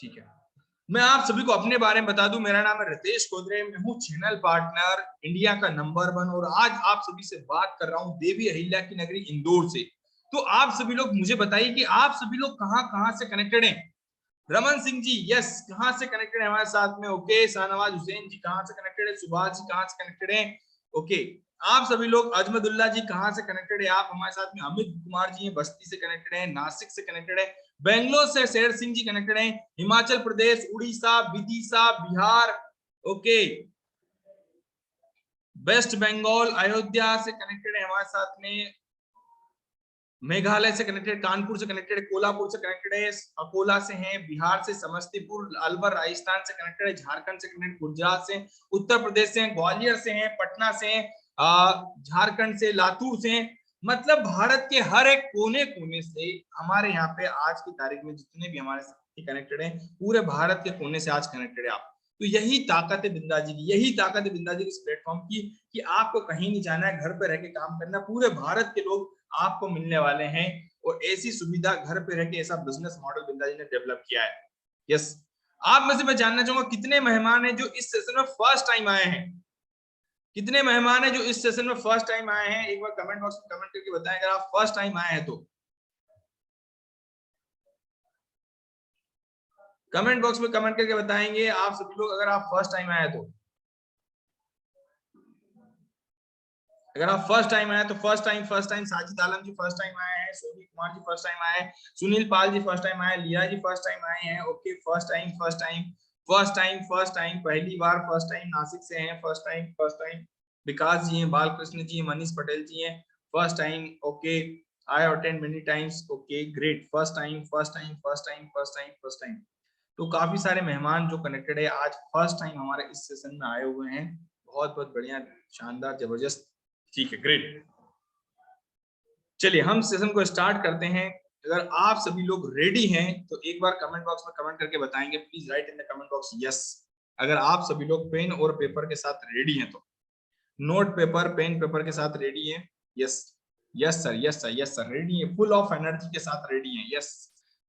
ठीक है, मैं आप सभी को अपने बारे में बता दूं, मेरा नाम है रितेश कोदरे, मैं हूं चैनल पार्टनर इंडिया का नंबर 1 और आज आप सभी से बात कर रहा हूं देवी अहिल्या की नगरी इंदौर से। तो आप सभी लोग मुझे बताइए कि आप सभी लोग कहां कहां से कनेक्टेड हैं। रमन सिंह जी यस, कहां से कनेक्टेड है हमारे साथ में? ओके, शाहनवाज हुसैन जी कहां से कनेक्टेड है? सुभाष जी कहां से कनेक्टेड है? ओके, आप सभी लोग, अजमदुल्ला जी कहां से कनेक्टेड है आप हमारे साथ में? अमित कुमार जी बस्ती से कनेक्टेड है, नासिक से कनेक्टेड है, बेंगलोर से शेर सिंह जी कनेक्टेड है, हिमाचल प्रदेश, उड़ीसा, विदिशा, बिहार, ओके, वेस्ट बंगाल अयोध्या से कनेक्टेड है हमारे साथ में, मेघालय से कनेक्टेड, कानपुर से कनेक्टेड है, कोल्हापुर से कनेक्टेड है, अकोला से हैं, बिहार से समस्तीपुर, अलवर राजस्थान से कनेक्टेड है, झारखंड से कनेक्टेड, गुजरात से, उत्तर प्रदेश से, ग्वालियर से हैं, पटना से, झारखंड से, लातूर से, मतलब भारत के हर एक कोने कोने से हमारे यहाँ पे आज की तारीख में जितने भी हमारे साथी कनेक्टेड हैं, पूरे भारत के कोने से आज कनेक्टेड है आप। तो यही ताकत है बिंदा जी की, यही ताकत है बिंदा जी की इस प्लेटफॉर्म की कि आपको कहीं नहीं जाना है, घर पे रह के काम करना, पूरे भारत के लोग आपको मिलने वाले हैं और ऐसी सुविधा घर पे रह के ऐसा बिजनेस मॉडल बिंदा जी ने डेवलप किया है। यस, आप में से मैं जानना चाहूंगा कितने मेहमान हैं जो इस सेशन में फर्स्ट टाइम आए हैं? कितने मेहमान हैं जो इस सेशन में फर्स्ट टाइम आए हैं? एक बार कमेंट बॉक्स में कमेंट करके बताएं अगर आप फर्स्ट टाइम आए हैं तो। कमेंट बॉक्स में कमेंट करके बताएंगे आप सभी लोग अगर आप फर्स्ट टाइम आए तो। अगर आप फर्स्ट टाइम आए तो फर्स्ट टाइम साजिद आलम जी फर्स्ट टाइम आए हैं, सोनी कुमार जी फर्स्ट टाइम आए हैं, सुनील पाल जी फर्स्ट टाइम आए, लिया जी फर्स्ट टाइम आए हैं। Okay, first time first time first time first time, पहली बार फर्स्ट टाइम नासिक से हैं, फर्स्ट टाइम फर्स्ट टाइम, विकास जी हैं, बालकृष्ण जी हैं, मनीष पटेल जी हैं, first time. Okay, I attend many times. Okay great, first time first time first time first time first time. तो काफी सारे मेहमान जो कनेक्टेड है आज फर्स्ट टाइम हमारे इस सेशन में आए हुए हैं, बहुत बहुत बढ़िया, शानदार, जबरदस्त। ठीक है, ग्रेट, चलिए हम सेशन को स्टार्ट करते हैं। अगर आप सभी लोग रेडी हैं तो एक बार कमेंट बॉक्स में कमेंट करके बताएंगे, please right in the comment box yes. अगर आप सभी लोग पेन और पेपर के साथ रेडी हैं तो, नोट पेपर पेन पेपर के साथ रेडी हैं? Yes, yes sir, yes sir, yes sir, ready है, फुल ऑफ एनर्जी के साथ रेडी हैं। यस,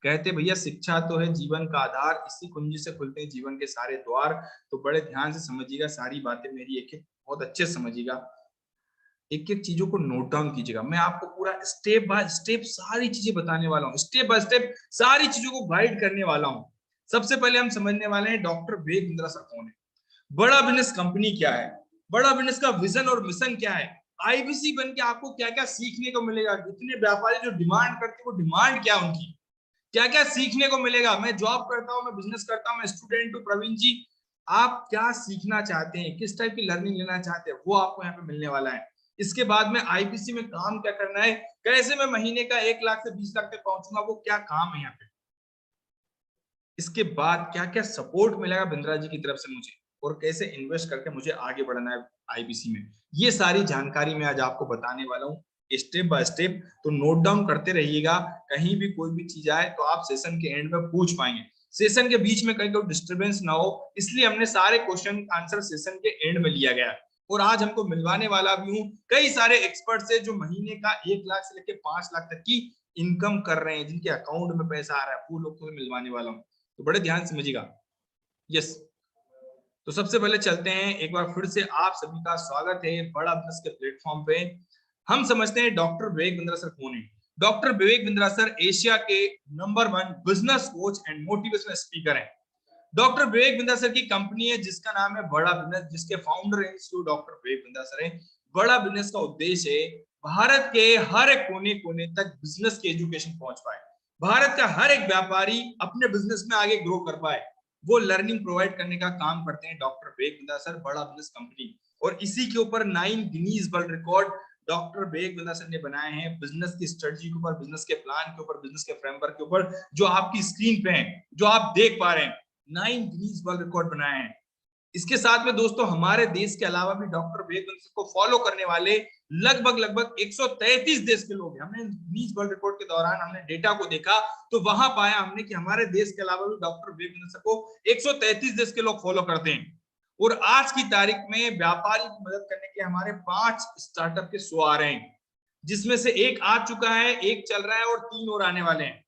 कहते भैया शिक्षा तो है जीवन का आधार, इसी कुंजी से खुलते हैं जीवन के सारे द्वार। तो बड़े ध्यान से समझिएगा सारी बातें मेरी, एक एक बहुत अच्छे से समझिएगा, एक एक चीजों को नोट डाउन कीजिएगा। मैं आपको पूरा स्टेप बाय स्टेप सारी चीजें बताने वाला हूँ, स्टेप बाय स्टेप सारी चीजों को गाइड करने वाला हूँ। सबसे पहले हम समझने वाले हैं डॉक्टर विवेक बिंद्रा सर कौन है, बड़ा बिजनेस कंपनी क्या है, बड़ा बिजनेस का विजन और मिशन क्या है, आईबीसी बन के आपको क्या क्या सीखने को मिलेगा, जितने व्यापारी जो डिमांड करते हैं वो डिमांड क्या उनकी, क्या क्या सीखने को मिलेगा। मैं जॉब करता हूँ, मैं बिजनेस करता हूँ, मैं स्टूडेंट हूँ, प्रवीण जी आप क्या सीखना चाहते हैं, किस टाइप की लर्निंग लेना चाहते हैं, वो आपको यहाँ पे मिलने वाला है। इसके बाद में आईपीसी में काम क्या करना है, कैसे मैं महीने का 1 लाख से 20 लाख तक पहुंचूंगा, वो क्या काम है यहाँ पे। इसके बाद क्या क्या सपोर्ट मिलेगा बिंद्रा जी की तरफ से मुझे, और कैसे इन्वेस्ट करके मुझे आगे बढ़ना है आईबीसी में, ये सारी जानकारी मैं आज आपको बताने वाला हूँ स्टेप बाय स्टेप। तो नोट डाउन करते रहिएगा, कहीं भी कोई भी चीज आए तो आप सेशन के एंड में पूछ पाएंगे, सेशन के बीच में कहीं कोई डिस्टर्बेंस ना हो, इसलिए हमने सारे क्वेश्चन आंसर सेशन के एंड में लिया गया। और आज हमको मिलवाने वाला भी हूँ कई सारे एक्सपर्ट से जो महीने का 1 लाख से लेकर 5 लाख तक की इनकम कर रहे हैं, जिनके अकाउंट में पैसा आ रहा है, वो लोग को मिलवाने वाला हूँ, तो बड़े ध्यान समझिएगा। यस, तो सबसे पहले चलते हैं, एक बार फिर से आप सभी का स्वागत है बड़ा बिजनेस के प्लेटफॉर्म पे। हम समझते हैं डॉक्टर विवेक बिंद्रा सर कौन है। Doctor Vivek Bindra sir Asia के number 1 business coach and motivational speaker हैं। डॉक्टर विवेक बिंद्रा सर की कंपनी है जिसका नाम है बड़ा बिजनेस, जिसके founder institute doctor Vivek Bindra sir है। बड़ा बिजनेस का उद्देश्य है भारत के हर एक कोने कोने तक बिजनेस की एजुकेशन पहुंच पाए, भारत का हर एक व्यापारी अपने बिजनेस में आगे ग्रो कर पाए, वो लर्निंग प्रोवाइड करने का काम करते हैं डॉक्टर विवेक बिंद्रा सर, बड़ा बिजनेस कंपनी। और इसी के ऊपर 9 Guinness world record doctor Vivek Bindra sir ने बनाए हैं, बिजनेस की स्ट्रेटजी के ऊपर, बिजनेस के प्लान के ऊपर, बिजनेस के फ्रेमवर्क के ऊपर, जो आपकी स्क्रीन पे है, जो आप देख पा रहे हैं, 9 गिनीज वर्ल्ड रिकॉर्ड बनाए हैं। इसके साथ में दोस्तों हमारे देश के अलावा भी डॉक्टर विवेक बिंद्रा सर को फॉलो करने वाले लगभग 133 देश के लोग हैं। हमने गिनीज वर्ल्ड रिकॉर्ड के दौरान हमने डेटा को देखा तो वहां पाया हमने कि हमारे देश के अलावा भी डॉक्टर विवेक बिंद्रा सर को 133 देश के लोग फॉलो करते हैं। और आज की तारीख में व्यापारी की मदद करने के हमारे 5 स्टार्टअप के शो आ रहे हैं, जिसमें से एक आ चुका है, एक चल रहा है और 3 और आने वाले हैं।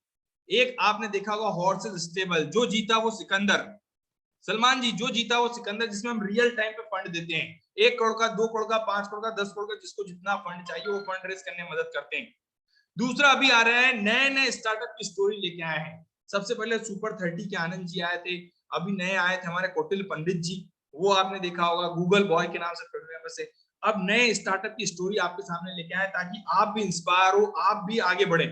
एक आपने देखा होगा हॉर्सेस स्टेबल, जो जीता वो सिकंदर, सलमान जी जो जीता वो सिकंदर, जिसमें हम रियल टाइम पे फंड देते हैं, 1 करोड़ का, 2 करोड़ का, 5 करोड़ का, 10 करोड़ का, जिसको जितना फंड चाहिए वो फंड रेज करने में मदद करते हैं। दूसरा अभी आ रहा है, नए नए स्टार्टअप की स्टोरी लेके आए हैं। सबसे पहले सुपर 30 के आनंद जी आए थे, अभी नए आए थे हमारे कौटिल्य पंडित जी, वो आपने देखा होगा, गूगल बॉय के नाम से फेमस है। अब नए स्टार्टअप की स्टोरी आपके सामने लेके आए ताकि आप भी इंस्पायर हो, आप भी आगे बढ़े।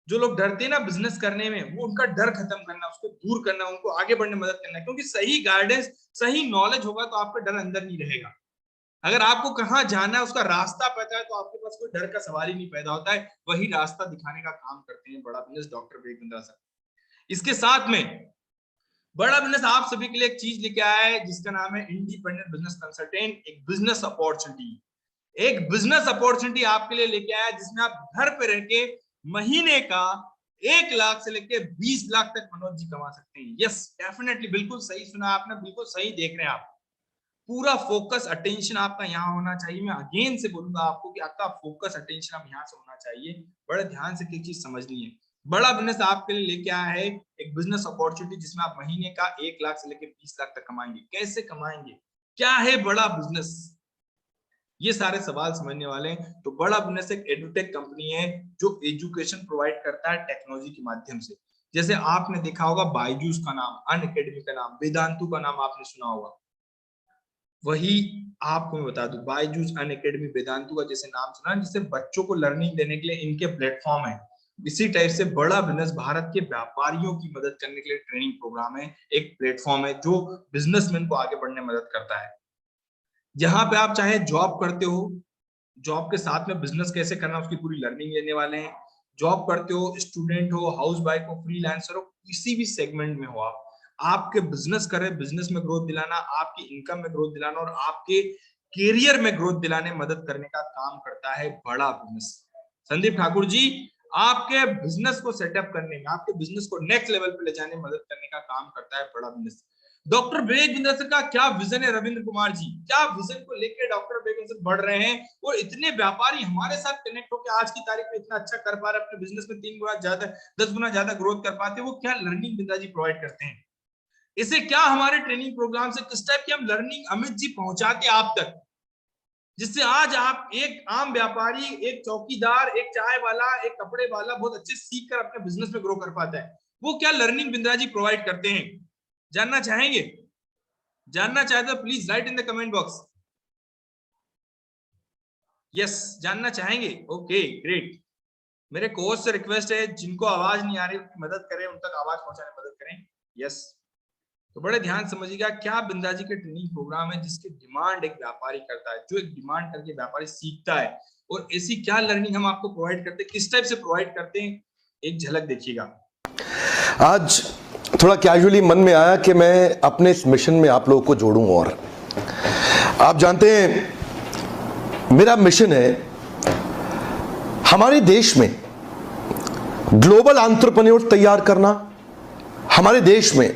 जो लोग डरते हैं ना बिजनेस करने में, वो उनका डर खत्म करना, उसको दूर करना, उनको आगे बढ़ने में मदद करना, क्योंकि सही गाइडेंस, सही नॉलेज होगा तो आपका डर अंदर नहीं रहेगा। अगर आपको कहाँ जाना है उसका रास्ता पता है तो आपके पास कोई डर का सवाल ही नहीं पैदा होता है। वही रास्ता दिखाने का काम करते हैं बड़ा business doctor Vivek Bindra sir. इसके साथ में बड़ा बिजनेस आप सभी के लिए एक चीज लेके आया है जिसका नाम है इंडिपेंडेंट बिजनेस कंसल्टेंट, एक बिजनेस अपॉर्चुनिटी। एक बिजनेस अपॉर्चुनिटी आपके लिए लेके आया जिसमें आप घर पे रह के महीने का 1 लाख से लेके 20 लाख तक मनोज जी कमा सकते हैं। यस डेफिनेटली, बिल्कुल सही सुना आपने, बिल्कुल सही देख रहे हैं आप। पूरा फोकस अटेंशन आपका यहाँ होना चाहिए। मैं अगेन से बोलूंगा आपको कि आपका फोकस अटेंशन अब यहाँ से होना चाहिए। बड़े ध्यान से एक चीज समझनी है, बड़ा बिजनेस आपके लिए लेके आया है एक बिजनेस अपॉर्चुनिटी जिसमें आप महीने का 1 लाख से लेके 20 लाख तक कमाएंगे। कैसे कमाएंगे, क्या है बड़ा बिजनेस, ये सारे सवाल समझने वाले हैं। तो बड़ा बिजनेस एक एडुटेक कंपनी है जो एजुकेशन प्रोवाइड करता है टेक्नोलॉजी के माध्यम से। जैसे आपने देखा होगा बायजूस का नाम, अनअकैडमी का नाम, वेदांतु का नाम आपने सुना होगा, वही आपको मैं बता दूं, बायजूस, अनअकैडमी, वेदांतु का जैसे नाम सुना, जिससे बच्चों को लर्निंग देने के लिए इनके प्लेटफॉर्म है। इसी टाइप से बड़ा बिजनेस भारत के व्यापारियों की मदद करने के लिए ट्रेनिंग प्रोग्राम है, एक प्लेटफॉर्म है जो बिजनेसमैन को आगे बढ़ने में मदद करता है। जहां पे आप चाहे जॉब करते हो, जॉब के साथ में बिजनेस कैसे करना उसकी पूरी लर्निंग लेने वाले हैं। जॉब करते हो, स्टूडेंट हो, हाउस वाइफ हो, फ्रीलांसर हो, किसी भी सेगमेंट में हो आप, आपके बिजनेस करें, बिजनेस में ग्रोथ दिलाना, आपकी इनकम में ग्रोथ दिलाना और आपके कैरियर में ग्रोथ दिलाने मदद करने का काम करता है बड़ा बिजनेस। संदीप ठाकुर जी आपके बिजनेस को सेटअप करने में, आपके बिजनेस को नेक्स्ट लेवल पे ले जाने में मदद करने का काम करता है बड़ा business. Doctor Vivek Bindra sir का क्या विजन है, रविंद्र कुमार जी क्या विजन को लेकर डॉक्टर विवेक बिंद्रा सर बढ़ रहे हैं, और इतने व्यापारी हमारे साथ कनेक्ट होकर आज की तारीख में इतना अच्छा कर पा रहे हैं, अपने बिजनेस में 3 गुना ज्यादा, 10 गुना ज्यादा ग्रोथ कर पाते हैं। वो क्या लर्निंग बिंद्रा जी प्रोवाइड करते हैं, इसे क्या हमारे ट्रेनिंग प्रोग्राम से किस टाइप की हम लर्निंग अमित जी पहुंचाते आप तक, जिससे आज आप एक आम व्यापारी, एक चौकीदार, एक चाय वाला, एक कपड़े वाला बहुत अच्छे सीख कर अपने बिजनेस में ग्रो कर पाता है। वो क्या लर्निंग बिंद्रा जी प्रोवाइड करते हैं, जानना चाहेंगे? जानना चाहते हो please right in the comment box. Yes, जानना चाहेंगे? Okay great. मेरे कोच से रिक्वेस्ट है जिनको आवाज नहीं आ रही उनकी मदद करें, उन तक आवाज पहुंचाने में मदद करें। यस, तो बड़े ध्यान समझिएगा, क्या बिंद्रा जी के ट्रेनिंग प्रोग्राम है जिसकी डिमांड एक व्यापारी करता है, जो एक डिमांड करके व्यापारी सीखता है, और ऐसी क्या लर्निंग हम आपको प्रोवाइड करते हैं, किस टाइप से प्रोवाइड करते हैं, एक झलक देखिएगा। आज थोड़ा कैजुअली मन में आया कि मैं अपने इस मिशन में आप लोगों को जोड़ूं। और आप जानते हैं मेरा मिशन है हमारे देश में ग्लोबल एंटरप्रेन्योर्स तैयार करना, हमारे देश में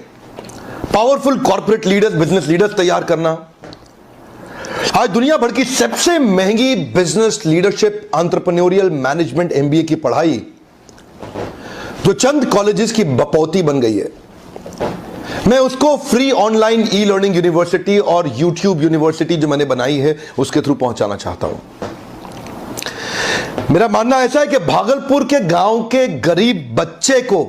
powerful corporate leaders, business leaders तैयार करना। आज दुनिया भर की सबसे महंगी business leadership entrepreneurial management MBA की पढ़ाई जो चंद कॉलेजेस की बपौती बन गई है, मैं उसको free online e learning university और यूट्यूब यूनिवर्सिटी जो मैंने बनाई है उसके थ्रू पहुंचाना चाहता हूं। मेरा मानना ऐसा है कि भागलपुर के गांव के गरीब बच्चे को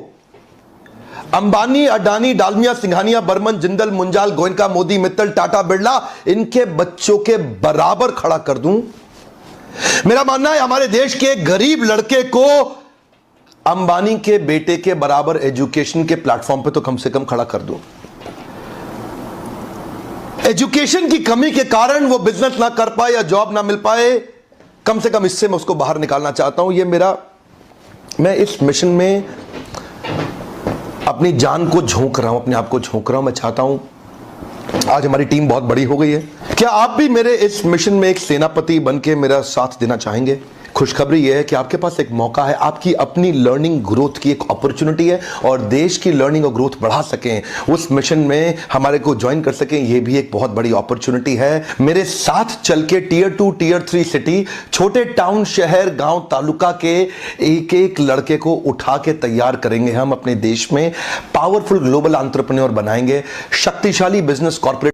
अंबानी, अडानी, डालमिया, सिंघानिया, बर्मन, जिंदल, मुंजाल, गोयनका, मोदी, मित्तल, टाटा, बिरला, इनके बच्चों के बराबर खड़ा कर दूं। मेरा मानना है हमारे देश के गरीब लड़के को अंबानी के बेटे के बराबर एजुकेशन के प्लेटफॉर्म पे तो कम से कम खड़ा कर दूं। एजुकेशन की कमी के कारण वो बिजनेस ना कर पाए या जॉब ना मिल पाए, कम से कम इससे मैं उसको बाहर निकालना चाहता हूं। ये मेरा, मैं इस मिशन में अपनी जान को झोंक रहा हूं, अपने आप को झोंक रहा हूं। मैं चाहता हूं, आज हमारी टीम बहुत बड़ी हो गई है, क्या आप भी मेरे इस मिशन में एक सेनापति बन के मेरा साथ देना चाहेंगे? खुशखबरी यह है कि आपके पास एक मौका है, आपकी अपनी लर्निंग ग्रोथ की एक अपॉर्चुनिटी है, और देश की लर्निंग और ग्रोथ बढ़ा सकें, उस मिशन में हमारे को ज्वाइन कर सकें, यह भी एक बहुत बड़ी अपॉर्चुनिटी है। मेरे साथ चल के टियर 2 टियर 3 सिटी, छोटे टाउन, शहर, गांव, तालुका के एक एक लड़के को उठा के तैयार करेंगे हम अपने देश में, पावरफुल ग्लोबल एंटरप्रेन्योर बनाएंगे, शक्तिशाली बिजनेस कॉर्पोरेट।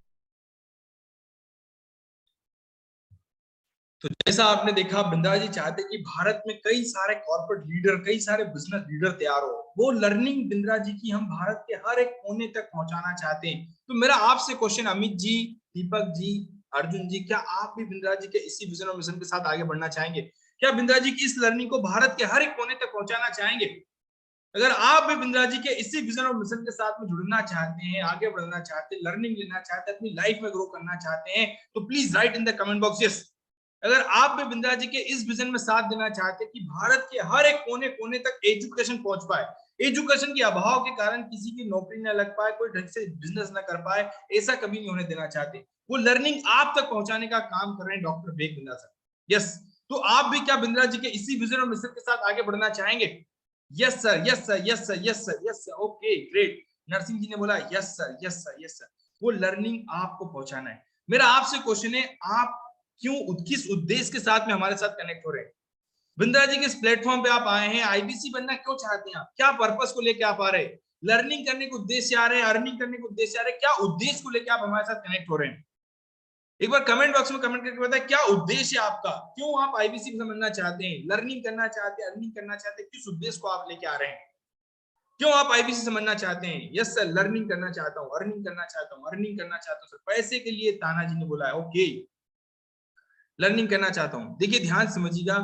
तो जैसा आपने देखा, बिंद्रा जी चाहते कि भारत में कई सारे कॉर्पोरेट लीडर, कई सारे बिजनेस लीडर तैयार हो। वो लर्निंग बिंद्रा जी की हम भारत के हर एक कोने तक पहुंचाना चाहते हैं। तो मेरा आपसे क्वेश्चन, अमित जी, दीपक जी, अर्जुन जी, क्या आप भी बिंद्रा जी के इसी विजन और मिशन के साथ आगे बढ़ना चाहेंगे? क्या बिंद्रा जी की इस लर्निंग को भारत के हर एक कोने तक पहुंचाना चाहेंगे? अगर आप भी बिंद्रा जी के इसी विजन और मिशन के साथ में जुड़ना चाहते हैं, आगे बढ़ना चाहते हैं, लर्निंग लेना चाहते हैं, अपनी लाइफ में ग्रो करना चाहते हैं, तो please right in the comment box yes. अगर आप भी बिंद्रा जी के इस विजन में साथ देना चाहते हैं कि भारत के हर एक कोने कोने तक एजुकेशन पहुंच पाए, एजुकेशन के अभाव के कारण किसी की नौकरी न लग पाए, कोई ढंग से बिजनेस न कर पाए, ऐसा कभी नहीं होने देना चाहते, वो लर्निंग आप तक पहुंचाने का काम कर रहे हैं डॉक्टर वेद बिंद्रा सर। यस, तो आप भी क्या बिंद्रा जी के इसी विजन और मिशन के साथ आगे बढ़ना चाहेंगे? Yes sir, yes sir, yes sir, yes sir, yes sir, okay great. Narsingh ji ने बोला yes sir, yes sir, yes sir. वो लर्निंग आपको पहुंचाना है। मेरा आपसे क्वेश्चन है, आप क्यों, किस उद्देश्य के साथ में हमारे साथ कनेक्ट हो रहे हैं? बिंद्रा जी के इस प्लेटफॉर्म पे आप आए हैं, आईबीसी बनना क्यों चाहते हैं आप? क्या पर्पस को लेकर आप आ रहे हैं? लर्निंग करने के उद्देश्य आ रहे हैं, अर्निंग करने के उद्देश्य आ रहे हैं? क्या उद्देश्य को लेकर आप हमारे साथ कनेक्ट हो रहे हैं? एक बार कमेंट बॉक्स में कमेंट करके बताएं, क्या उद्देश्य है आपका? क्यों आप आईबीसी में समझना चाहते हैं, लर्निंग करना चाहते हैं, अर्निंग करना चाहते हैं? किस उद्देश्य को आप लेके आ रहे हैं? क्यों आप आईबीसी समझना चाहते हैं? यस सर, लर्निंग करना चाहता हूँ, अर्निंग करना चाहता हूँ, अर्निंग करना चाहता हूँ सर, पैसे के लिए। ताना जी ने बोला है ओके, लर्निंग करना चाहता हूँ। देखिए ध्यान समझिएगा,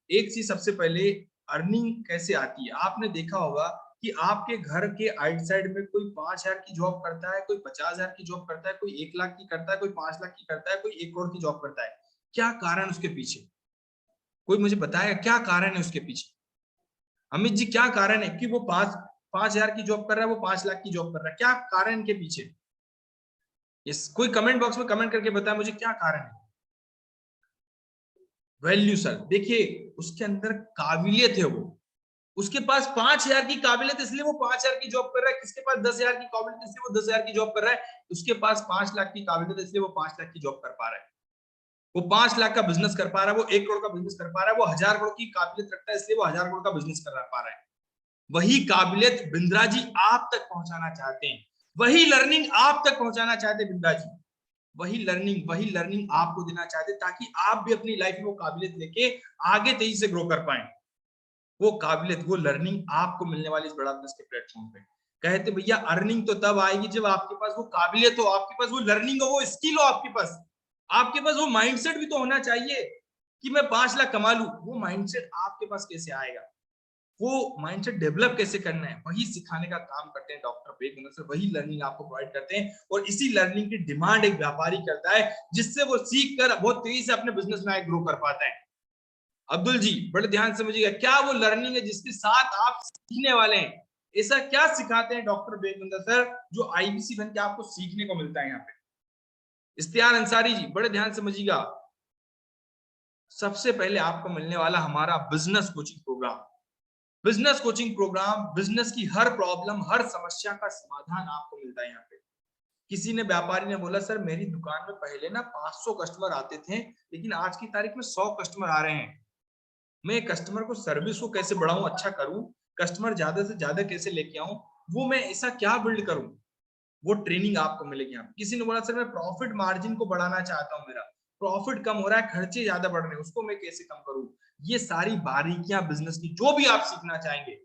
एक चीज सबसे पहले, अर्निंग कैसे आती है? आपने देखा होगा कि आपके घर के आइट साइड में कोई 5,000 की जॉब करता है, कोई 50,000 की जॉब करता है, कोई 1 लाख की करता है, कोई 5 लाख की करता है, कोई 1 करोड़ की जॉब करता है। क्या कारण उसके पीछे? कोई मुझे बताएगा क्या कारण है उसके पीछे? अमित जी क्या कारण है कि वो 5,000 की जॉब कर रहा है, वो 5 लाख की जॉब कर रहा है? क्या कारण इनके पीछे? यस, कोई कमेंट बॉक्स में कमेंट करके बताए मुझे क्या कारण है। वैल्यू सर, देखिए उसके अंदर काबिलियत है, वो, उसके पास 5,000 की काबिलियत इसलिए वो 5,000 की जॉब कर रहा है, किसके पास 10,000 की काबिलियत इसलिए वो 10,000 की जॉब कर रहा है, उसके पास 5 लाख की काबिलियत इसलिए वो 5 लाख की जॉब कर पा रहा है, वो 5 लाख का बिजनेस कर पा रहा है, वो 1 करोड़ का बिजनेस कर पा रहा है, वो 1,000 करोड़ की काबिलियत रखता है इसलिए वो 1,000 करोड़ का बिजनेस कर पा रहा है। वही काबिलियत बिंद्रा जी आप तक पहुंचाना चाहते हैं, वही लर्निंग आप तक पहुंचाना चाहते हैं बिंद्रा जी, वही लर्निंग आपको देना चाहते, ताकि आप भी अपनी लाइफ में वो काबिलियत लेके आगे तेजी से ग्रो कर पाए। वो काबिलियत, वो लर्निंग आपको मिलने वाली इस बड़ा बिजनेस के प्लेटफॉर्म पे। कहते भैया अर्निंग तो तब आएगी जब आपके पास वो काबिलियत हो, आपके पास वो लर्निंग हो, वो स्किल हो, आपके पास वो माइंडसेट भी तो होना चाहिए कि मैं 5 लाख कमा लूं। वो माइंडसेट आपके पास कैसे आएगा? वो माइंडसेट डेवलप कैसे करना है, वही सिखाने का काम करते हैं डॉक्टर वेद बिंद्रा सर, वही लर्निंग आपको प्रोवाइड करते हैं। और इसी लर्निंग की डिमांड एक व्यापारी करता है, जिससे वो सीख कर बहुत तेजी से अपने बिजनेस में ग्रो कर पाता है। अब्दुल जी बड़े ध्यान समझिएगा, क्या वो लर्निंग है जिसके साथ आप सीखने वाले हैं? ऐसा क्या सिखाते हैं डॉक्टर वेद बिंद्रा सर जो आईबीसी बन के आपको सीखने को मिलता है यहाँ पे? इश्तियार अंसारी जी बड़े ध्यान समझिएगा, सबसे पहले आपको मिलने वाला हमारा business coaching program. Business coaching program, business की हर प्रॉब्लम, हर समस्या का समाधान आपको मिलता है यहाँ पे। किसी ने, व्यापारी ने बोला सर मेरी दुकान में पहले ना 500 कस्टमर आते थे, लेकिन आज की तारीख में 100 कस्टमर आ रहे हैं। मैं कस्टमर को सर्विस को कैसे बढ़ाऊं, अच्छा करूं, कस्टमर ज्यादा से ज्यादा कैसे लेके आऊं, वो मैं ऐसा क्या बिल्ड करूं, वो ट्रेनिंग आपको मिलेगी यहाँ पे। किसी ने बोला सर मैं प्रॉफिट मार्जिन को बढ़ाना चाहता हूँ, मेरा प्रॉफिट कम हो रहा है, खर्चे ज्यादा बढ़ रहे हैं, उसको मैं कैसे कम करूं? ये सारी बारीकियां बिजनेस की जो भी आप सीखना चाहेंगे,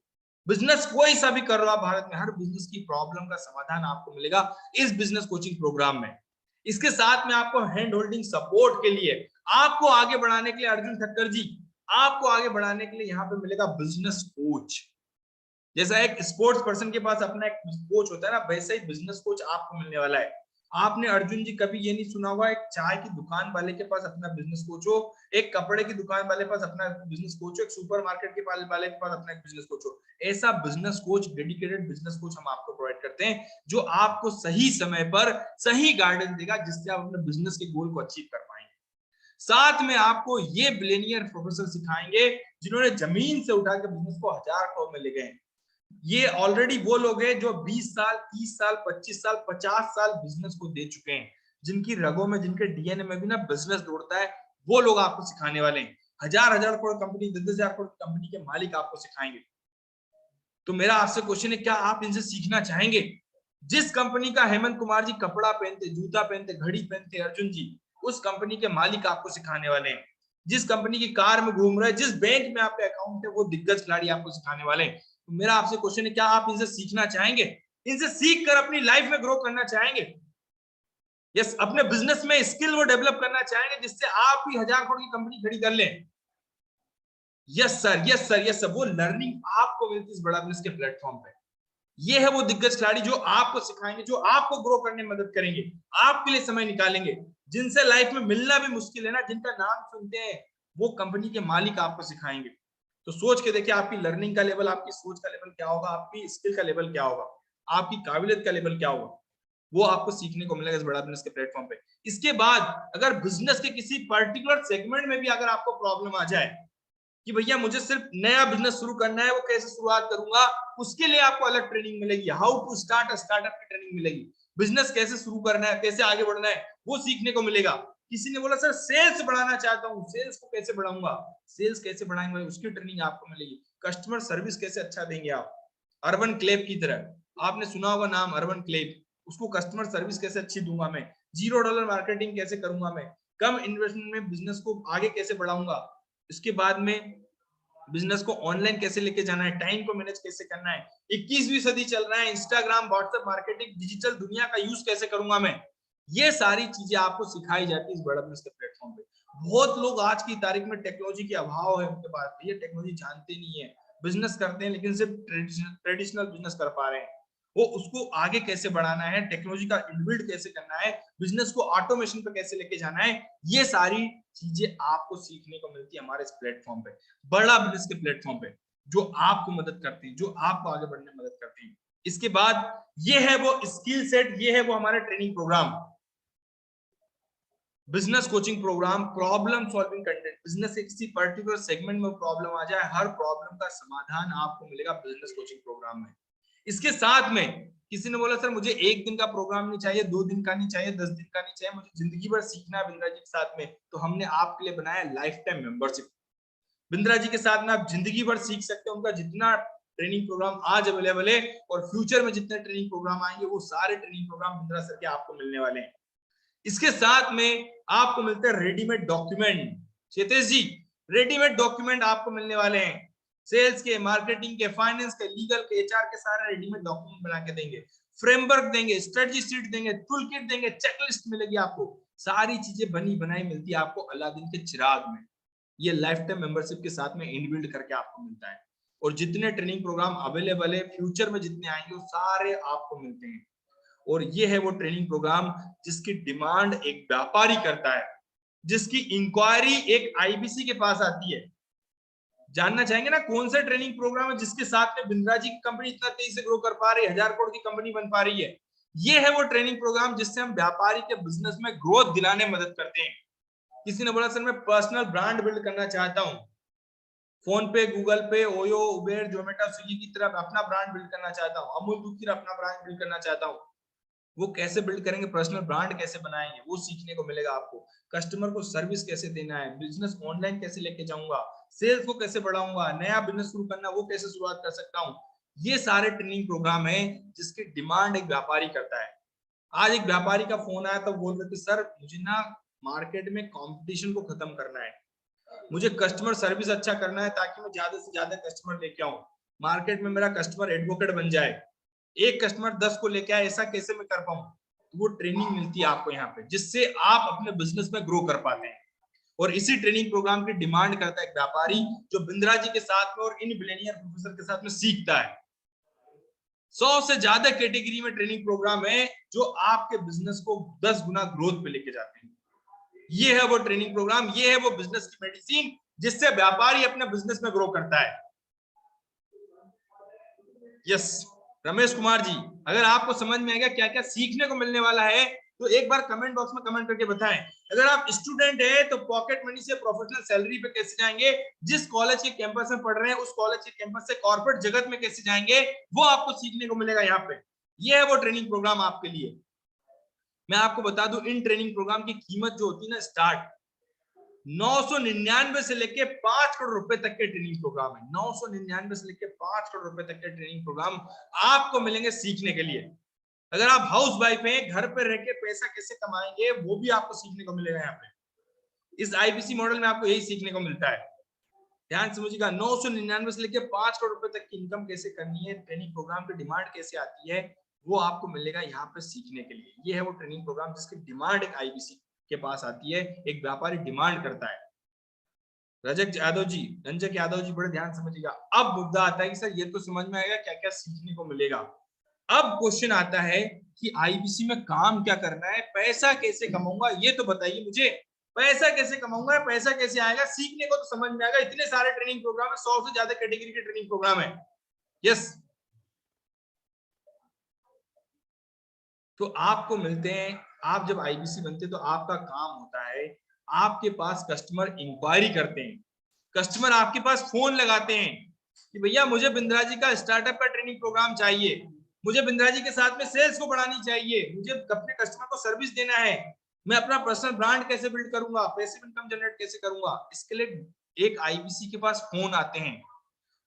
बिजनेस कोई सा भी कर रहा हो भारत में, हर बिजनेस की प्रॉब्लम का समाधान आपको मिलेगा इस बिजनेस कोचिंग प्रोग्राम में। इसके साथ में आपको हैंड होल्डिंग सपोर्ट के लिए, आपको आगे बढ़ाने के लिए, अर्जुन ठक्कर जी आपको आगे बढ़ाने के लिए यहाँ पे मिलेगा बिजनेस कोच। जैसा एक स्पोर्ट्स पर्सन के पास अपना एक कोच होता है ना, वैसे ही बिजनेस कोच आपको मिलने वाला है। आपने अर्जुन जी कभी ये नहीं सुना होगा एक चाय की दुकान वाले के पास अपना बिजनेस कोच हो, एक कपड़े की दुकान वाले के पास अपना बिजनेस कोच हो, एक सुपरमार्केट के वाले के पास अपना एक बिजनेस कोच हो। ऐसा business coach, dedicated business coach हम आपको प्रोवाइड करते हैं, जो आपको सही समय पर सही गाइडेंस देगा, जिससे आप अपने बिजनेस के गोल को अचीव कर पाएंगे। साथ में आपको ये बिलियनियर प्रोफेसर सिखाएंगे जिन्होंने जमीन से उठा के बिजनेस को 1000 करोड़ में ले गए। ये ऑलरेडी वो लोग हैं जो 20 साल, 30 साल, 25 साल, 50 साल बिजनेस को दे चुके हैं, जिनकी रगों में, जिनके डीएनए में भी ना बिजनेस दौड़ता है। वो लोग आपको सिखाने वाले हैं। 1000 करोड़ कंपनी, 10,000 करोड़ कंपनी के मालिक आपको सिखाएंगे। तो मेरा आपसे क्वेश्चन है, क्या आप इनसे सीखना चाहेंगे? जिस कंपनी का हेमंत कुमार जी कपड़ा पहनते, जूता पहनते, घड़ी पहनते, अर्जुन जी, उस कंपनी के मालिक आपको सिखाने वाले हैं। जिस कंपनी की कार में घूम रहे हैं, जिस बैंक में आपके अकाउंट है, वो दिग्गज खिलाड़ी आपको सिखाने वाले हैं। तो मेरा आपसे क्वेश्चन है, क्या आप इनसे सीखना चाहेंगे? इनसे सीख कर अपनी लाइफ में ग्रो करना चाहेंगे? यस, अपने बिजनेस में स्किल वो डेवलप करना चाहेंगे जिससे आप भी 1000 करोड़ की कंपनी खड़ी कर लें? Yes sir, yes sir, yes sir. वो लर्निंग आपको मिलती है इस बड़ा बिजनेस के प्लेटफॉर्म पे। ये है वो दिग्गज खिलाड़ी जो आपको सिखाएंगे, जो आपको ग्रो करने में मदद करेंगे, आपके लिए समय निकालेंगे, जिनसे लाइफ में मिलना भी मुश्किल है ना, जिनका नाम सुनते हैं, वो कंपनी के मालिक आपको सिखाएंगे। तो सोच के देखिए आपकी लर्निंग का लेवल, आपकी सोच का लेवल क्या होगा, आपकी स्किल का लेवल क्या होगा, आपकी काबिलियत का लेवल क्या होगा। वो आपको सीखने को मिलेगा इस बड़ा बिजनेस के प्लेटफॉर्म पे। इसके बाद अगर बिजनेस के किसी पर्टिकुलर सेगमेंट में भी अगर आपको प्रॉब्लम आ जाए कि भैया मुझे सिर्फ नया बिजनेस शुरू करना है, वो कैसे शुरुआत करूंगा, उसके लिए आपको अलग ट्रेनिंग मिलेगी। How to start a startup की ट्रेनिंग मिलेगी। बिजनेस कैसे शुरू करना है, कैसे आगे बढ़ना है, वो सीखने को मिलेगा। किसी ने बोला सर सेल्स बढ़ाना चाहता हूँ, सेल्स को कैसे बढ़ाऊंगा, सेल्स कैसे बढ़ाएंगे, उसकी ट्रेनिंग आपको मिलेगी। कस्टमर सर्विस कैसे अच्छा देंगे आप, अर्बन क्लेप की तरह। आपने सुना होगा नाम अर्बन क्लेप, उसको कस्टमर सर्विस कैसे अच्छी दूंगा मैं, $0 मार्केटिंग कैसे करूंगा मैं, कम इन्वेस्टमेंट में बिजनेस को आगे कैसे बढ़ाऊंगा। इसके बाद में बिजनेस को ऑनलाइन कैसे लेके जाना है, टाइम को मैनेज कैसे करना है, 21वीं सदी चल रहा है, इंस्टाग्राम, व्हाट्सएप मार्केटिंग, डिजिटल दुनिया का यूज कैसे करूंगा मैं। ये सारी चीजें आपको सिखाई जाती है इस बड़ा बिजनेस के प्लेटफॉर्म पे। बहुत लोग आज की तारीख में टेक्नोलॉजी के अभाव है उनके पास, ये टेक्नोलॉजी जानते नहीं है, बिजनेस करते हैं लेकिन सिर्फ ट्रेडिशनल बिजनेस कर पा रहे हैं। वो उसको आगे कैसे बढ़ाना है, टेक्नोलॉजी का इनबिल्ड कैसे करना है, बिजनेस को ऑटोमेशन पे कैसे लेके जाना है, ये सारी चीजें आपको सीखने को मिलती है हमारे इस प्लेटफॉर्म पे, बड़ा बिजनेस के प्लेटफॉर्म पे, जो आपको मदद करती है, जो आपको आगे बढ़ने में मदद करती है। इसके बाद ये है वो स्किल सेट, ये है वो हमारा training program, business coaching program, problem solving content. Business के किसी पर्टिकुलर सेगमेंट में प्रॉब्लम आ जाए, हर प्रॉब्लम का समाधान आपको मिलेगा बिजनेस कोचिंग प्रोग्राम में। इसके साथ में किसी ने बोला सर मुझे 1 दिन का प्रोग्राम नहीं चाहिए, 2 दिन का नहीं चाहिए, 10 दिन का नहीं चाहिए, मुझे जिंदगी भर सीखना है बिंद्रा जी के साथ में, तो हमने आपके लिए बनाया life time membership. Bindra ji के साथ में आप जिंदगी भर सीख सकते हैं। उनका जितना ट्रेनिंग प्रोग्राम आज अवेलेबल है और फ्यूचर में जितने ट्रेनिंग प्रोग्राम आएंगे, वो सारे ट्रेनिंग प्रोग्राम बिंद्रा सर के आपको मिलने वाले हैं। इसके साथ में आपको मिलते हैं रेडीमेड डॉक्यूमेंट। क्षेत्रेश जी, रेडीमेड डॉक्यूमेंट आपको मिलने वाले हैं, सेल्स के, मार्केटिंग के, फाइनेंस के, लीगल के, एचआर के, सारे रेडीमेड डॉक्यूमेंट बना के देंगे, फ्रेमवर्क देंगे, स्ट्रेटजी शीट देंगे, टूल किट देंगे, चेकलिस्ट मिलेगी आपको, सारी चीजें बनी बनाई मिलती है आपको अलादीन के चिराग में। ये लाइफ टाइम मेंबरशिप के साथ में इनबिल्ड करके आपको मिलता है। और जितने ट्रेनिंग प्रोग्राम अवेलेबल है फ्यूचर में जितने आएंगे, वो सारे आपको मिलते हैं। और ये है वो ट्रेनिंग प्रोग्राम जिसकी डिमांड एक व्यापारी करता है, जिसकी इंक्वायरी एक आईबीसी के पास आती है। जानना चाहेंगे ना कौन सा ट्रेनिंग प्रोग्राम है जिसके साथ में बिंद्रा जी की कंपनी इतना तेजी से ग्रो कर पा रही है, 1000 करोड़ की कंपनी बन पा रही है। ये है वो ट्रेनिंग प्रोग्राम जिससे हम व्यापारी के बिजनेस में ग्रोथ दिलाने में मदद करते हैं। किसी ने बोला सर मैं पर्सनल ब्रांड बिल्ड करना चाहता हूँ, फोन पे, गूगल पे, ओयो, उबेर, जोमेटो, स्विगी की तरफ अपना ब्रांड बिल्ड करना चाहता हूँ, अमूल दूध की तरफ अपना ब्रांड बिल्ड करना चाहता हूँ। वो कैसे बिल्ड करेंगे, पर्सनल ब्रांड कैसे बनाएंगे, वो सीखने को मिलेगा आपको। कस्टमर को सर्विस कैसे देना है, बिजनेस ऑनलाइन कैसे लेके जाऊंगा, सेल्स को कैसे बढ़ाऊंगा, नया बिजनेस शुरू करना वो कैसे शुरुआत कर सकता हूँ। ये सारे ट्रेनिंग प्रोग्राम है जिसकी डिमांड एक व्यापारी करता है। आज एक व्यापारी का फोन आया तो बोल रहे थे सर मुझे ना मार्केट में कंपटीशन को खत्म करना है, मुझे कस्टमर सर्विस अच्छा करना है ताकि मैं ज्यादा से ज्यादा कस्टमर लेके आऊं, मार्केट में मेरा कस्टमर एडवोकेट बन जाए, एक कस्टमर 10 को लेके आए, ऐसा कैसे मैं कर पाऊं। तो वो ट्रेनिंग मिलती है आपको यहाँ पे जिससे आप अपने बिजनेस में ग्रो कर पाते हैं। और इसी ट्रेनिंग प्रोग्राम की डिमांड करता है एक व्यापारी जो बिंद्रा जी के साथ में और इन बिलियनियर प्रोफेसर के साथ में सीखता है। 100 से ज्यादा कैटेगरी में ट्रेनिंग प्रोग्राम है जो आपके बिजनेस को 10 गुना ग्रोथ पे लेके जाते हैं। ये है वो ट्रेनिंग प्रोग्राम, ये है वो बिजनेस की मेडिसिन जिससे व्यापारी अपने बिजनेस में ग्रो करता है। यस रमेश कुमार जी, अगर आपको समझ में आएगा क्या क्या सीखने को मिलने वाला है, तो एक बार कमेंट बॉक्स में कमेंट करके बताएं। अगर आप स्टूडेंट है तो पॉकेट मनी से प्रोफेशनल सैलरी पे कैसे जाएंगे, जिस कॉलेज के कैंपस में पढ़ रहे हैं उस कॉलेज के कैंपस से कॉर्पोरेट जगत में कैसे जाएंगे, वो आपको सीखने को मिलेगा यहाँ पे। ये है वो ट्रेनिंग प्रोग्राम आपके लिए। मैं आपको बता दूं, इन ट्रेनिंग प्रोग्राम की कीमत जो होती है ना, स्टार्ट 999 से लेके 5 करोड़ रुपए तक के ट्रेनिंग प्रोग्राम है। 999 से लेके 5 करोड़ रुपए तक के ट्रेनिंग प्रोग्राम आपको मिलेंगे सीखने के लिए। अगर आप हाउस वाइफ हैं, घर पर रह के पैसा कैसे कमाएंगे, वो भी आपको सीखने को मिलेगा यहाँ पे। इस आईबीसी मॉडल में आपको यही सीखने को मिलता है। ध्यान समझिएगा, 999 से लेके 5 करोड़ रुपए तक की इनकम कैसे करनी है, ट्रेनिंग प्रोग्राम की डिमांड कैसे आती है, वो आपको मिलेगा यहाँ पे सीखने के लिए। ये है वो ट्रेनिंग प्रोग्राम जिसकी डिमांड एक आईबीसी के पास आती है, एक व्यापारी डिमांड करता है। रंजक यादव जी बड़े ध्यान समझिएगा। अब मुद्दा आता है कि सर ये तो समझ में आएगा क्या क्या सीखने को मिलेगा। अब क्वेश्चन आता है कि आईबीसी में काम क्या करना है, पैसा कैसे कमाऊंगा, ये तो बताइए मुझे। पैसा कैसे कमाऊंगा, पैसा कैसे आएगा, सीखने को तो समझ में आएगा। इतने सारे ट्रेनिंग प्रोग्राम है, 100 से ज्यादा कैटेगरी के ट्रेनिंग प्रोग्राम है। यस, तो आपको मिलते हैं, आप जब आईबीसी बनते तो आपका काम होता है, आपके पास कस्टमर इंक्वायरी करते हैं, कस्टमर आपके पास फोन लगाते हैं कि भैया मुझे बिंद्रा जी का स्टार्टअप का ट्रेनिंग प्रोग्राम चाहिए, मुझे बिंद्रा जी के साथ में सेल्स को बढ़ानी चाहिए, मुझे अपने कस्टमर को सर्विस देना है, मैं अपना पर्सनल ब्रांड कैसे बिल्ड करूंगा, पैसिव इनकम जनरेट कैसे करूंगा। इसके लिए एक आईबीसी के पास फोन आते हैं,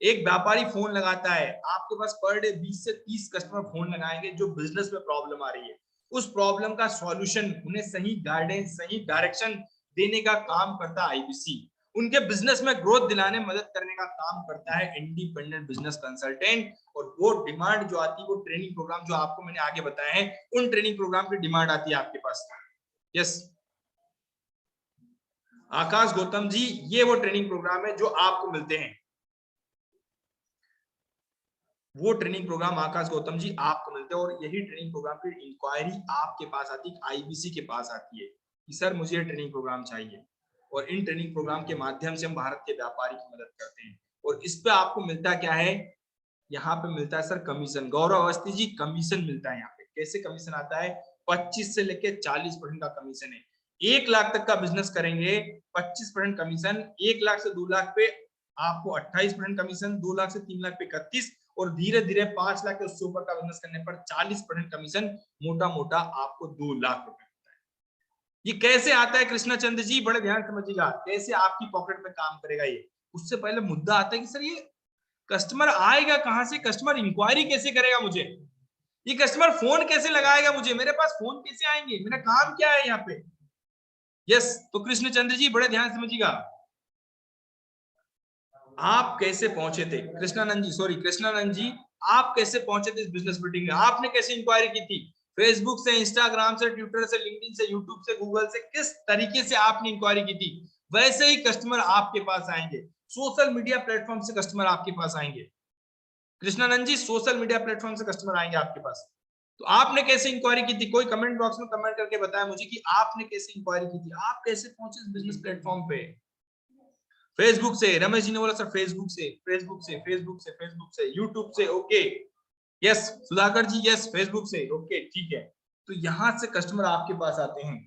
एक व्यापारी फोन लगाता है, आपके पास पर डे 20 से 30 कस्टमर फोन लगाएंगे जो बिजनेस में प्रॉब्लम आ रही है, उस प्रॉब्लम का सॉल्यूशन, उन्हें सही गाइडेंस, सही डायरेक्शन देने का काम करता है आईबीसी। उनके बिजनेस में ग्रोथ दिलाने मदद करने का काम करता है इंडिपेंडेंट बिजनेस कंसल्टेंट। और वो डिमांड जो आती है, वो ट्रेनिंग प्रोग्राम जो आपको मैंने आगे बताए हैं, उन ट्रेनिंग प्रोग्राम की डिमांड आती है आपके पास। यस, आकाश गौतम जी, ये वो ट्रेनिंग प्रोग्राम है जो आपको मिलते हैं, वो ट्रेनिंग प्रोग्राम आकाश गौतम जी आपको मिलते हैं। और यही ट्रेनिंग प्रोग्राम की इंक्वायरी आपके पास आती है, आईबीसी के पास आती है कि सर मुझे ये ट्रेनिंग प्रोग्राम चाहिए। और इन ट्रेनिंग प्रोग्राम के माध्यम से हम भारत के व्यापारी की मदद करते हैं। और इस पे आपको मिलता क्या है, यहाँ पे मिलता है सर कमीशन। गौरव अवस्थी जी, कमीशन मिलता है यहाँ पे। कैसे कमीशन आता है, 25 से लेके 40% का कमीशन है। 1 लाख तक का बिजनेस करेंगे 25% कमीशन, 1 लाख से 2 लाख पे आपको 28% कमीशन, 2 लाख से 3 लाख पे 31, और धीरे धीरे 5 लाख के उससे ऊपर का बिजनेस करने पर 40% कमीशन, मोटा मोटा आपको 2 लाख रुपए मिलता है। ये कैसे आता है कृष्णा चंद्र जी, बड़े ध्यान समझिएगा, कैसे आपकी पॉकेट में काम करेगा ये। उससे पहले मुद्दा आता है कि सर ये कस्टमर आएगा कहां से, कस्टमर इंक्वायरी कैसे करेगा मुझे, ये कस्टमर फोन कैसे लगाएगा मुझे, मेरे पास फोन कैसे आएंगे, मेरा काम क्या है यहाँ पे। यस, तो कृष्ण चंद्र जी बड़े ध्यान समझिएगा, आप कैसे पहुंचे थे, कृष्णानंद जी आप कैसे पहुंचे थे इस बिजनेस मीटिंग में, आपने कैसे इंक्वायरी की थी, फेसबुक से, इंस्टाग्राम से, ट्विटर से, लिंक्डइन से, यूट्यूब से, गूगल से, किस तरीके से आपने इंक्वायरी की थी। वैसे ही कस्टमर आपके पास आएंगे, सोशल मीडिया प्लेटफॉर्म से कस्टमर आपके पास आएंगे। कृष्णानंद जी, सोशल मीडिया प्लेटफॉर्म से कस्टमर आएंगे आपके पास। तो आपने कैसे इंक्वायरी की थी, कोई कमेंट बॉक्स में कमेंट करके बताया मुझे कि आपने कैसे इंक्वायरी की थी, आप कैसे पहुंचे इस बिजनेस प्लेटफॉर्म पे। फेसबुक से, रमेश जी ने बोला सर फेसबुक से, यूट्यूब से, ओके। यस सुधाकर जी, यस फेसबुक से, ओके ठीक है। तो यहां से कस्टमर आपके पास आते हैं,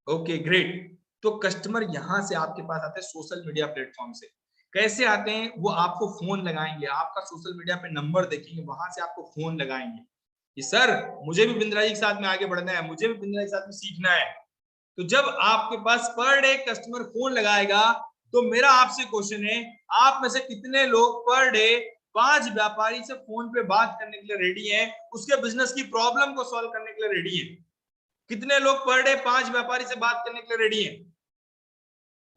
ओके ग्रेट। तो कस्टमर यहां से आपके पास आते हैं सोशल मीडिया प्लेटफॉर्म से। कैसे आते हैं, वो आपको फोन लगाएंगे, आपका सोशल मीडिया पे नंबर देखेंगे, वहां से आपको फोन लगाएंगे कि सर मुझे भी बिंद्रा जी के साथ में आगे बढ़ना है, मुझे भी बिंद्रा जी के साथ में सीखना है। तो जब आपके पास पर डे कस्टमर फोन लगाएगा, तो मेरा आपसे क्वेश्चन है, आप में से कितने लोग पर डे 5 व्यापारी से फोन पे बात करने के लिए रेडी हैं, उसके बिजनेस की प्रॉब्लम को सॉल्व करने के लिए रेडी हैं। कितने लोग पर डे 5 व्यापारी से बात करने के लिए रेडी हैं,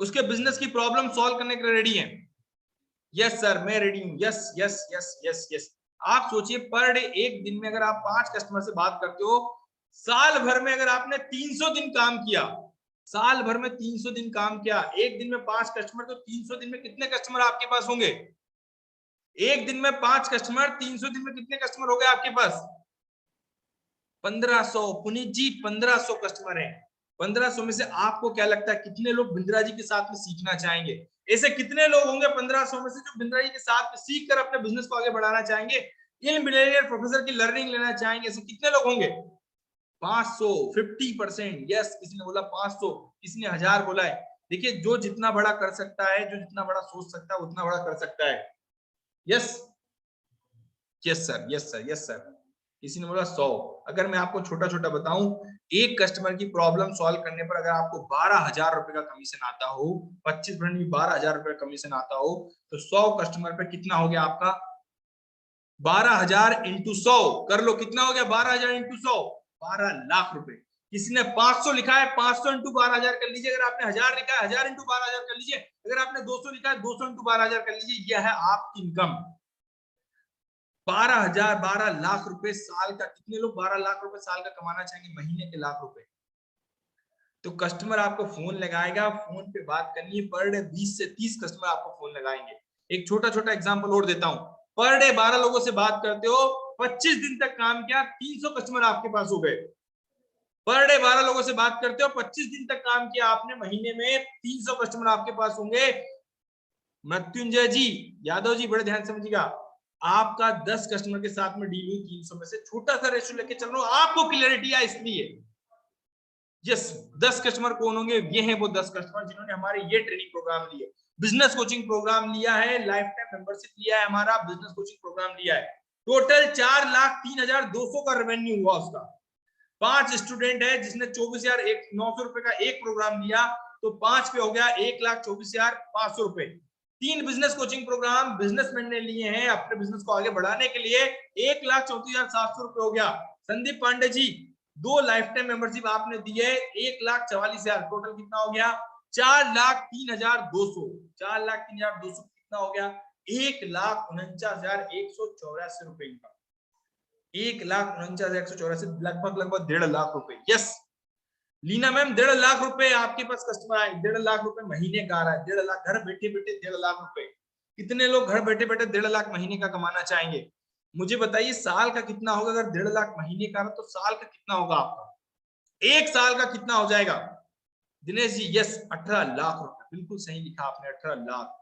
उसके बिजनेस की प्रॉब्लम सॉल्व करने के लिए रेडी हैं। यस सर मैं रेडी हूं, yes yes yes yes yes. आप सोचिए पर डे एक दिन में अगर आप 5 कस्टमर से बात करते हो, साल भर में अगर आपने 300 दिन काम किया, साल भर में 300 दिन काम किया, एक दिन में 5 कस्टमर, तो 300 दिन में कितने कस्टमर आपके पास होंगे, एक दिन में 5 कस्टमर, 300 दिन में कितने कस्टमर हो गए आपके पास, 1500। पुनीत जी 1500 कस्टमर हैं। 1500 में से आपको क्या लगता है कितने लोग बिंद्रा जी के साथ में सीखना चाहेंगे, ऐसे कितने लोग होंगे 1500 में से जो बिंद्रा जी के साथ में सीख कर अपने बिजनेस को आगे बढ़ाना चाहेंगे, इन बिलियनियर प्रोफेसर की लर्निंग लेना चाहेंगे, ऐसे कितने लोग होंगे। 500, 50%, यस। किसी ने बोला 500, किसी ने 1000 बोला है। देखिए, जो जितना बड़ा कर सकता है, जो जितना बड़ा सोच सकता है, उतना बड़ा कर सकता है। Yes, yes sir, yes sir, yes sir. किसी ने बोला 100। अगर मैं आपको छोटा छोटा बताऊं, एक कस्टमर की प्रॉब्लम सॉल्व करने पर अगर आपको 12,000 रुपए का कमीशन आता हो, 25% में 12,000 रुपए का कमीशन आता हो, तो 100 कस्टमर पे कितना हो गया आपका? 12,000 इंटू 100 कर लो, कितना हो गया? 12,000 इंटू 100, 12 लाख रुपए। किसी ने 500 लिखा है, 500 इंटू 12,000 कर लीजिए। अगर आपने 1000 लिखा है, 1000 इंटू 12,000 कर लीजिए। अगर आपने 200 लिखा है, 200 इंटू 12,000 कर लीजिए। यह है आपकी इनकम। 12,000, 12 लाख रुपए साल का। कितने लोग 12 लाख रुपए साल का कमाना चाहेंगे? महीने के लाख रुपए। तो कस्टमर आपको फोन लगाएगा, फोन पे बात करनी है। पर डे 20 से 30 कस्टमर आपको फोन लगाएंगे। एक छोटा छोटा एग्जांपल और देता हूं। पर डे 12 लोगों से बात करते हो, 25 दिन तक काम किया, 300 कस्टमर आपके पास हो गए। पर डे 12 लोगों से बात करते हो, 25 दिन तक काम किया आपने, महीने में 300 कस्टमर आपके पास होंगे। मृत्युंजय जी, यादव जी, बड़े ध्यान समझिएगा। आपका 10 कस्टमर के साथ में डील हुई 300 में से। छोटा सा रेशियो लेके चल रहा हूं, आपको क्लियरिटी है इसलिए। यस, 10 कस्टमर कौन होंगे? ये हैं वो 10 कस्टमर जिन्होंने हमारे ये ट्रेनिंग प्रोग्राम लिए, बिजनेस कोचिंग प्रोग्राम लिया है, लाइफ टाइम मेंबरशिप लिया है, हमारा बिजनेस कोचिंग प्रोग्राम लिया है। टोटल 4,03,200 का रेवेन्यू हुआ उसका। 5 स्टूडेंट है जिसने 24,900 रुपए का एक प्रोग्राम लिया, तो 5 पे हो गया 1,24,500 रुपए। 3 बिजनेस कोचिंग प्रोग्राम बिजनेसमैन ने लिए हैं अपने बिजनेस को आगे बढ़ाने के लिए, 1,34,700 रुपए हो गया। Sandeep Pandey ji, 2 life time membership आपने दी है, 1,44,000। टोटल कितना हो गया? 4,03,200। 4,03,200 कितना हो गया? 1,49,184 रुपए का। 1,49,184, लगभग 1.5 लाख रुपए। यस लीना मैम, 1.5 लाख रुपए आपके पास कस्टमर आए, 1.5 लाख रुपए महीने का आ रहा है। 1.5 लाख घर बैठे बैठे 1.5 लाख रुपए। कितने लोग घर बैठे बैठे 1.5 लाख महीने का कमाना चाहेंगे? मुझे बताइए, साल का कितना होगा? अगर 1.5 लाख महीने का तो साल का कितना होगा आपका? एक साल का कितना हो जाएगा? दिनेश जी, यस, 18 लाख रुपए। बिल्कुल सही लिखा आपने, 18 लाख।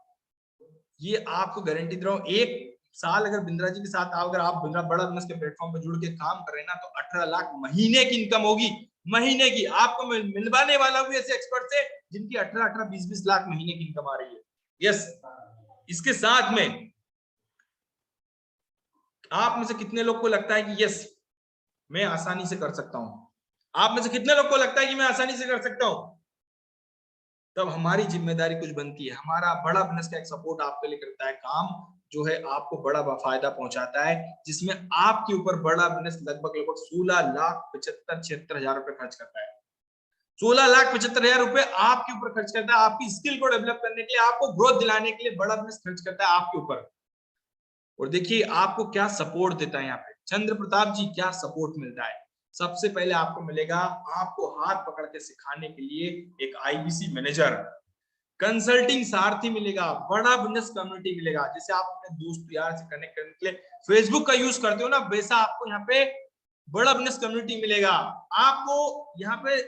ये आपको गारंटी दे रहा हूं, एक साल अगर बिंद्रा जी के साथ आओ, अगर आप बिंद्रा बड़ा बिजनेस के प्लेटफॉर्म पर जुड़ के काम कर रहे हैं ना, तो 18 लाख महीने की इनकम होगी। महीने की। आपको मिलवाने वाला भी ऐसे एक्सपर्ट से जिनकी 18-18, 20-20 लाख महीने की इनकम आ रही है। यस, इसके साथ में आप में से कितने लोग को लगता है कि यस मैं आसानी से कर सकता हूं? आप में से कितने लोग को लगता है कि मैं आसानी से कर सकता हूं? तब हमारी जिम्मेदारी कुछ बनती है। हमारा बड़ा बिजनेस का एक सपोर्ट आपके लिए करता है काम, जो है आपको बड़ा फायदा पहुंचाता है, जिसमें आपके ऊपर बड़ा बिजनेस लगभग 16,75,76,हजार रुपए खर्च करता है। 16,75,हजार रुपए आपके ऊपर खर्च करता है, आपकी स्किल को डेवलप करने के लिए, आपको ग्रोथ दिलाने के लिए बड़ा बिजनेस खर्च करता है आपके ऊपर। और देखिए आपको क्या सपोर्ट देता है यहाँ पे चंद्र प्रताप जी, क्या सपोर्ट मिलता है? सबसे पहले आपको मिलेगा, आपको हाथ पकड़ के सिखाने के लिए एक आईबीसी मैनेजर, कंसल्टिंग सारथी मिलेगा, बड़ा बिजनेस कम्युनिटी मिलेगा। जैसे आप अपने दोस्त यार से कनेक्ट करने के लिए फेसबुक का यूज करते हो ना, वैसा आपको यहाँ पे बड़ा बिजनेस कम्युनिटी मिलेगा। आपको यहाँ पे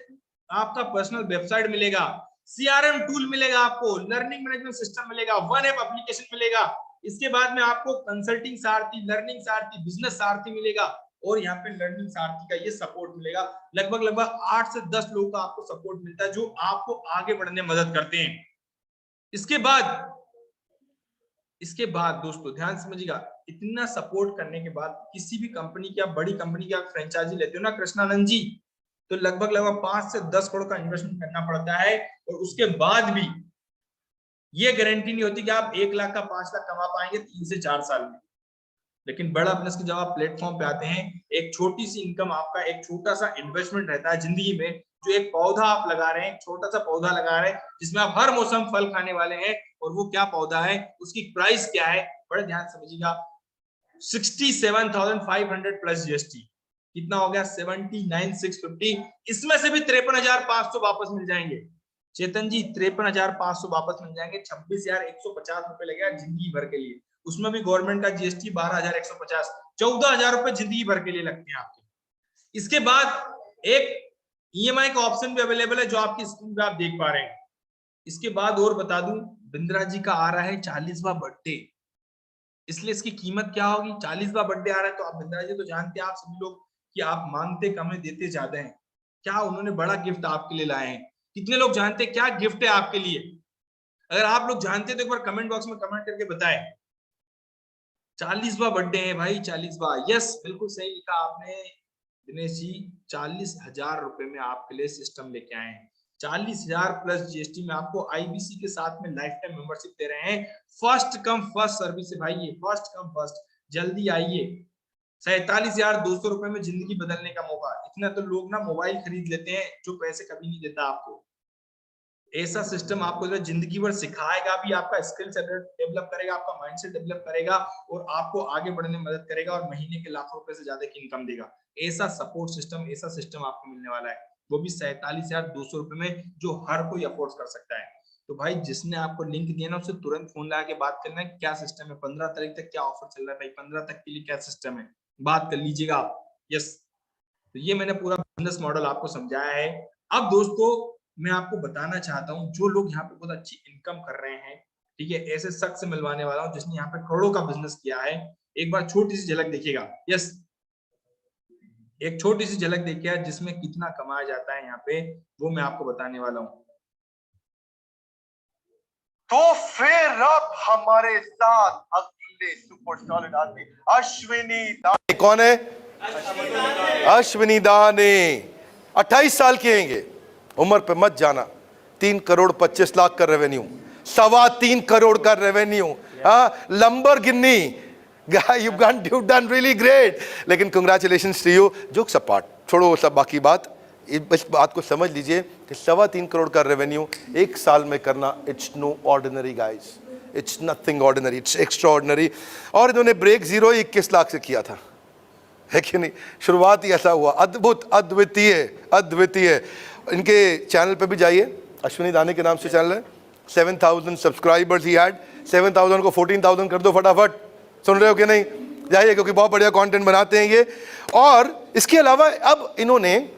आपका पर्सनल वेबसाइट मिलेगा, सीआरएम टूल मिलेगा, आपको लर्निंग मैनेजमेंट सिस्टम मिलेगा, वन ऐप एप्लीकेशन मिलेगा। इसके बाद में आपको कंसल्टिंग सारथी, लर्निंग सारथी, बिजनेस सारथी मिलेगा, और यहाँ पे लर्निंग सारथी का ये सपोर्ट मिलेगा। लगभग 8 से 10 लोगों का आपको सपोर्ट मिलता है, जो आपको आगे बढ़ने में मदद करते हैं। इसके बाद दोस्तों ध्यान समझिएगा, इतना सपोर्ट करने के बाद किसी भी कंपनी की, आप बड़ी कंपनी की आप फ्रेंचाइजी लेते हो ना कृष्णानंद जी, तो लगभग 5 से 10 करोड़ का इन्वेस्टमेंट करना पड़ता है। और उसके बाद भी ये गारंटी नहीं होती कि आप 1 लाख का 5 लाख कमा पाएंगे 3 से 4 साल में। लेकिन बड़ा बिजनेस के जब आप प्लेटफॉर्म पे आते हैं, एक छोटी सी इनकम, आपका एक छोटा सा इन्वेस्टमेंट रहता है जिंदगी में। जो एक पौधा आप लगा रहे हैं, छोटा सा पौधा लगा रहे हैं, जिसमें आप हर मौसम फल खाने वाले हैं, और वो क्या पौधा है, उसकी प्राइस क्या है, बड़े ध्यान समझिएगा। 67,500 प्लस जीएसटी, कितना हो गया? 79,650। इसमें से भी 53,500 वापस मिल जाएंगे। चेतन जी, 53,500 वापस मिल जाएंगे। 26,150 रुपए लगेगा जिंदगी भर के लिए। उसमें भी गवर्नमेंट का जीएसटी 12,150, 14,000 रुपए जिंदगी भर के लिए लगते हैं आपके। इसके बाद एक ईएमआई का ऑप्शन भी अवेलेबल है, जो आपकी स्क्रीन पे आप देख पा रहे हैं। इसके बाद और बता दूं, बिंद्रा जी का आ रहा है 40वां बर्थडे, इसलिए इसकी कीमत क्या होगी? 40वां बर्थडे आ रहा है, तो आप बिंद्रा जी तो जानते हैं आप सभी लोग कि आप मांगते कम है देते ज्यादा है। क्या उन्होंने बड़ा गिफ्ट आपके लिए लाए हैं? कितने लोग जानते हैं क्या गिफ्ट है आपके लिए? अगर आप लोग जानते हैं तो एक बार कमेंट बॉक्स में कमेंट करके बताएं। 40वां बर्थडे है भाई, 40वां। यस, बिल्कुल सही लिखा आपने दिनेश जी। 40,000 रुपए में आपके लिए सिस्टम लेके आए हैं। 40,000 प्लस जीएसटी में आपको आईबीसी के साथ में लाइफ टाइम मेंबरशिप दे रहे हैं। फर्स्ट कम फर्स्ट सर्विस है भाई, ये फर्स्ट कम फर्स्ट। जल्दी आइए। 47,200 रुपए में जिंदगी बदलने का मौका। इतना तो लोग ना मोबाइल खरीद लेते हैं जो पैसे कभी नहीं देता आपको। ऐसा सिस्टम आपको जो जिंदगी भर सिखाएगा भी, आपका स्किल डेवलप करेगा, आपका माइंडसेट डेवलप करेगा और आपको आगे बढ़ने में मदद करेगा और महीने के लाखों रुपए से ज्यादा की इनकम देगा। ऐसा सपोर्ट सिस्टम, ऐसा सिस्टम आपको मिलने वाला है, वो भी 47,200 रुपए में, जो हर कोई अफोर्ड कर सकता है। तो भाई जिसने आपको लिंक दिया ना, उससे तुरंत फोन लगा के बात करना है क्या सिस्टम है, 15 तारीख तक क्या ऑफर चल रहा है भाई, 15 तक के लिए क्या सिस्टम है, बात कर लीजिएगा आप। यस, तो ये मैंने पूरा बिजनेस मॉडल आपको समझाया है। अब दोस्तों मैं आपको बताना चाहता हूँ, जो लोग यहाँ पे बहुत अच्छी इनकम कर रहे हैं, ठीक है, ऐसे शख्स से मिलवाने वाला हूँ जिसने यहाँ पे करोड़ों का बिजनेस किया है। एक बार छोटी सी झलक देखिएगा। यस, एक छोटी सी झलक देखिए जिसमें कितना कमाया जाता है यहाँ पे, वो मैं आपको बताने वाला हूँ। तो फिर अब हमारे साथ अगले सुपर सॉलिड आदमी अश्विनी दाने। कौन है? अश्विनी दाने। 28 साल के हैं, उम्र पे मत जाना। 3 करोड़ 25 लाख का रेवेन्यू, 3.25 करोड़ का revenue, Lamborghini. You done really great. लेकिन congratulations to you. Jokes apart, छोड़ो सब बाकी बात, इस बात को समझ लीजिए कि 3.25 करोड़ का रेवेन्यू एक साल में करना, it's no ordinary guys, it's nothing ordinary, it's extraordinary. और इन्होंने ब्रेक जीरो 21 लाख से किया था, है कि नहीं? शुरुआत ही ऐसा हुआ, अद्भुत, अद्वितीय, अद्वितीय। इनके चैनल पे भी जाइए, अश्विनी दाने के नाम से चैनल है। 7,000 सब्सक्राइबर्स ही हैड। 7,000 को 14,000 कर दो फटाफट। सुन रहे हो कि नहीं? जाइए, क्योंकि बहुत बढ़िया कंटेंट बनाते हैं ये। और इसके अलावा अब इन्होंने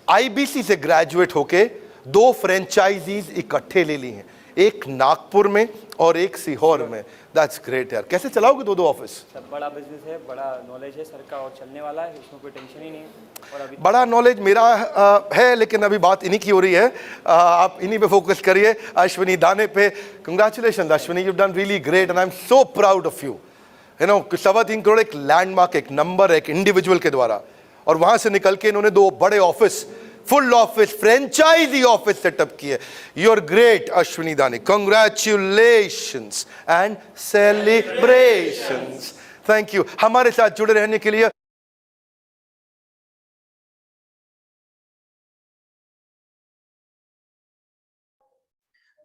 आईबीसी से ग्रेजुएट होके 2 फ्रेंचाइजीज इकट्ठे ले ली हैं, एक नागपुर में और एक सीहोर में। दैट्स ग्रेट यार। कैसे चलाओगे 2 ऑफिस? सब बड़ा बिजनेस है, बड़ा नॉलेज है सर का और चलने वाला है, इसमें कोई टेंशन ही नहीं है। और अभी बड़ा नॉलेज मेरा है, लेकिन अभी बात इन्हीं की हो रही है। आप इन्हीं पे फोकस करिए, अश्विनी दाने पे। Congratulation Ashwini, you done really great and I am so proud of you. You know, 3.25 crore एक लैंडमार्क, एक नंबर, एक इंडिविजुअल के द्वारा, और वहां से निकल के इन्होंने 2 बड़े office, full office, franchise office setup किए। You are great Ashwini Dane, congratulations and celebrations. Thank you हमारे साथ जुड़े रहने के लिए।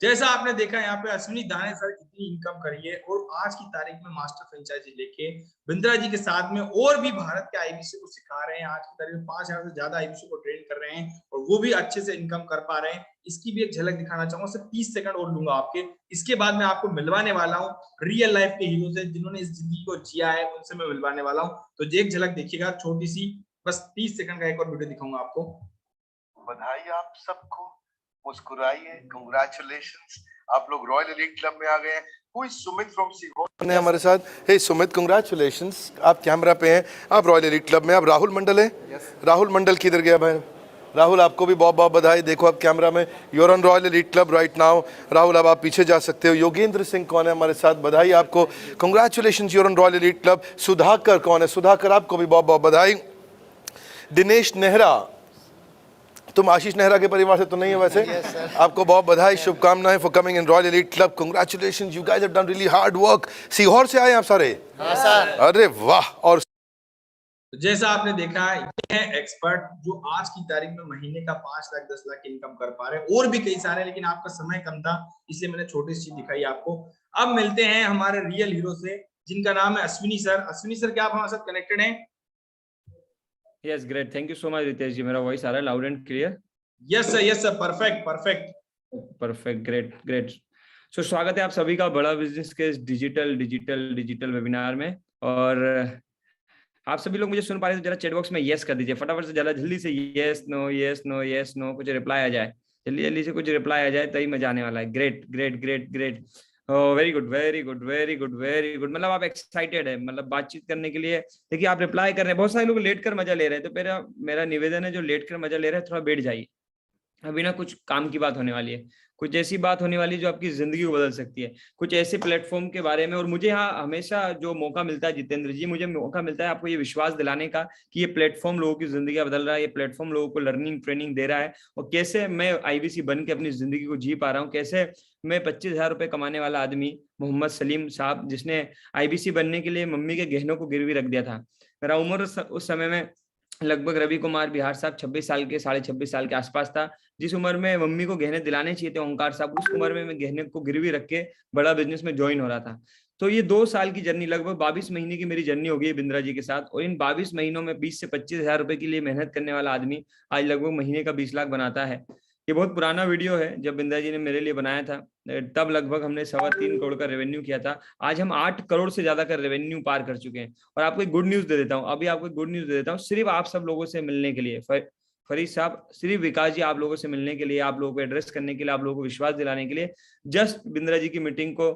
जैसा आपने देखा यहाँ पे अश्विनी दाने सर कितनी इनकम करी है, और आज की तारीख में मास्टर फ्रेंचाइजी लेके बिंद्रा जी के साथ में और भी भारत के आईबीसी को सिखा रहे हैं। आज की तारीख में 5,000 से ज्यादा आईबीसी को ट्रेन कर रहे हैं और वो भी अच्छे से इनकम कर पा रहे हैं। इसकी भी एक झलक दिखाना चाहूंगा, सिर्फ 30 सेकंड और लूंगा आपके। इसके बाद मैं आपको मिलवाने वाला हूँ रियल लाइफ के हीरो से, जिन्होंने इस जिंदगी को जिया है, उनसे मैं मिलवाने वाला हूँ। तो एक झलक देखिएगा छोटी सी, बस 30 सेकंड का एक और वीडियो दिखाऊंगा आपको। बधाई आप सबको, मुस्कुराइए, कंग्रेचुलेशंस, आप लोग रॉयल एलीट क्लब में आ गए हैं। Who is Sumit from Sehore ने हमारे साथ। हे सुमित, कंग्रेचुलेशंस, आप कैमरा पे हैं, आप रॉयल एलीट क्लब में। आप राहुल मंडल है? राहुल मंडल किधर गया भाई? राहुल, आपको भी बहुत बहुत बधाई। देखो आप कैमरा में, you're on royal elite club right now. Rahul, अब आप पीछे जा सकते हो। योगेंद्र सिंह कौन है हमारे साथ? बधाई आपको, congratulations, you're on royal elite club. Sudhakar कौन है? सुधाकर, आपको भी बहुत बहुत बधाई। दिनेश नेहरा, तुम आशीष नेहरा के परिवार से तो नहीं है वैसे? आपको बहुत बधाई, शुभकामनाएं for coming in royal elite club. Congratulations, you guys have done really hard work. Sehore से आए आप सारे? हाँ सर। अरे वाह। और जैसा आपने देखा, ये है एक्सपर्ट जो आज की तारीख में महीने का 5 लाख 10 लाख इनकम कर पा रहे हैं, और भी कई सारे, लेकिन आपका समय कम था इसलिए मैंने छोटी सी चीज दिखाई आपको। अब मिलते हैं हमारे रियल हीरो से, जिनका नाम है अश्विनी सर। अश्विनी सर, क्या आप हमारे साथ कनेक्टेड हैं? Yes, great, thank you so much Ritesh ji. मेरा वॉइस आ रहा है loud and clear? Yes sir, perfect perfect perfect, great great. So स्वागत है आप सभी का बड़ा बिजनेस के डिजिटल वेबिनार में। और आप सभी लोग मुझे सुन पा रहे हैं तो जरा चैट बॉक्स में यस कर दीजिए फटाफट से, जरा जल्दी से yes no yes no yes no कुछ रिप्लाई आ जाए, जल्दी जल्दी से कुछ रिप्लाई आ जाए, तभी मजा आने वाला है। Great great great great. Very good very good very good very good, मतलब आप एक्साइटेड है मतलब बातचीत करने के लिए। देखिए आप रिप्लाई कर रहे हैं, बहुत सारे लोग लेट कर मजा ले रहे हैं, तो मेरा मेरा निवेदन है जो लेट कर मजा ले रहे हैं थोड़ा बैठ जाइए। अभी ना कुछ काम की बात होने वाली है, कुछ ऐसी बात होने वाली है जो आपकी जिंदगी को बदल सकती है, कुछ ऐसे प्लेटफॉर्म के बारे में। और मुझे यहाँ हमेशा जो मौका मिलता है जितेंद्र जी, मुझे मौका मिलता है आपको ये विश्वास दिलाने का कि ये प्लेटफॉर्म लोगों की जिंदगी बदल रहा है, ये प्लेटफॉर्म लोगों को लर्निंग ट्रेनिंग दे रहा है, और कैसे मैं आईबीसी बन के अपनी जिंदगी को जी पा रहा हूँ, कैसे मैं 25,000 रुपए कमाने वाला आदमी मोहम्मद सलीम साहब, जिसने आईबीसी बनने के लिए मम्मी के गहनों को गिरवी रख दिया था। मेरा उम्र उस समय में लगभग रवि कुमार बिहार साहब 26 साल के 26.5 साल के आसपास था। जिस उम्र में मम्मी को गहने दिलाने चाहिए थे ओंकार साहब, उस उम्र में मैं गहने को गिरवी रख के बड़ा बिजनेस में ज्वाइन हो रहा था। तो ये 2 साल की जर्नी, लगभग 22 महीने की मेरी जर्नी हो गई है बिंद्रा जी के साथ। और इन 22 महीनों में 20 से 25,000 रुपए के लिए मेहनत करने वाला आदमी आज लगभग महीने का 20 लाख बनाता है। ये बहुत पुराना वीडियो है, जब बिंद्रा जी ने मेरे लिए बनाया था तब लगभग हमने 3.25 करोड़ का रेवेन्यू किया था। आज हम 8 करोड़ से ज्यादा का रेवेन्यू पार कर चुके हैं। और आपको एक गुड न्यूज दे देता हूँ, अभी आपको एक गुड न्यूज दे देता हूँ, सिर्फ आप सब लोगों से मिलने के लिए, फरीद साहब, सिर्फ विकास जी आप लोगों से मिलने के लिए, आप लोगों को एड्रेस करने के लिए, आप लोगों को विश्वास दिलाने के लिए जस्ट बिंद्रा जी की मीटिंग को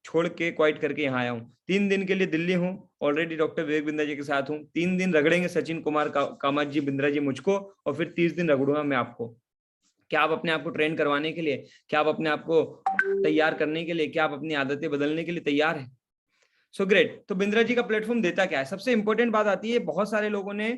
छोड़ के क्वाइट करके यहाँ आया हूँ। 3 दिन के लिए दिल्ली हूँ, ऑलरेडी डॉक्टर विवेक बिंद्रा जी के साथ हूँ। 3 दिन रगड़ेंगे सचिन कुमार कामत जी बिंद्रा जी मुझको, और फिर 30 दिन रगड़ूंगा मैं आपको। क्या आप अपने आप को ट्रेन करवाने के लिए, क्या आप अपने आप को तैयार करने के लिए, क्या आप अपनी आदतें बदलने के लिए तैयार हैं? So great. तो बिंद्रा जी का प्लेटफॉर्म देता क्या है? सबसे इंपॉर्टेंट बात आती है, बहुत सारे लोगों ने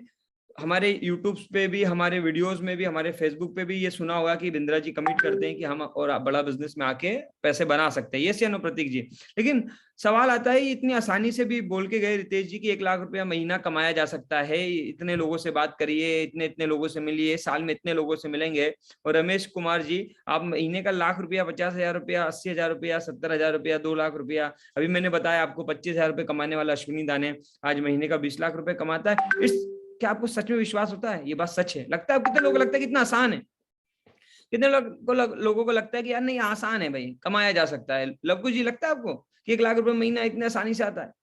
हमारे यूट्यूब पे भी, हमारे वीडियोस में भी, हमारे फेसबुक पे भी ये सुना होगा कि बिंद्रा जी कमिट करते हैं कि हम और बड़ा बिजनेस में आके पैसे बना सकते हैं। यस या नो प्रतीक जी? लेकिन सवाल आता है, इतनी आसानी से भी बोल के गए रितेश जी कि 1 लाख रुपया महीना कमाया जा सकता है, इतने लोगों से बात करिए, इतने इतने लोगों से मिलिए, साल में इतने लोगों से मिलेंगे। और रमेश कुमार जी, आप महीने का 1 लाख रुपया, 50,000 रुपया, 80,000 रुपया, 70,000 रुपया, 2 लाख रुपया, अभी मैंने बताया आपको 25,000 रुपये कमाने वाला अश्विनी दाने आज महीने का 20 लाख रुपए कमाता है। क्या आपको सच में विश्वास होता है ये बात सच है? लगता है कितने लोगों को लगता है कितना आसान है? कितने लोगों को लगता है कि यार नहीं आसान है भाई, कमाया जा सकता है? लवकुश जी, लगता है आपको कि 1 लाख रुपए महीना इतने आसानी से आता है?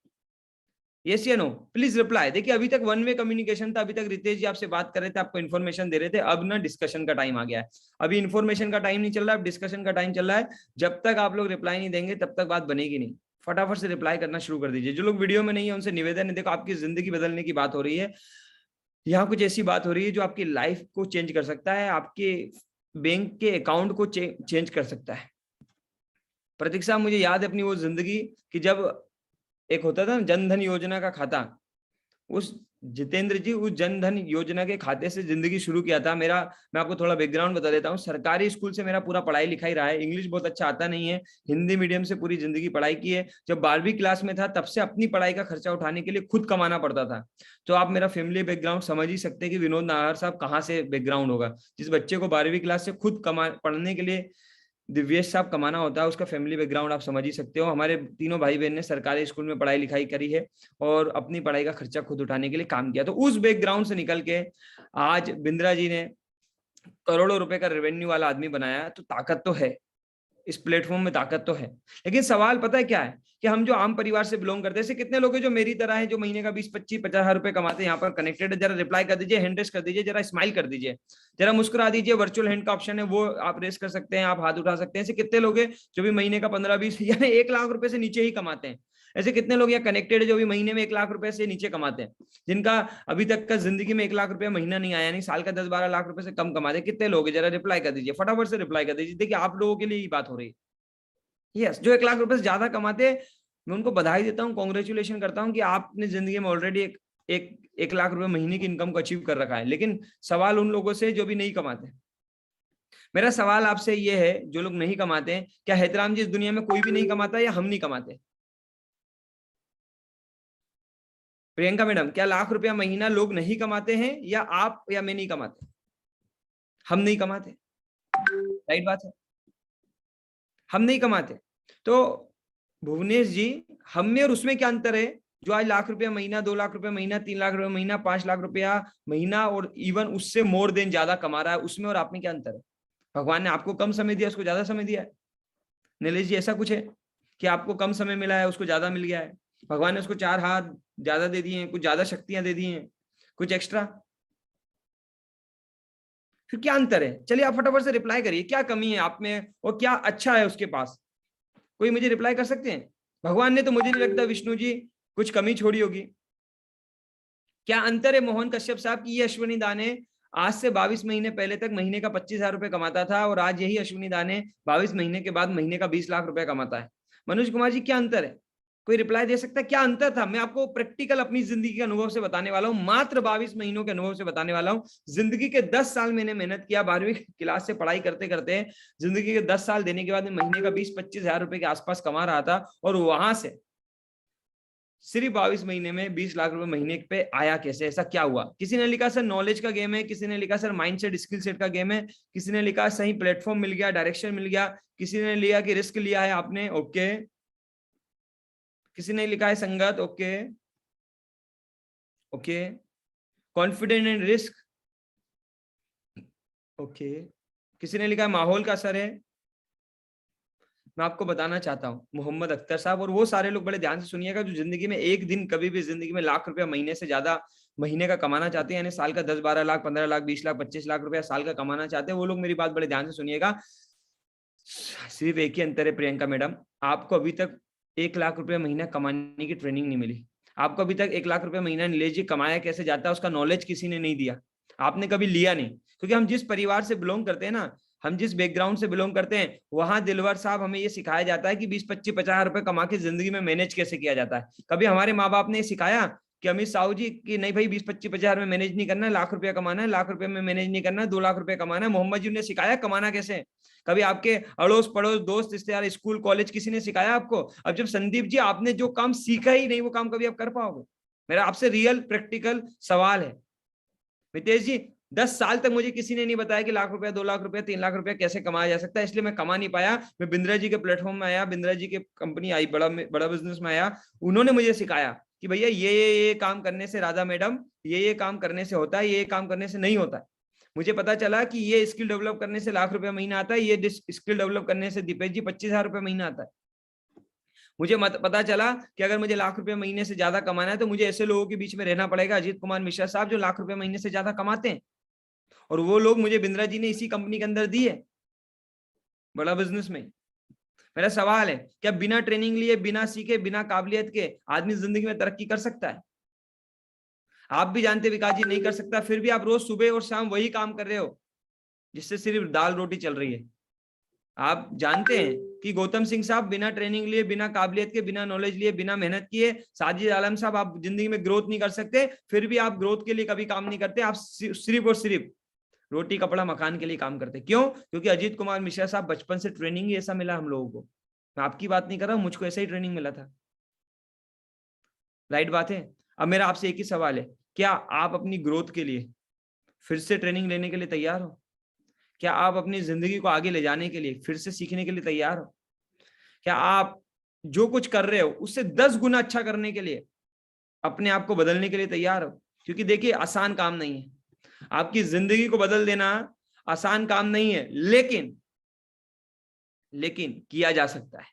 यस या नो? Please reply. देखिए अभी तक वन वे कम्युनिकेशन था, अभी तक रितेश जी आपसे बात कर रहे थे, आपको इन्फॉर्मेशन दे रहे थे। अब ना डिस्कशन का टाइम आ गया है। अभी इन्फॉर्मेशन का टाइम नहीं चल रहा है, अब डिस्कशन का टाइम चल रहा है। जब तक आप लोग रिप्लाई नहीं देंगे तब तक बात बनेगी नहीं। फटाफट से रिप्लाई करना शुरू कर दीजिए। जो लोग वीडियो में नहीं है उनसे निवेदन है, देखो आपकी जिंदगी बदलने की बात हो रही है, यहाँ कुछ ऐसी बात हो रही है जो आपकी लाइफ को चेंज कर सकता है, आपके बैंक के अकाउंट को चेंज कर सकता है। प्रतीक साहब, मुझे याद है अपनी वो जिंदगी कि जब एक होता था जन धन योजना का खाता, उस जितेंद्र जी उस जन धन योजना के खाते से जिंदगी शुरू किया था मेरा। मैं आपको थोड़ा बैकग्राउंड बता देता हूँ। सरकारी स्कूल से मेरा पूरा पढ़ाई लिखाई रहा है, इंग्लिश बहुत अच्छा आता नहीं है, हिंदी मीडियम से पूरी जिंदगी पढ़ाई की है। जब 12वीं क्लास में था तब से अपनी पढ़ाई का खर्चा उठाने के लिए खुद कमाना पड़ता था। तो आप मेरा फैमिली बैकग्राउंड समझ ही सकते हैं कि विनोद नाहर साहब कहाँ से बैकग्राउंड होगा। जिस बच्चे को 12वीं क्लास से खुद पढ़ने के लिए दिव्येश साहब कमाना होता है, उसका फैमिली बैकग्राउंड आप समझ ही सकते हो। हमारे तीनों भाई बहन ने सरकारी स्कूल में पढ़ाई लिखाई करी है और अपनी पढ़ाई का खर्चा खुद उठाने के लिए काम किया। तो उस बैकग्राउंड से निकल के आज बिंद्रा जी ने करोड़ों रुपए का रेवेन्यू वाला आदमी बनाया। तो ताकत तो है, इस प्लेटफॉर्म में ताकत तो है। लेकिन सवाल पता है क्या है कि हम जो आम परिवार से बिलोंग करते हैं, ऐसे कितने लोग हैं जो मेरी तरह है, जो महीने का 20-25-50 रुपए कमाते हैं, यहाँ पर कनेक्टेड है? जरा रिप्लाई कर दीजिए, हैंड रेस कर दीजिए, जरा स्माइल कर दीजिए, जरा मुस्कुरा दीजिए। वर्चुअल हैंड का ऑप्शन है, वो आप रेस कर सकते हैं, आप हाथ उठा सकते हैं। ऐसे कितने लोग हैं जो भी महीने का 15-20 यानी 1 लाख रुपए से नीचे ही कमाते हैं? ऐसे कितने लोग यहाँ कनेक्टेड है जो भी महीने में 1 लाख रुपए से नीचे कमाते हैं, जिनका अभी तक का जिंदगी में 1 लाख रुपया महीना नहीं आया, नहीं साल का 10-12 लाख रुपए से कम कमाते? कितने लोग हैं? जरा रिप्लाई कर दीजिए, फटाफट से रिप्लाई कर दीजिए। देखिए आप लोगों के लिए ही बात हो रही है। यस, जो 1 लाख रुपए से ज्यादा कमाते हैं मैं उनको बधाई देता हूँ, कॉन्ग्रेचुलेशन करता हूँ कि आपने जिंदगी में ऑलरेडी एक लाख रुपए महीने की इनकम को अचीव कर रखा है। लेकिन सवाल उन लोगों से जो भी नहीं कमाते। मेरा सवाल आपसे ये है, जो लोग नहीं कमाते हैं, क्या हैदराम जी इस दुनिया में कोई भी नहीं कमाता या हम नहीं कमाते? प्रियंका मैडम, क्या लाख रुपया महीना लोग नहीं कमाते हैं या आप या मैं नहीं कमाते? हम नहीं कमाते, राइट बात है, हम नहीं कमाते। तो भुवनेश जी, हम में और उसमें क्या अंतर है? जो आज लाख रुपया महीना, 2 लाख रुपया महीना, 3 लाख रुपया महीना, 5 लाख रुपया महीना और इवन उससे मोर देन ज्यादा कमा रहा है, उसमें और आप में क्या अंतर है? भगवान ने आपको कम समय दिया, उसको ज्यादा समय दिया है? नीलेश जी, ऐसा कुछ है कि आपको कम समय मिला है, उसको ज्यादा मिल गया है? भगवान ने उसको 4 हाथ ज्यादा दे दिए हैं, कुछ ज्यादा शक्तियां दे दी हैं, कुछ एक्स्ट्रा? फिर क्या अंतर है? चलिए आप फटाफट से रिप्लाई करिए, क्या कमी है आप में और क्या अच्छा है उसके पास? कोई मुझे रिप्लाई कर सकते हैं? भगवान ने तो मुझे नहीं लगता विष्णु जी कुछ कमी छोड़ी होगी। क्या अंतर है मोहन कश्यप साहब की ये अश्विनी दाने आज से 22 महीने पहले तक महीने का 25,000 रुपए कमाता था और आज यही अश्विनी दाने 22 महीने के बाद महीने का 20 लाख रुपए कमाता है? मनोज कुमार जी क्या अंतर है? कोई रिप्लाई दे सकता है क्या अंतर था? मैं आपको प्रैक्टिकल अपनी जिंदगी के अनुभव से बताने वाला हूं, मात्र 22 महीनों के अनुभव से बताने वाला हूं। जिंदगी के 10 साल मैंने मेहनत किया, 12वीं क्लास से पढ़ाई करते करते जिंदगी के 10 साल देने के बाद महीने का 20-25 हजार रुपए के आसपास कमा रहा था, और वहां से सिर्फ 22 महीने में 20 लाख रुपए महीने पे आया कैसे? ऐसा क्या हुआ? किसी ने लिखा सर नॉलेज का गेम है, किसी ने लिखा सर माइंडसेट स्किल सेट का गेम है, किसी ने लिखा सही प्लेटफॉर्म मिल गया, डायरेक्शन मिल गया, किसी ने लिया कि रिस्क लिया है आपने, ओके, किसी ने लिखा है संगत, okay okay, confident and risk, okay, किसी ने लिखा है माहौल का असर है। मैं आपको बताना चाहता हूं मोहम्मद अख्तर साहब और वो सारे लोग बड़े ध्यान से सुनिएगा जो जिंदगी में एक दिन कभी भी जिंदगी में लाख रुपया महीने से ज्यादा महीने का कमाना चाहते हैं, यानी साल का 10-12 लाख 15 लाख 20 लाख 25 लाख रुपया साल का कमाना चाहते हैं, वो लोग मेरी बात बड़े ध्यान से सुनिएगा। सिर्फ एक ही अंतर है प्रियंका मैडम, आपको अभी तक 1 लाख रुपया महीना कमाने की ट्रेनिंग नहीं मिली। आपको अभी तक 1 लाख रुपया महीना लीजिए कमाया कैसे जाता है उसका नॉलेज किसी ने नहीं दिया, आपने कभी लिया नहीं। क्योंकि हम जिस परिवार से बिलोंग करते हैं ना, हम जिस बैकग्राउंड से बिलोंग करते हैं, वहां दिलवर साहब हमें ये सिखाया जाता है कि 20-25-50 रुपए कमा के जिंदगी में मैनेज कैसे किया जाता है। कभी हमारे माँ बाप ने सिखाया कि अमित साहू जी कि नहीं भाई 20-25-50 में मैनेज नहीं करना है, लाख रुपया कमाना है, लाख रुपए में मैनेज नहीं करना है, 2 लाख रुपए कमाना है। मोहम्मद जी ने सिखाया कमाना कैसे? कभी आपके अड़ोस पड़ोस दोस्त रिश्तेदार स्कूल कॉलेज किसी ने सिखाया आपको? अब जब संदीप जी आपने जो काम सीखा ही नहीं वो काम कभी आप कर पाओगे? मेरा आपसे रियल प्रैक्टिकल सवाल है। मितेश जी 10 साल तक मुझे किसी ने नहीं बताया कि लाख रुपया 2 लाख रुपया 3 लाख रुपया कैसे कमाया जा सकता है, इसलिए मैं कमा नहीं पाया। मैं बिंद्रा जी के प्लेटफॉर्म में आया, बिंद्रा जी के कंपनी आई, बड़ा बिजनेस में आया, उन्होंने मुझे सिखाया कि भैया ये काम करने से, राधा मैडम ये काम करने से होता है, ये काम करने से नहीं होता है। मुझे पता चला कि ये स्किल डेवलप करने से लाख रुपया महीना आता है, ये स्किल डेवलप करने से दीपेश जी 25,000 रुपये महीना आता है। मुझे पता चला कि अगर मुझे लाख रुपए महीने से ज्यादा कमाना है तो मुझे ऐसे लोगों के बीच में रहना पड़ेगा, अजीत कुमार मिश्रा साहब जो लाख रुपए महीने से ज्यादा कमाते हैं, और वो लोग मुझे बिंद्रा जी ने इसी कंपनी के अंदर दी है, बड़ा बिजनेस में। मेरा सवाल है क्या बिना ट्रेनिंग लिए, बिना सीखे, बिना काबिलियत के आदमी जिंदगी में तरक्की कर सकता है? आप भी जानते विकास जी नहीं कर सकता, फिर भी आप रोज सुबह और शाम वही काम कर रहे हो जिससे सिर्फ दाल रोटी चल रही है। आप जानते हैं कि गौतम सिंह साहब बिना ट्रेनिंग लिए, बिना काबिलियत के, बिना नॉलेज लिए, बिना मेहनत किए, साजिद आलम साहब आप जिंदगी में ग्रोथ नहीं कर सकते, फिर भी आप ग्रोथ के लिए कभी काम नहीं करते, आप सिर्फ और सिर्फ रोटी कपड़ा मकान के लिए काम करते। क्यों? क्योंकि अजीत कुमार मिश्रा साहब बचपन से ट्रेनिंग ही ऐसा मिला हम लोगों को। मैं आपकी बात नहीं कर रहा हूं, मुझको ऐसा ही ट्रेनिंग मिला था। राइट बात है। अब मेरा आपसे एक ही सवाल है, क्या आप अपनी ग्रोथ के लिए फिर से ट्रेनिंग लेने के लिए तैयार हो? क्या आप अपनी जिंदगी को आगे ले जाने के लिए फिर से सीखने के लिए तैयार हो? क्या आप जो कुछ कर रहे हो उससे 10 गुना अच्छा करने के लिए, अपने आप को बदलने के लिए तैयार हो? क्योंकि देखिए आसान काम नहीं है, आपकी जिंदगी को बदल देना आसान काम नहीं है, लेकिन किया जा सकता है,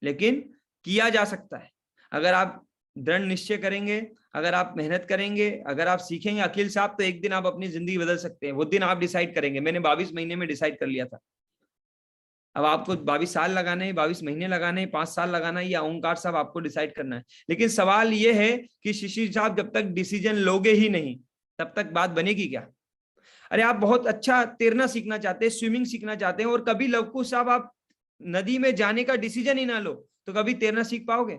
लेकिन किया जा सकता है। अगर आप दृढ़ निश्चय करेंगे, अगर आप मेहनत करेंगे, अगर आप सीखेंगे अखिल साहब, तो एक दिन आप अपनी जिंदगी बदल सकते हैं। वो दिन आप डिसाइड करेंगे। मैंने 22 महीने में डिसाइड कर लिया था। अब आपको 22 साल लगाने हैं, 22 महीने लगाने हैं, 5 साल लगाना है, या ओंकार साहब आपको डिसाइड करना है। लेकिन सवाल यह है कि शिशिर साहब जब तक डिसीजन लोगे ही नहीं तब तक बात बनेगी क्या? अरे आप बहुत अच्छा तैरना सीखना चाहते हैं, स्विमिंग सीखना चाहते हैं, और कभी लवकुश साहब आप नदी में जाने का डिसीजन ही ना लो तो कभी तैरना सीख पाओगे?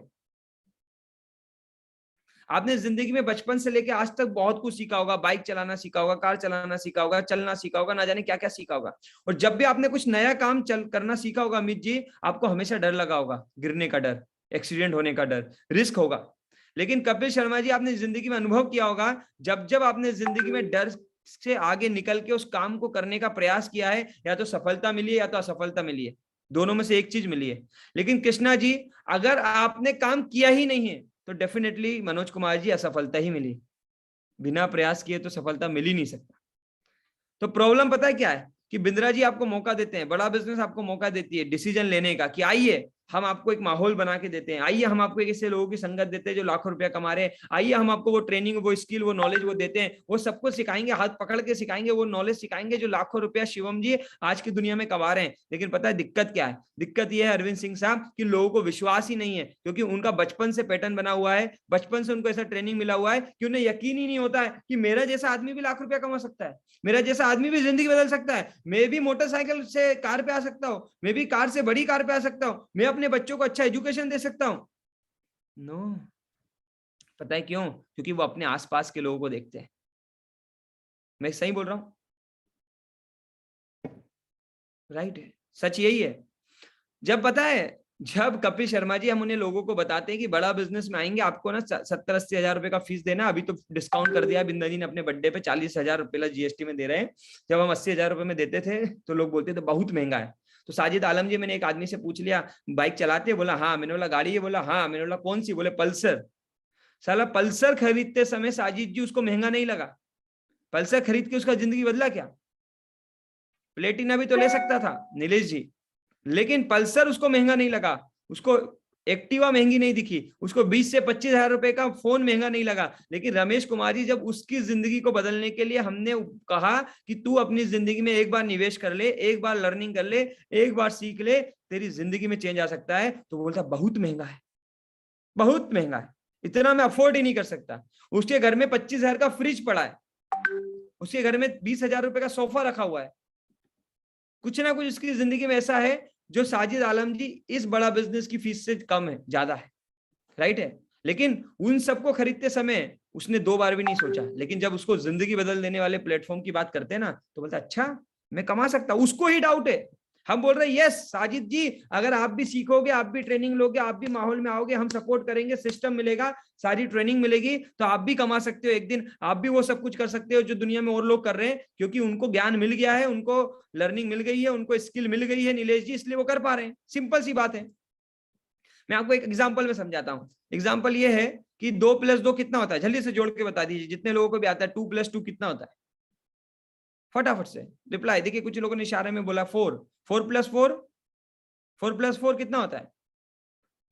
आपने जिंदगी में बचपन से लेकर आज तक बहुत कुछ सीखा होगा, बाइक चलाना सीखा होगा, कार चलाना सीखा होगा, चलना सीखा होगा, ना जाने क्या क्या सीखा होगा। और जब भी आपने कुछ नया काम करना सीखा होगा अमित जी, आपको हमेशा डर लगा होगा, गिरने का डर, एक्सीडेंट होने का डर, रिस्क होगा। लेकिन कपिल शर्मा जी आपने जिंदगी में अनुभव किया होगा, जब आपने जिंदगी में डर से आगे निकल के उस काम को करने का प्रयास किया है, या तो सफलता मिली है या तो असफलता मिली है, दोनों में से एक चीज मिली है। लेकिन कृष्णा जी अगर आपने काम किया ही नहीं है तो डेफिनेटली मनोज कुमार जी असफलता ही मिली। बिना प्रयास किए तो सफलता मिल ही नहीं सकता। तो प्रॉब्लम पता है क्या है कि बिंद्रा जी आपको मौका देते हैं, बड़ा बिजनेस आपको मौका देती है डिसीजन लेने का कि आइए हम आपको एक माहौल बना के देते हैं, आइए हम आपको एक ऐसे लोगों की संगत देते हैं जो लाखों रुपया कमा रहे हैं, आइए हम आपको वो ट्रेनिंग, वो स्किल, वो नॉलेज वो देते हैं, वो सबको सिखाएंगे, हाथ पकड़ के सिखाएंगे, वो नॉलेज सिखाएंगे जो लाखों रुपया शिवम जी आज की दुनिया में कमा रहे हैं। लेकिन पता है दिक्कत क्या है? दिक्कत यह है अरविंद सिंह साहब कि लोगों को विश्वास ही नहीं है, क्योंकि उनका बचपन से पैटर्न बना हुआ है, बचपन से उनको ऐसा ट्रेनिंग मिला हुआ है कि उन्हें यकीन ही नहीं होता है कि मेरा जैसा आदमी भी लाख रुपया कमा सकता है, मेरा जैसा आदमी भी जिंदगी बदल सकता है, मैं भी मोटरसाइकिल से कार पे आ सकता हूँ, मैं भी कार से बड़ी कार पे आ सकता हूँ, मैं अपने बच्चों को अच्छा एजुकेशन दे सकता हूँ। नो, पता है क्यों? क्योंकि वो अपने आसपास के लोगों को देखते हैं। मैं सही बोल रहा हूं? राइट है, सच यही है। जब पता है, जब कपिल शर्मा जी हम उन्हें लोगों को बताते हैं कि बड़ा बिजनेस में आएंगे, आपको ना 70-80 हजार रुपए का फीस देना, अभी तो डिस्काउंट कर दिया बिंदा जी ने अपने बर्थडे पे, 40,000 रुपए जीएसटी में दे रहे हैं। जब हम 80,000 रुपए में देते थे तो लोग बोलते थे बहुत महंगा है। तो साजिद आलम जी, मैंने एक आदमी से पूछ लिया बाइक चलाते, बोला हाँ। मैंने बोला गाड़ी है? बोला हाँ। मैंने बोला कौन सी? बोले पल्सर। साला पल्सर खरीदते समय साजिद जी उसको महंगा नहीं लगा। पल्सर खरीद के उसका जिंदगी बदला क्या? प्लेटिना भी तो ले सकता था नीलेश जी, लेकिन पल्सर उसको महंगा नहीं लगा, उसको एक्टिवा महंगी नहीं दिखी, उसको 20 से 25 हजार रुपए का फोन महंगा नहीं लगा। लेकिन रमेश कुमार जी, जब उसकी जिंदगी को बदलने के लिए हमने कहा कि तू अपनी जिंदगी में एक बार निवेश कर ले, एक बार लर्निंग कर ले, एक बार सीख ले, तेरी जिंदगी में चेंज आ सकता है, तो बोलता बहुत महंगा है, बहुत महंगा है, इतना मैं अफोर्ड ही नहीं कर सकता। उसके घर में 25,000 का फ्रिज पड़ा है, उसके घर में 20,000 रुपए का सोफा रखा हुआ है। कुछ ना कुछ उसकी जिंदगी में ऐसा है जो साजिद आलम जी इस बड़ा बिजनेस की फीस से कम है, ज्यादा है, राइट है। लेकिन उन सबको खरीदते समय उसने 2 बार भी नहीं सोचा। लेकिन जब उसको जिंदगी बदल देने वाले प्लेटफॉर्म की बात करते हैं ना, तो बोलता अच्छा मैं कमा सकता हूं। उसको ही डाउट है। हम बोल रहे हैं यस साजिद जी, अगर आप भी सीखोगे, आप भी ट्रेनिंग लोगे, आप भी माहौल में आओगे, हम सपोर्ट करेंगे, सिस्टम मिलेगा, सारी ट्रेनिंग मिलेगी, तो आप भी कमा सकते हो एक दिन, आप भी वो सब कुछ कर सकते हो जो दुनिया में और लोग कर रहे हैं, क्योंकि उनको ज्ञान मिल गया है, उनको लर्निंग मिल गई है, उनको स्किल मिल गई है नीलेश जी, इसलिए वो कर पा रहे हैं। सिंपल सी बात है। मैं आपको एक एग्जाम्पल में समझाता हूँ। एग्जाम्पल ये है कि 2+2 कितना होता है? जल्दी से जोड़ के बता दीजिए, जितने लोगों को भी आता है 2+2 कितना होता है? फटाफट से रिप्लाई। देखिए कुछ लोगों ने इशारे में बोला 4, 4+4, 4+4 कितना होता है?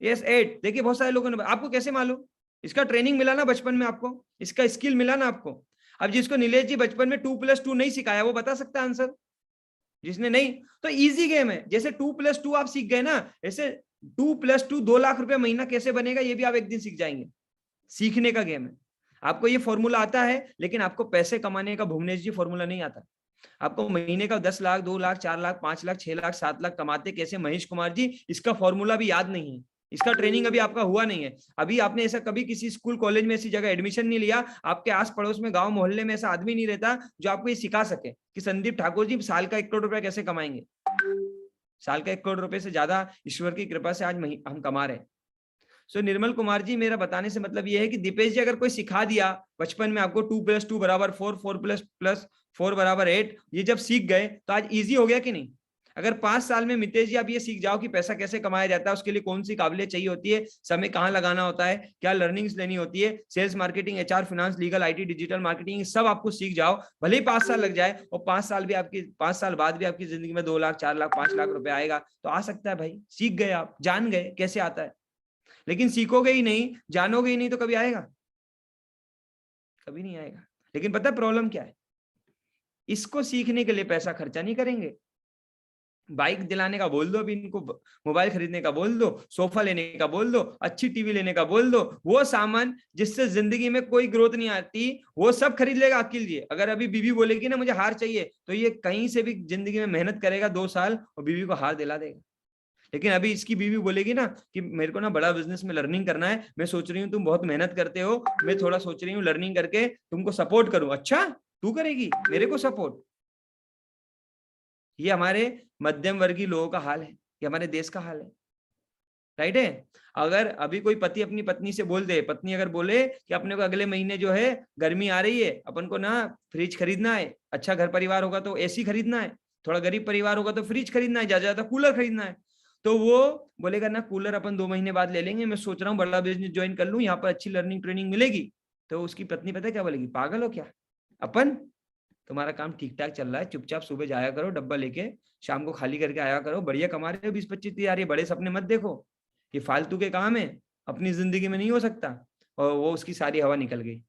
यस 8। देखिए बहुत सारे लोगों ने, आपको कैसे मालूम? इसका ट्रेनिंग मिला ना बचपन में आपको, इसका स्किल मिला ना आपको। अब जिसको नीलेश जी बचपन में 2+2 नहीं सिखाया वो बता सकता है आंसर, जिसने नहीं, तो इजी गेम है। जैसे 2+2 आप सीख गए ना, ऐसे 2+2 2 लाख रुपए महीना कैसे बनेगा ये भी आप एक दिन सीख जाएंगे। सीखने का गेम है। आपको ये फॉर्मूला आता है, लेकिन आपको पैसे कमाने का भुवनेश जी फॉर्मूला नहीं आता। आपको महीने का 10 लाख, 2 लाख, 4 लाख, 5 लाख, 6 लाख, 7 लाख कमाते कैसे महेश कुमार जी, इसका फॉर्मूला भी याद नहीं है। इसका ट्रेनिंग अभी आपका हुआ नहीं है। अभी आपने ऐसा कभी किसी स्कूल कॉलेज में ऐसी जगह एडमिशन नहीं लिया, आपके आस पड़ोस में गांव मोहल्ले में ऐसा आदमी नहीं रहता जो आपको ये सिखा सके कि संदीप ठाकुर जी साल का 1 करोड़ रुपया कैसे कमाएंगे। साल का 1 करोड़ रुपए से ज्यादा ईश्वर की कृपा से आज हम कमा रहे हैं। सो निर्मल कुमार जी, मेरा बताने से मतलब ये है कि दीपेश जी अगर कोई सिखा दिया बचपन में आपको 2+2 = 4, 4+4 = 8, ये जब सीख गए तो आज इजी हो गया कि नहीं? अगर 5 साल में मितेश जी आप ये सीख जाओ कि पैसा कैसे कमाया जाता है, उसके लिए कौन सी काबिलियत चाहिए होती है, समय कहाँ लगाना होता है, क्या लर्निंग्स लेनी होती है, sales, marketing, HR, finance, legal, IT, digital marketing, सब आपको सीख जाओ, भले ही 5 साल लग जाए, और 5 साल बाद भी आपकी जिंदगी में 2 लाख, 4 लाख, 5 लाख रुपए आएगा, तो आ सकता है भाई। सीख गए आप, जान गए कैसे आता है। लेकिन सीखोगे ही नहीं, जानोगे ही नहीं, तो कभी आएगा? कभी नहीं आएगा। लेकिन पता है प्रॉब्लम क्या है? इसको सीखने के लिए पैसा खर्चा नहीं करेंगे। बाइक दिलाने का बोल दो, अभी इनको मोबाइल खरीदने का बोल दो, सोफा लेने का बोल दो, अच्छी टीवी लेने का बोल दो, वो सामान जिससे जिंदगी में कोई ग्रोथ नहीं आती, वो सब खरीद लेगा अकेले लिए। अगर अभी बीवी बोलेगी ना मुझे हार चाहिए, तो ये कहीं से भी जिंदगी में मेहनत करेगा 2 साल और बीवी को हार दिला देगा। लेकिन अभी इसकी बीवी बोलेगी ना कि मेरे को ना बड़ा बिजनेस में लर्निंग करना है, मैं सोच रही हूँ तुम बहुत मेहनत करते हो, मैं थोड़ा सोच रही हूँ लर्निंग करके तुमको सपोर्ट करूं। अच्छा तू करेगी मेरे को सपोर्ट? ये हमारे मध्यम वर्गीय लोगों का हाल है, ये हमारे देश का हाल है, राइट है। अगर अभी कोई पति अपनी पत्नी से बोल दे, पत्नी अगर बोले कि अपने को अगले महीने जो है गर्मी आ रही है, अपन को ना फ्रिज खरीदना है, अच्छा घर परिवार होगा तो AC खरीदना है, थोड़ा गरीब परिवार होगा तो फ्रिज खरीदना है, ज्यादा ज्यादा कूलर खरीदना है, तो वो बोलेगा ना कूलर अपन 2 महीने बाद ले लेंगे, मैं सोच रहा हूँ बड़ा बिजनेस ज्वाइन कर लूं, यहाँ पर अच्छी लर्निंग ट्रेनिंग मिलेगी। तो उसकी पत्नी पता है क्या बोलेगी? पागल हो क्या? अपन तुम्हारा काम ठीक ठाक चल रहा है, चुपचाप सुबह जाया करो, डब्बा लेके शाम को खाली करके आया करो, बढ़िया कमा रहे हो 20-25 हजार, ये बड़े सपने मत देखो, ये फालतू के काम है, अपनी जिंदगी में नहीं हो सकता। और वो उसकी सारी हवा निकल गई।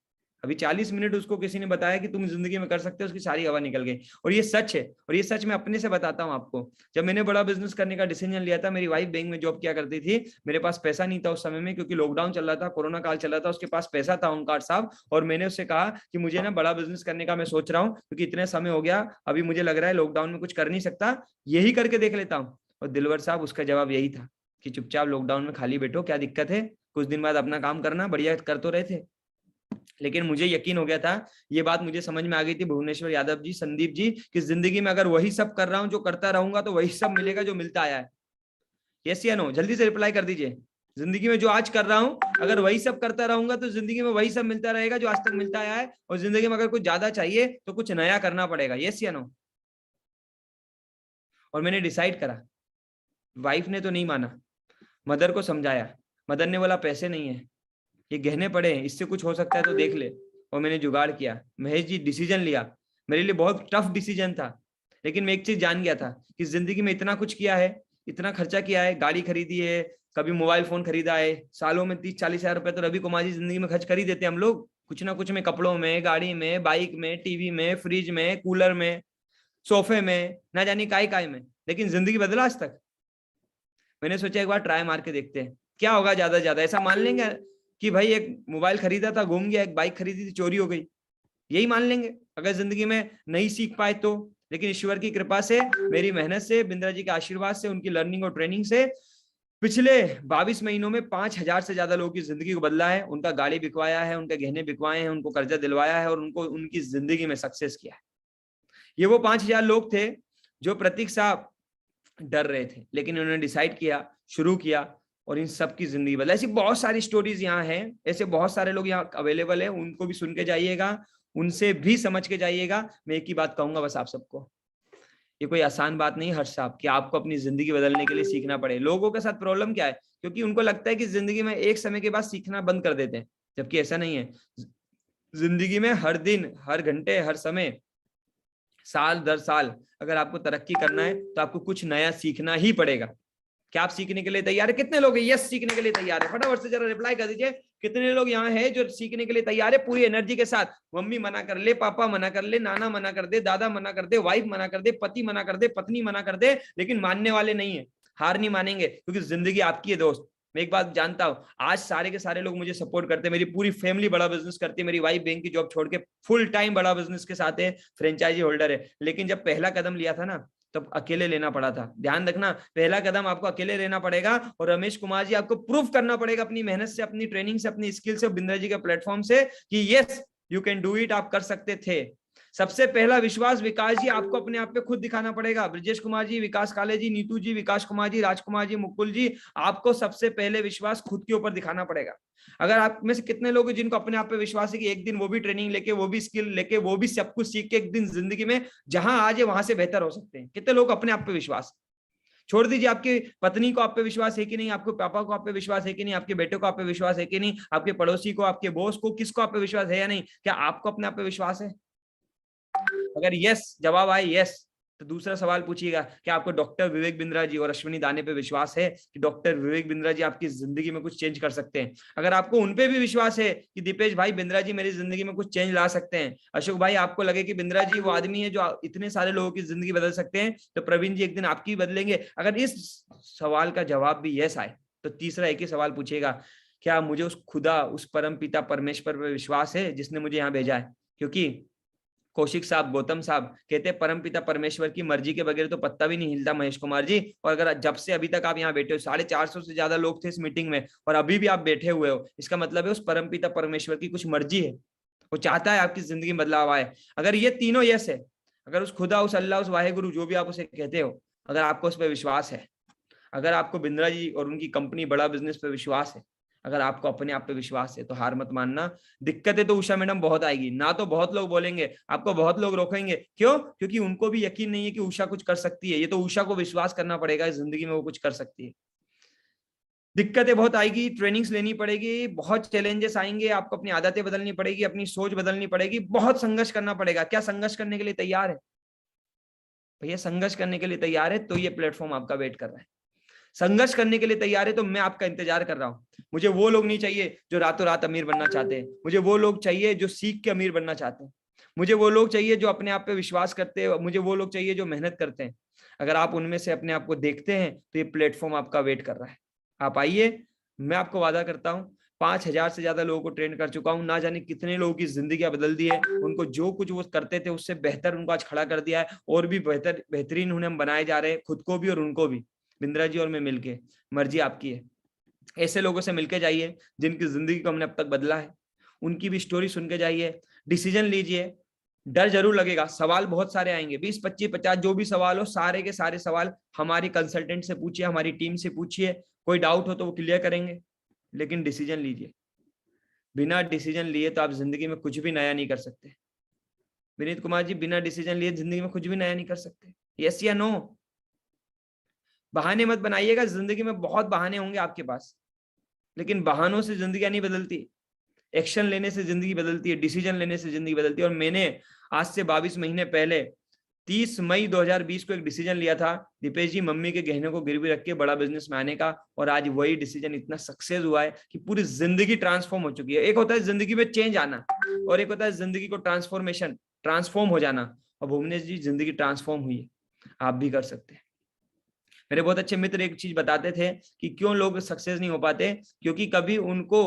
अभी 40 मिनट उसको किसी ने बताया कि तुम जिंदगी में कर सकते हो, उसकी सारी हवा निकल गई। और ये सच है, और ये सच मैं अपने से बताता हूँ आपको। जब मैंने बड़ा बिजनेस करने का डिसीजन लिया था, मेरी वाइफ बैंक में जॉब किया करती थी, मेरे पास पैसा नहीं था उस समय में, क्योंकि लॉकडाउन चल रहा था, कोरोना काल चल रहा था। उसके पास पैसा था ओंकार साहब, और मैंने उससे कहा कि मुझे ना बड़ा बिजनेस करने का मैं सोच रहा हूँ, क्योंकि इतने समय हो गया, अभी मुझे लग रहा है लॉकडाउन में कुछ कर नहीं सकता, यही करके देख लेता हूँ। और दिलवर साहब, उसका जवाब यही था कि चुपचाप लॉकडाउन में खाली बैठो, क्या दिक्कत है, कुछ दिन बाद अपना काम करना, बढ़िया कर तो रहे थे। लेकिन मुझे यकीन हो गया था, ये बात मुझे समझ में आ गई थी, भुवनेश्वर यादव जी, संदीप जी, कि जिंदगी में अगर वही सब कर रहा हूं जो करता रहूंगा तो वही सब मिलेगा जो मिलता आया है। यस या नो, जल्दी से रिप्लाई कर दीजिए। जिंदगी में जो आज कर रहा हूं, अगर वही सब करता रहूंगा तो जिंदगी में वही सब मिलता रहेगा जो आज तक मिलता आया है। और जिंदगी में अगर कुछ ज्यादा चाहिए तो कुछ नया करना पड़ेगा। यस या नो। और मैंने डिसाइड करा, वाइफ ने तो नहीं माना, मदर को समझाया, मदर ने बोला पैसे नहीं है, ये गहने पड़े हैं, इससे कुछ हो सकता है तो देख ले। और मैंने जुगाड़ किया। महेश जी, डिसीजन लिया, मेरे लिए बहुत टफ डिसीजन था, लेकिन मैं एक चीज जान गया था कि जिंदगी में इतना कुछ किया है, इतना खर्चा किया है, गाड़ी खरीदी है, कभी मोबाइल फोन खरीदा है, सालों में 30-40 हजार रुपए तो रवि कुमार जी जिंदगी में खर्च कर ही देते हैं हम लोग, कुछ ना कुछ में, कपड़ों में, गाड़ी में, बाइक में, टीवी में, फ्रिज में, कूलर में, सोफे में, ना जाने काय में। लेकिन जिंदगी बदला आज तक। मैंने सोचा एक बार ट्राई मार के देखते हैं क्या होगा। ज्यादा ज्यादा ऐसा मान लेंगे कि भाई एक मोबाइल खरीदा था, घूम गया, एक बाइक खरीदी थी, चोरी हो गई, यही मान लेंगे अगर जिंदगी में नहीं सीख पाए तो। लेकिन ईश्वर की कृपा से, मेरी मेहनत से, बिंद्रा जी के आशीर्वाद से, उनकी लर्निंग और ट्रेनिंग से पिछले 22 महीनों में 5,000 से ज्यादा लोगों की जिंदगी को बदला है, उनका गाड़ी बिकवाया है, उनके गहने बिकवाए हैं, उनको कर्जा दिलवाया है, और उनको उनकी जिंदगी में सक्सेस किया है। ये वो 5,000 लोग थे जो प्रतीक साहब डर रहे थे, लेकिन उन्होंने डिसाइड किया, शुरू किया, और इन सब की जिंदगी बदला। ऐसी बहुत सारी स्टोरीज यहाँ हैं, ऐसे बहुत सारे लोग यहाँ अवेलेबल है, उनको भी सुन के जाइएगा, उनसे भी समझ के जाइएगा। मैं एक ही बात कहूंगा बस आप सबको, ये कोई आसान बात नहीं हर्ष साहब कि आपको अपनी जिंदगी बदलने के लिए सीखना पड़े। लोगों के साथ प्रॉब्लम क्या है, क्योंकि उनको लगता है कि जिंदगी में एक समय के बाद सीखना बंद कर देते हैं, जबकि ऐसा नहीं है। जिंदगी में हर दिन, हर घंटे, हर समय, साल दर साल अगर आपको तरक्की करना है तो आपको कुछ नया सीखना ही पड़ेगा। क्या आप सीखने के लिए तैयार है? कितने लोग हैं यस सीखने के लिए तैयार है? फटाफट से जरा रिप्लाई कर दीजिए। कितने लोग यहाँ हैं जो सीखने के लिए तैयार है पूरी एनर्जी के साथ? मम्मी मना कर ले, पापा मना कर ले, नाना मना कर दे, दादा मना कर दे, वाइफ मना कर दे, पति मना कर दे, पत्नी मना कर दे, लेकिन मानने वाले नहीं है, हार नहीं मानेंगे, क्योंकि जिंदगी आपकी है दोस्त। मैं एक बात जानता हूं, आज सारे के सारे लोग मुझे सपोर्ट करते हैं, मेरी पूरी फैमिली बड़ा बिजनेस करती है, मेरी वाइफ बैंक की जॉब छोड़ के फुल टाइम बड़ा बिजनेस के साथ है, फ्रेंचाइजी होल्डर है। लेकिन जब पहला कदम लिया था ना, तब अकेले लेना पड़ा था। ध्यान रखना, पहला कदम आपको अकेले लेना पड़ेगा, और रमेश कुमार जी आपको प्रूफ करना पड़ेगा अपनी मेहनत से, अपनी ट्रेनिंग से, अपनी स्किल से, बिंद्रा जी के प्लेटफॉर्म से कि yes you can do it, आप कर सकते थे। सबसे पहला विश्वास विकास जी आपको अपने आप पे खुद दिखाना पड़ेगा। ब्रजेश कुमार जी, विकास काले जी, नीतू जी, विकास कुमार जी, राजकुमार जी, मुकुल जी, आपको सबसे पहले विश्वास खुद के ऊपर दिखाना पड़ेगा। अगर आप में से कितने लोग हैं जिनको अपने आप पे विश्वास है कि एक दिन वो भी ट्रेनिंग लेके, वो भी स्किल लेके, वो भी सब कुछ सीख के एक दिन जिंदगी में जहां आज है वहां से बेहतर हो सकते हैं? कितने लोग अपने आप पे विश्वास? छोड़ दीजिए आपकी पत्नी को आप पे विश्वास है कि नहीं, आपके पापा को आप पे विश्वास है कि नहीं, आपके बेटे को आप पे विश्वास है कि नहीं, आपके पड़ोसी को, आपके बॉस को, किसको आप पे विश्वास है या नहीं? क्या आपको अपने आप पे विश्वास है? अगर यस जवाब आए यस, तो दूसरा सवाल पूछिएगा, क्या आपको डॉक्टर विवेक बिंद्रा जी और अश्विनी दाने पे विश्वास है कि डॉक्टर विवेक बिंद्रा जी आपकी जिंदगी में कुछ चेंज कर सकते हैं? अगर आपको उनपे भी विश्वास है कि दीपेश भाई बिंद्रा जी मेरी जिंदगी में कुछ चेंज ला सकते हैं, अशोक भाई आपको लगे कि बिंद्रा जी वो आदमी है जो इतने सारे लोगों की जिंदगी बदल सकते हैं, तो प्रवीण जी एक दिन आपकी बदलेंगे। अगर इस सवाल का जवाब भी यस आए, तो तीसरा एक ही सवाल पूछिएगा, क्या मुझे उस खुदा, उस परम पिता परमेश्वर पर विश्वास है जिसने मुझे यहाँ भेजा है? क्योंकि कौशिक साहब, गौतम साहब कहते हैं परमपिता परमेश्वर की मर्जी के बगैर तो पत्ता भी नहीं हिलता महेश कुमार जी। और अगर जब से अभी तक आप यहाँ बैठे हो, 450 से ज्यादा लोग थे इस मीटिंग में, और अभी भी आप बैठे हुए हो, इसका मतलब है उस परमपिता परमेश्वर की कुछ मर्जी है, वो चाहता है आपकी जिंदगी में बदलाव आए। अगर ये तीनों यस है, अगर उस खुदा, उस अल्लाह, उस वाहेगुरु, जो भी आप उसे कहते हो, अगर आपको उस पर विश्वास है, अगर आपको बिंद्रा जी और उनकी कंपनी बड़ा बिजनेस पे विश्वास है, अगर आपको अपने आप पे विश्वास है, तो हार मत मानना। दिक्कतें तो उषा मैडम बहुत आएगी ना, तो बहुत लोग बोलेंगे, आपको बहुत लोग रोकेंगे, क्यों? क्योंकि उनको भी यकीन नहीं है कि उषा कुछ कर सकती है। ये तो उषा को विश्वास करना पड़ेगा जिंदगी में वो कुछ कर सकती है। दिक्कतें बहुत आएगी, ट्रेनिंग्स लेनी पड़ेगी, बहुत चैलेंजेस आएंगे, आपको अपनी आदतें बदलनी पड़ेगी, अपनी सोच बदलनी पड़ेगी, बहुत संघर्ष करना पड़ेगा। क्या संघर्ष करने के लिए तैयार है भैया? संघर्ष करने के लिए तैयार है तो ये प्लेटफॉर्म आपका वेट कर रहा है। संघर्ष करने के लिए तैयार है तो मैं आपका इंतजार कर रहा हूं। मुझे वो लोग नहीं चाहिए जो रातों रात अमीर बनना चाहते हैं, मुझे वो लोग चाहिए जो सीख के अमीर बनना चाहते हैं, मुझे वो लोग चाहिए जो अपने आप पे विश्वास करते हैं, मुझे वो लोग चाहिए जो मेहनत करते हैं। अगर आप उनमें से अपने आप को देखते हैं तो ये प्लेटफॉर्म आपका वेट कर रहा है। आप आइए, मैं आपको वादा करता हूँ 5,000 से ज्यादा लोगों को ट्रेन कर चुका हूं, ना जाने कितने लोगों की जिंदगी बदल दी है, उनको जो कुछ वो करते थे उससे बेहतर उनको आज खड़ा कर दिया है, और भी बेहतरीन उन्हें हम बनाए जा रहे हैं, खुद को भी और उनको भी। बिंद्रा जी और मैं मिलके, मर्जी आपकी है। ऐसे लोगों से मिलके जाइए जिनकी जिंदगी को हमने अब तक बदला है, उनकी भी स्टोरी सुन के जाइए, डिसीजन लीजिए। डर जरूर लगेगा, सवाल बहुत सारे आएंगे, 20, 25, 50 जो भी सवाल हो, सारे के सारे सवाल हमारी कंसल्टेंट से पूछिए, हमारी टीम से पूछिए, कोई डाउट हो तो वो क्लियर करेंगे। लेकिन डिसीजन लीजिए। बिना डिसीजन लिए तो आप जिंदगी में कुछ भी नया नहीं कर सकते। विनीत कुमार जी, बिना डिसीजन लिए जिंदगी में कुछ भी नया नहीं कर सकते। यस या नो? बहाने मत बनाइएगा, जिंदगी में बहुत बहाने होंगे आपके पास, लेकिन बहानों से जिंदगी नहीं बदलती। एक्शन लेने से जिंदगी बदलती है, डिसीजन लेने से जिंदगी बदलती है। और मैंने आज से 22 महीने पहले 30 मई 2020 को एक डिसीजन लिया था, दीपेश जी, मम्मी के गहने को गिरवी रख के बड़ा बिजनेस में आने का, और आज वही डिसीजन इतना सक्सेस हुआ है कि पूरी जिंदगी ट्रांसफॉर्म हो चुकी है। एक होता है जिंदगी में चेंज आना, और एक होता है जिंदगी को ट्रांसफॉर्म हो जाना। और भुवनेश जी, जिंदगी ट्रांसफॉर्म हुई है, आप भी कर सकते हैं। मेरे बहुत अच्छे मित्र एक चीज बताते थे कि क्यों लोग सक्सेस नहीं हो पाते, क्योंकि कभी उनको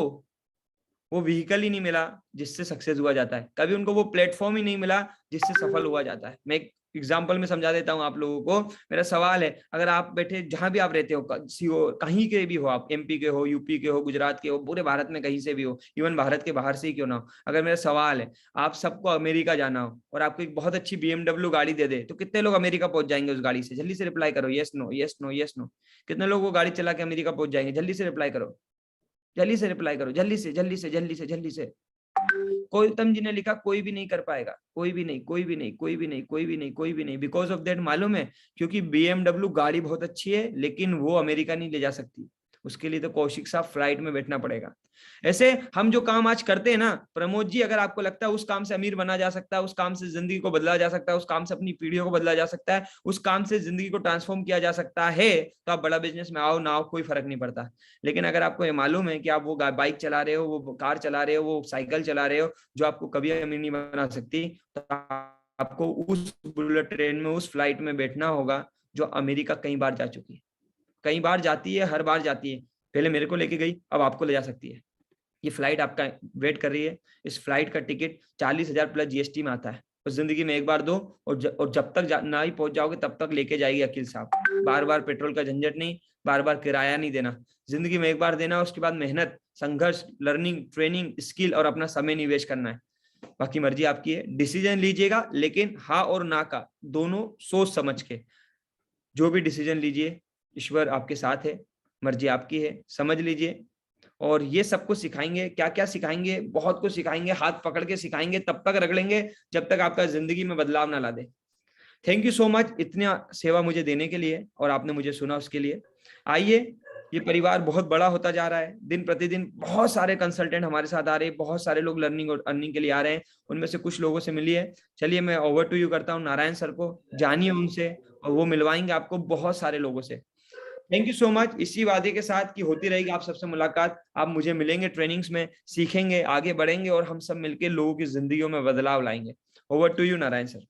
वो व्हीकल ही नहीं मिला जिससे सक्सेस हुआ जाता है, कभी उनको वो प्लेटफॉर्म ही नहीं मिला जिससे सफल हुआ जाता है। मैं एक एग्जाम्पल में समझा देता हूं आप लोगों को। मेरा सवाल है, अगर आप बैठे जहां भी आप रहते हो, सीओ कहीं के भी हो, आप एमपी के हो, यूपी के हो, गुजरात के हो, पूरे भारत में कहीं से भी हो, इवन भारत के बाहर से ही क्यों ना हो, अगर मेरा सवाल है आप सबको अमेरिका जाना हो और आपको एक बहुत अच्छी BMW गाड़ी दे दे, तो कितने लोग अमेरिका पहुंच जाएंगे उस गाड़ी से? जल्दी से रिप्लाई करो, yes no, yes no, yes no. कितने लोग वो गाड़ी चला के अमेरिका पहुंच जाएंगे? जल्दी से रिप्लाई करो, जल्दी से रिप्लाई करो, जल्दी से, जल्दी से, जल्दी से, जल्दी से। गौतम जी ने लिखा, कोई भी नहीं कर पाएगा, कोई भी नहीं, कोई भी नहीं, कोई भी नहीं, कोई भी नहीं, कोई भी नहीं। बिकॉज ऑफ दैट, मालूम है, क्योंकि BMW गाड़ी बहुत अच्छी है, लेकिन वो अमेरिका नहीं ले जा सकती। उसके लिए तो कौशिक साहब फ्लाइट में बैठना पड़ेगा। ऐसे हम जो काम आज करते हैं ना प्रमोद जी, अगर आपको लगता है उस काम से अमीर बना जा सकता है, उस काम से जिंदगी को बदला जा सकता है, उस काम से अपनी पीढ़ियों को बदला जा सकता है, उस काम से जिंदगी को ट्रांसफॉर्म किया जा सकता है, तो आप बड़ा बिजनेस में आओ ना आओ, कोई फर्क नहीं पड़ता। लेकिन अगर आपको ये मालूम है कि आप वो बाइक चला रहे हो, वो कार चला रहे हो, वो साइकिल चला रहे हो, जो आपको कभी अमीर नहीं बना सकती, तो आपको उस बुलेट ट्रेन में, उस फ्लाइट में बैठना होगा जो अमेरिका कई बार जा चुकी है, कई बार जाती है, हर बार जाती है। पहले मेरे को लेके गई, अब आपको ले जा सकती है। ये फ्लाइट आपका वेट कर रही है। इस फ्लाइट का टिकट 40,000 प्लस GST में आता है। उस जिंदगी में एक बार दो, और जब तक ना ही पहुंच जाओगे तब तक लेके जाएगी अकील साहब। बार बार पेट्रोल का झंझट नहीं, बार बार किराया नहीं देना, जिंदगी में एक बार देना, उसके बाद मेहनत, संघर्ष, लर्निंग, ट्रेनिंग, स्किल और अपना समय निवेश करना है। बाकी मर्जी आपकी है, डिसीजन लीजिएगा, लेकिन हाँ और ना का दोनों सोच समझ के जो भी डिसीजन लीजिए, ईश्वर आपके साथ है, मर्जी आपकी है, समझ लीजिए। और ये सब कुछ सिखाएंगे, क्या क्या सिखाएंगे, बहुत कुछ सिखाएंगे, हाथ पकड़ के सिखाएंगे, तब तक रगड़ेंगे जब तक आपका जिंदगी में बदलाव ना ला दे। थैंक यू सो मच इतना सेवा मुझे देने के लिए, और आपने मुझे सुना उसके लिए। आइए, ये परिवार बहुत बड़ा होता जा रहा है, दिन प्रतिदिन बहुत सारे कंसल्टेंट हमारे साथ आ रहे हैं, बहुत सारे लोग लर्निंग और अर्निंग के लिए आ रहे हैं, उनमें से कुछ लोगों से मिलिए। चलिए मैं ओवर टू यू करता हूँ नारायण सर को, जानिए उनसे, और वो मिलवाएंगे आपको बहुत सारे लोगों से। Thank you so much. इसी वादे के साथ कि होती रहेगी आप सबसे मुलाकात, आप मुझे मिलेंगे ट्रेनिंग्स में, सीखेंगे, आगे बढ़ेंगे, और हम सब मिलकर लोगों की जिंदगियों में बदलाव लाएंगे। Over to you Narayan sir.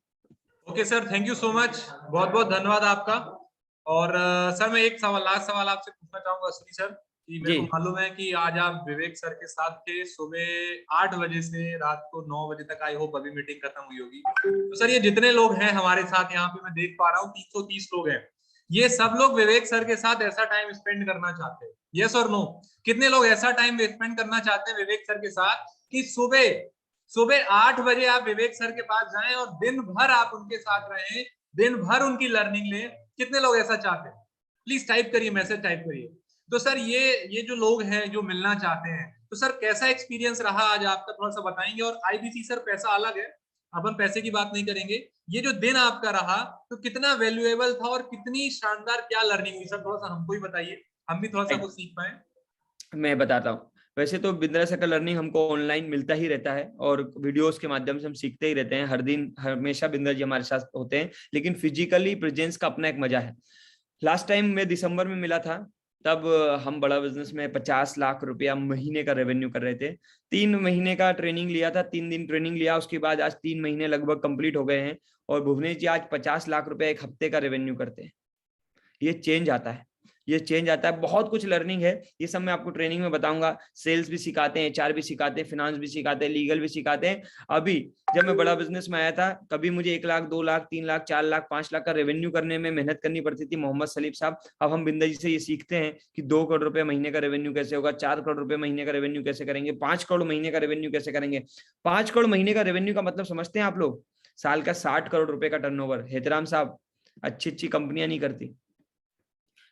Okay sir, thank you so much, बहुत बहुत धन्यवाद आपका। और सर मैं एक सवाल, लास्ट सवाल आपसे पूछना चाहूंगा अश्विनी सर, कि मेरे को मालूम है कि आज आप विवेक सर के साथ थे, सुबह 8 बजे से रात को 9 बजे तक, आई होप अभी मीटिंग खत्म हुई होगी। तो सर ये जितने लोग हैं हमारे साथ यहाँ पे, मैं देख पा रहा हूँ 330 लोग हैं, ये सब लोग विवेक सर के साथ ऐसा टाइम स्पेंड करना चाहते हैं, यस और नो? कितने लोग ऐसा टाइम स्पेंड करना चाहते हैं विवेक सर के साथ कि सुबह 8 बजे आप विवेक सर के पास जाएं और दिन भर आप उनके साथ रहें, दिन भर उनकी लर्निंग लें? कितने लोग ऐसा चाहते हैं? प्लीज टाइप करिए, मैसेज टाइप करिए। तो सर ये जो लोग हैं जो मिलना चाहते हैं, तो सर कैसा एक्सपीरियंस रहा आज आपका, थोड़ा सा बताएंगे? और IBC सर पैसा अलग है, अपन पैसे की बात नहीं करेंगे, ये जो दिन आपका रहा तो कितना वैल्यूएबल था और कितनी शानदार क्या लर्निंग हुई सर, थोड़ा सा हमको ही बताइए, हम भी थोड़ा सा कुछ सीख पाए। मैं बताता हूँ। वैसे तो बिंद्रा सर का लर्निंग हमको ऑनलाइन मिलता ही रहता है और वीडियोस के माध्यम से हम सीखते ही रहते हैं, हर दिन हमेशा बिंद्रा जी हमारे साथ होते हैं, लेकिन फिजिकली प्रेजेंस का अपना एक मजा है। लास्ट टाइम मैं दिसंबर में मिला था, तब हम बड़ा बिजनेस में 50 लाख रुपया महीने का रेवेन्यू कर रहे थे। 3 महीने का ट्रेनिंग लिया था, 3 दिन ट्रेनिंग लिया, उसके बाद आज 3 महीने लगभग कंप्लीट हो गए हैं और भुवनेश जी आज 50 लाख रुपया एक हफ्ते का रेवेन्यू करते हैं। ये चेंज आता है, ये चेंज आता है, बहुत कुछ लर्निंग है, ये सब मैं आपको ट्रेनिंग में बताऊंगा। सेल्स भी सिखाते हैं, एचआर भी सिखाते हैं, फिनांस भी सिखाते हैं, लीगल भी सिखाते हैं। अभी जब मैं बड़ा बिजनेस में आया था, कभी मुझे 1 लाख, 2 लाख, 3 लाख, 4 लाख, 5 लाख का रेवेन्यू करने में मेहनत करनी पड़ती थी, मोहम्मद सलीम साहब। अब हम बिंदा जी से ये सीखते हैं कि 2 करोड़ रुपए महीने का रेवेन्यू कैसे होगा, 4 करोड़ रुपए महीने का रेवेन्यू कैसे करेंगे, 5 करोड़ महीने का रेवेन्यू कैसे करेंगे। 5 करोड़ महीने का रेवेन्यू का मतलब समझते हैं आप लोग? साल का 60 करोड़ रुपए का टर्नओवर। हेतराम साहब, अच्छी अच्छी कंपनियां नहीं करती।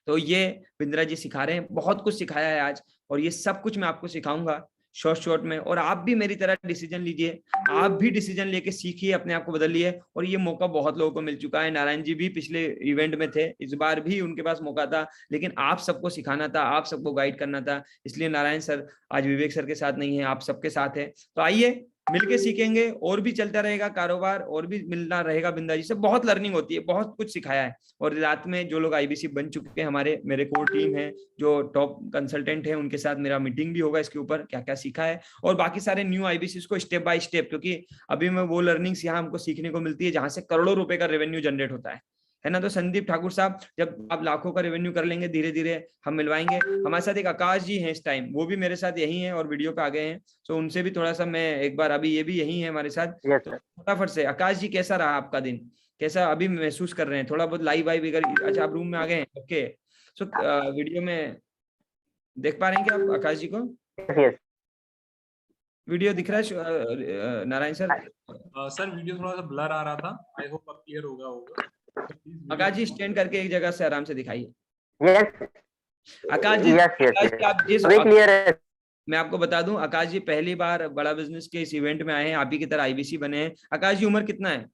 तो ये बिंद्रा जी सिखा रहे हैं, बहुत कुछ सिखाया है आज, और ये सब कुछ मैं आपको सिखाऊंगा शॉर्ट में। और आप भी मेरी तरह डिसीजन लीजिए, आप भी डिसीजन लेके सीखिए, अपने आप को बदलिए। और ये मौका बहुत लोगों को मिल चुका है, नारायण जी भी पिछले इवेंट में थे, इस बार भी उनके पास मौका था, लेकिन आप सबको सिखाना था, आप सबको गाइड करना था, इसलिए नारायण सर आज विवेक सर के साथ नहीं है, आप सबके साथ है। तो आइए मिलके सीखेंगे, और भी चलता रहेगा कारोबार, और भी मिलना रहेगा बिंदा जी से, बहुत लर्निंग होती है, बहुत कुछ सिखाया है। और रात में जो लोग आईबीसी बन चुके हैं, हमारे मेरे कोर टीम है, जो टॉप कंसल्टेंट है, उनके साथ मेरा मीटिंग भी होगा इसके ऊपर, क्या क्या सीखा है, और बाकी सारे न्यू आईबीसी को स्टेप बाय स्टेप, क्योंकि अभी मैं वो लर्निंग्स यहाँ हमको सीखने को मिलती है जहां से करोड़ों रुपए का रेवेन्यू जनरेट होता है ना। तो संदीप ठाकुर साहब, जब आप लाखों का रेवेन्यू कर लेंगे, धीरे धीरे हम मिलवाएंगे। हमारे साथ एक आकाश जी हैं इस टाइम, वो भी मेरे साथ यही है और वीडियो पे आ गए हैं, तो उनसे भी थोड़ा सा मैं एक बार, अभी ये भी यही है हमारे साथ। तो फटाफट से आकाश जी, कैसा रहा आपका दिन, कैसा अभी महसूस कर रहे हैं? थोड़ा बहुत लाइव वाइव अगर, अच्छा आप रूम में आ गए हैं, ओके। सो वीडियो में देख पा रहे हैं क्या आप आकाश जी को? वीडियो दिख रहा है नारायण सर? सर वीडियो थोड़ा सा ब्लर आ रहा था, आई होप अब क्लियर होगा। आकाश जी स्टैंड करके एक जगह से आराम से दिखाइए। यस आकाश जी, यस आप जिस, क्लियर है। मैं आपको बता दूं, आकाश जी पहली बार बड़ा बिजनेस के इस इवेंट में आए हैं, आप ही की तरह आईबीसी बने हैं। आकाश जी उम्र कितना है?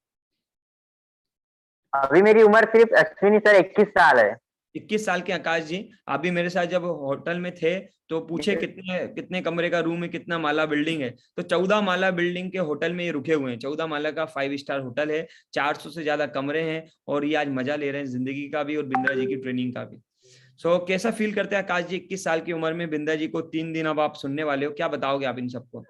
अभी मेरी उम्र सिर्फ अश्विनी सर 21 साल है। 21 साल के आकाश जी, आप भी मेरे साथ जब होटल में थे तो पूछे कितने कितने कमरे का रूम है, कितना माला बिल्डिंग है, तो 14 माला बिल्डिंग के होटल में ये रुके हुए हैं। 14 माला का 5 स्टार होटल है, 400 से ज्यादा कमरे हैं, और ये आज मजा ले रहे हैं जिंदगी का भी और बिंद्रा जी की ट्रेनिंग का भी। सो कैसा फील करते हैं आकाश जी 21 साल की उम्र में बिंद्रा जी को 3 दिन अब आप सुनने वाले हो, क्या बताओगे आप इन सबको?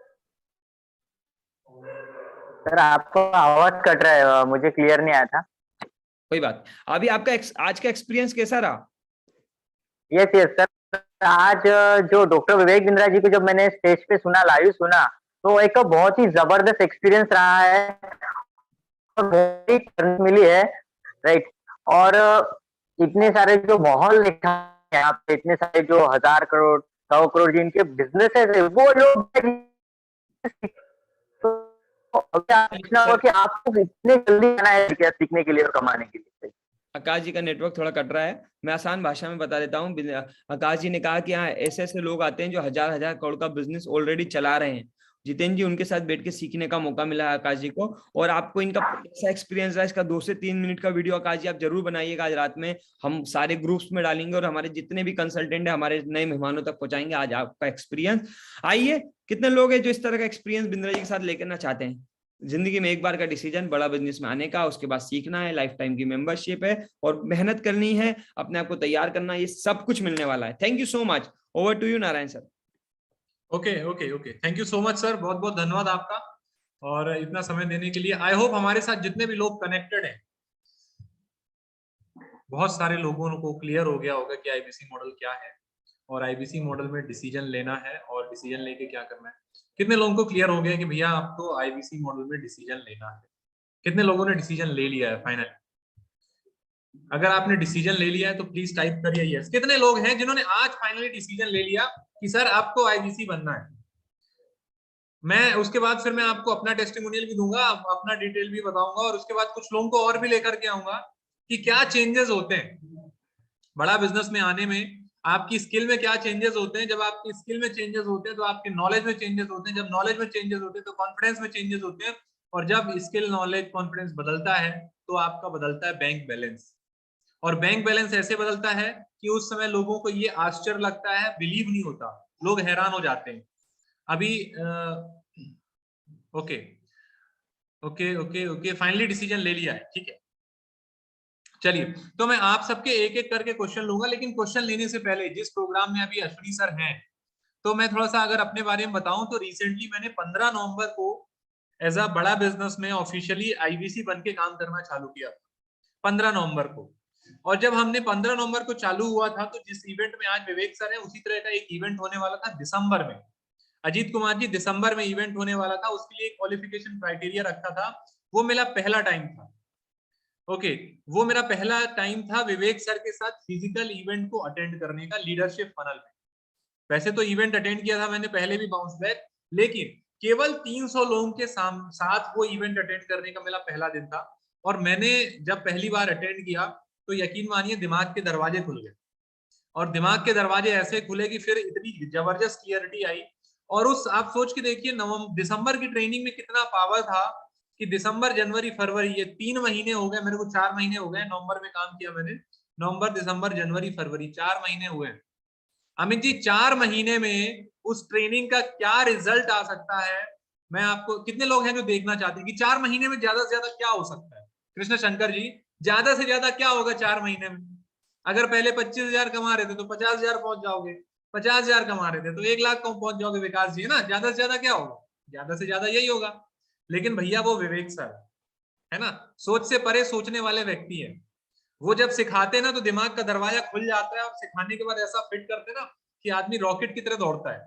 सर आपको आवाज कट रहा है, मुझे क्लियर नहीं आया था। कोई बात। अभी आपका आज का एक्सपीरियंस कैसा रहा? यस यस सर, आज जो डॉक्टर विवेक बिंद्रा जी को जब मैंने स्टेज पे सुना, लाइव सुना, तो एक बहुत ही जबरदस्त एक्सपीरियंस रहा है और बहुत ही करने मिली है, राइट। और इतने सारे जो माहौल लिखा है यहाँ पे, इतने सारे जो 1000 करोड़ 100 करोड़ जिनके बिजनेसेस है, वो लोग कि आपको इतने जल्दी आना है क्या सीखने के लिए और कमाने के लिए। आकाश जी का नेटवर्क थोड़ा कट रहा है, मैं आसान भाषा में बता देता हूँ। आकाश जी ने कहा कि हाँ, ऐसे ऐसे लोग आते हैं जो 1000 करोड़ का बिजनेस ऑलरेडी चला रहे हैं। जितेंद्र जी, उनके साथ बैठ के सीखने का मौका मिला है आकाश जी को, और आपको इनका कैसा एक्सपीरियंस रहा, इसका 2 से 3 मिनट का वीडियो आकाश जी आप जरूर बनाइएगा। आज रात में हम सारे ग्रुप्स में डालेंगे और हमारे जितने भी कंसल्टेंट है हमारे नए मेहमानों तक पहुंचाएंगे आज आपका एक्सपीरियंस। आइए, कितने लोग हैं जो इस तरह का एक्सपीरियंस बिंद्रा जी के साथ लेकर चाहते हैं? जिंदगी में एक बार का डिसीजन बड़ा बिजनेस में आने का, उसके बाद सीखना है, लाइफ टाइम की मेंबरशिप है, और मेहनत करनी है, अपने आप को तैयार करना, ये सब कुछ मिलने वाला है। Thank you so much. Over to you Narayan sir. Okay, thank you so much sir, बहुत बहुत धन्यवाद आपका और इतना समय देने के लिए। आई होप हमारे साथ जितने भी लोग कनेक्टेड हैं, बहुत सारे लोगों को क्लियर हो गया होगा कि आईबीसी मॉडल क्या है और आईबीसी मॉडल में डिसीजन लेना है और डिसीजन लेके क्या करना है। कितने लोगों को क्लियर हो गया कि भैया आपको आईबीसी मॉडल में डिसीजन लेना है? कितने लोगों ने डिसीजन ले लिया है फाइनली? अगर आपने डिसीजन ले लिया है तो प्लीज टाइप करिए यस। कितने लोग हैं जिन्होंने आज फाइनली डिसीजन ले लिया कि सर आपको आईबीसी बनना है? मैं उसके बाद फिर मैं आपको अपना टेस्टिमोनियल भी दूंगा, अपना डिटेल भी बताऊंगा, और उसके बाद कुछ लोगों को और भी लेकर के आऊंगा कि क्या चेंजेस होते हैं बड़ा बिजनेस में आने में, आपकी स्किल में क्या चेंजेस होते हैं। जब आपकी स्किल में चेंजेस होते हैं तो आपके नॉलेज में चेंजेस होते हैं, जब नॉलेज में चेंजेस होते हैं तो कॉन्फिडेंस में चेंजेस होते हैं, और जब स्किल नॉलेज कॉन्फिडेंस बदलता है तो आपका बदलता है बैंक बैलेंस। और बैंक बैलेंस ऐसे बदलता है कि उस समय लोगों को ये आश्चर्य लगता है, बिलीव नहीं होता लोग हैरान हो जाते हैं। अभी okay okay okay okay finally decision ले लिया है, ठीक है। चलिए, तो मैं आप सबके एक एक करके क्वेश्चन लूंगा, लेकिन क्वेश्चन लेने से पहले जिस प्रोग्राम में अभी अश्विनी सर हैं, तो मैं थोड़ा सा अगर अपने बारे में बताऊं तो रिसेंटली मैंने 15 नवंबर को एज अ बड़ा बिजनेस में ऑफिशियली आईवीसी बन के काम करना चालू किया 15 नवंबर को। और जब हमने 15 नवंबर को चालू हुआ था, तो जिस इवेंट में आज विवेक सर है, उसी तरह का एक इवेंट होने वाला था दिसंबर में। अजीत कुमार जी, दिसंबर में इवेंट होने वाला था, उसके लिए क्वालिफिकेशन क्राइटेरिया रखा था। वो मेरा पहला टाइम था। ओके, वो मेरा पहला टाइम था विवेक सर के साथ फिजिकल इवेंट को अटेंड करने का लीडरशिप फनल में। वैसे तो इवेंट अटेंड किया था मैंने पहले भी बाउंस बैक, लेकिन केवल 300 लोगों के साथ वो इवेंट अटेंड करने का मेरा पहला दिन था। और मैंने जब पहली बार अटेंड किया तो यकीन मानिए दिमाग के दरवाजे खुल गए। और दिमाग के दरवाजे ऐसे खुले कि फिर इतनी जबरदस्त क्लियरिटी आई। और उस आप सोच के देखिए दिसंबर की ट्रेनिंग में कितना पावर था कि दिसंबर जनवरी फरवरी ये 3 महीने हो गए मेरे को, 4 महीने हो गए। नवंबर में काम किया मैंने, नवंबर दिसंबर जनवरी फरवरी 4 महीने हुए। अमित जी 4 महीने में उस ट्रेनिंग का क्या रिजल्ट आ सकता है, मैं आपको, कितने लोग हैं जो देखना चाहते हैं कि 4 महीने में ज्यादा से ज्यादा क्या हो सकता है? कृष्ण शंकर जी, ज्यादा से ज्यादा क्या होगा 4 महीने में? अगर पहले 25,000 कमा रहे थे तो 50,000 पहुंच जाओगे, 50,000 कमा रहे थे तो 1 लाख पहुंच जाओगे विकास जी, है ना? ज्यादा से ज्यादा क्या होगा? ज्यादा से ज्यादा यही होगा। लेकिन भैया वो विवेक सर है ना, सोच से परे सोचने वाले व्यक्ति है। वो जब सिखाते ना तो दिमाग का दरवाजा खुल जाता है, और सिखाने के बाद ऐसा फिट करते ना कि आदमी रॉकेट की तरह दौड़ता है।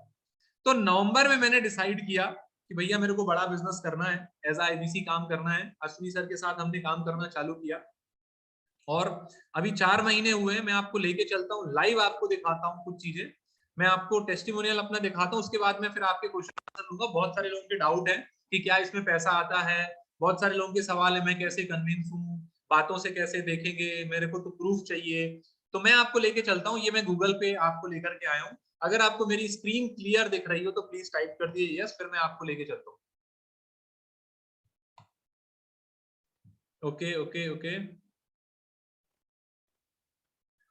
तो नवंबर में मैंने डिसाइड किया कि भैया मेरे को बड़ा बिजनेस करना है, एज आईबीसी काम करना है। अश्विनी सर के साथ हमने काम करना चालू किया, और अभी 4 महीने हुए। मैं आपको लेके चलता हूँ लाइव, आपको दिखाता हूँ कुछ चीजें। मैं आपको टेस्टिमोनियल अपना दिखाता हूँ, उसके बाद में फिर आपके क्वेश्चन आंसर लूंगा। बहुत सारे लोगों के डाउट है कि क्या इसमें पैसा आता है, बहुत सारे लोगों के सवाल है मैं कैसे कन्विंस हूँ, बातों से कैसे देखेंगे, मेरे को तो प्रूफ चाहिए। तो मैं आपको लेके चलता हूँ, ये मैं गूगल पे आपको लेकर के आया हूँ। अगर आपको मेरी स्क्रीन क्लियर दिख रही हो तो प्लीज टाइप कर दिए यस, फिर मैं आपको लेके चलता हूँ। ओके ओके ओके,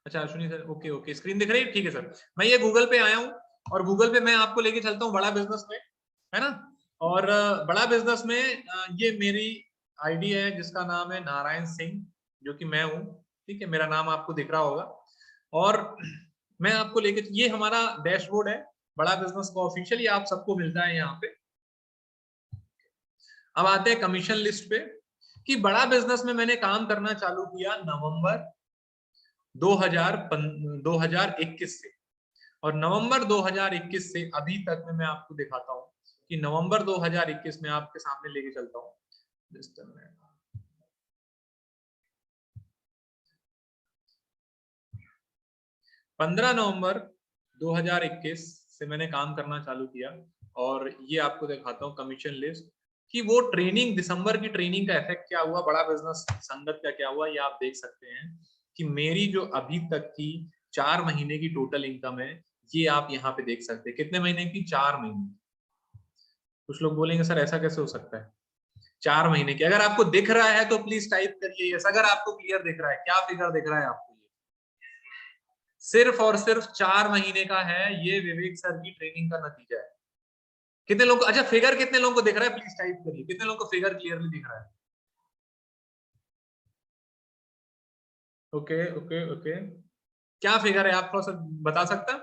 अच्छा Ashwini sir, okay okay, screen दिख रही है, ठीक है सर। मैं ये गूगल पे आया हूँ, और गूगल पे मैं आपको लेके चलता हूँ बड़ा बिजनेस में, है ना। और बड़ा बिजनेस में ये मेरी आईडी है जिसका नाम है नारायण सिंह, जो कि मैं हूँ, ठीक है। मेरा नाम आपको दिख रहा होगा। और मैं आपको लेके, ये हमारा डैशबोर्ड है बड़ा बिजनेस का ऑफिशियल, ये आप सबको मिलता है यहाँ पे। अब आते हैं कमीशन लिस्ट पे, कि बड़ा बिजनेस में मैंने काम करना चालू किया नवंबर 2021 से। और नवंबर 2021 से अभी तक में मैं आपको दिखाता हूं कि नवंबर 2021 में आपके सामने लेके चलता हूं। 15 नवंबर 2021 से मैंने काम करना चालू किया, और ये आपको दिखाता हूँ कमीशन लिस्ट, कि वो ट्रेनिंग, दिसंबर की ट्रेनिंग का इफेक्ट क्या हुआ, बड़ा बिजनेस संगत का क्या हुआ, ये आप देख सकते हैं। कि मेरी जो अभी तक की 4 महीने की टोटल इनकम है, ये आप यहाँ पे देख सकते हैं। कितने महीने की? 4 महीने। कुछ लोग बोलेंगे सर ऐसा कैसे हो सकता है 4 महीने की? अगर आपको दिख रहा है तो प्लीज टाइप करिए यस, अगर आपको क्लियर दिख रहा है। क्या फिगर दिख रहा है आपको? सिर्फ और सिर्फ 4 महीने का है, ये विवेक सर की ट्रेनिंग का नतीजा है। कितने लोग, अच्छा फिगर कितने लोगों को दिख रहा है प्लीज टाइप करिए, कितने लोगों को फिगर क्लियरली दिख रहा है? ओके ओके ओके, क्या फिगर है आप थोड़ा सा बता सकता?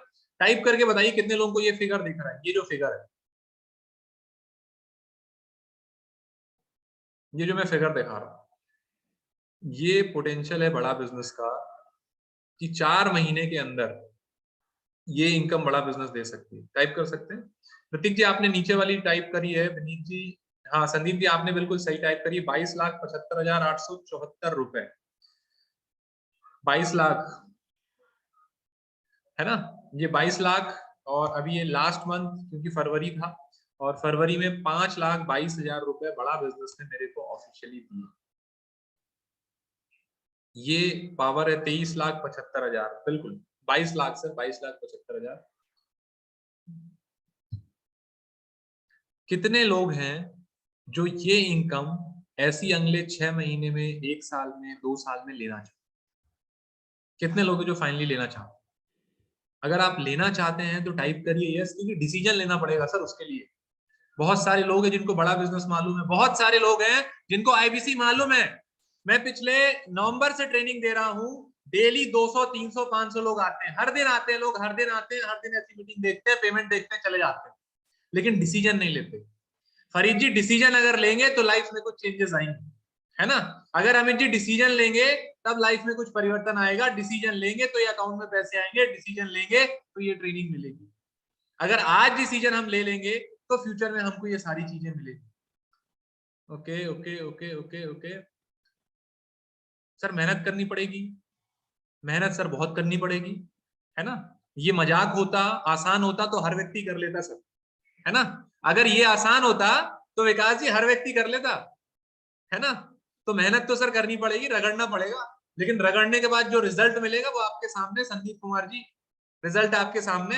टाइप करके बताइए कितने लोगों को ये फिगर दिख रहा है, ये जो फिगर है, ये जो मैं फिगर दिखा रहा हूं, ये पोटेंशियल है बड़ा बिजनेस का, कि 4 महीने के अंदर ये इनकम बड़ा बिजनेस दे सकती है। टाइप कर सकते हैं। प्रतीक जी आपने नीचे वाली टाइप करी है, विनीत जी, हाँ संदीप जी आपने बिल्कुल सही टाइप करी है, 22,75,874 रुपए, 22 लाख, है ना, ये 22 लाख। और अभी ये लास्ट मंथ क्योंकि फरवरी था, और फरवरी में 5,22,000 रुपए बड़ा बिजनेस ने मेरे को ऑफिशियली दिए। ये पावर है 23,75,000, बिल्कुल 22 लाख से 22,75,000। कितने लोग हैं जो ये इनकम ऐसी अगले 6 महीने में, 1 साल में, 2 साल में लेना चाहते? कितने लोग हैं जो फाइनली लेना चाहते? अगर आप लेना चाहते हैं तो टाइप करिए यस, क्योंकि डिसीजन लेना पड़ेगा सर उसके लिए। बहुत सारे लोग हैं जिनको बड़ा बिजनेस मालूम है, बहुत सारे लोग हैं जिनको आईबीसी मालूम है। मैं पिछले नवंबर से ट्रेनिंग दे रहा हूं, डेली 200 300 500 लोग आते हैं, हर दिन आते हैं लोग, हर दिन आते हैं, हर दिन ऐसी मीटिंग देखते हैं, पेमेंट देखते हैं, चले जाते हैं, लेकिन डिसीजन नहीं लेते। फरीद जी डिसीजन अगर लेंगे तो लाइफ में कुछ चेंजेस आएंगे, है ना। अगर अमित जी डिसीजन लेंगे तब लाइफ में कुछ परिवर्तन आएगा, डिसीजन लेंगे तो ये अकाउंट में पैसे आएंगे, डिसीजन लेंगे तो ये ट्रेनिंग मिलेगी। अगर आज डिसीजन हम ले लेंगे तो फ्यूचर में हमको ये सारी चीजें मिलेगी। Okay okay okay okay okay sir, मेहनत करनी पड़ेगी, मेहनत सर बहुत करनी पड़ेगी, है ना। ये मजाक होता, आसान होता तो हर व्यक्ति कर लेता सर, है ना। अगर ये आसान होता तो विकास जी हर व्यक्ति कर लेता, है ना। तो मेहनत तो सर करनी पड़ेगी, रगड़ना पड़ेगा, लेकिन रगड़ने के बाद जो रिजल्ट मिलेगा वो आपके सामने, संदीप कुमार जी रिजल्ट आपके सामने।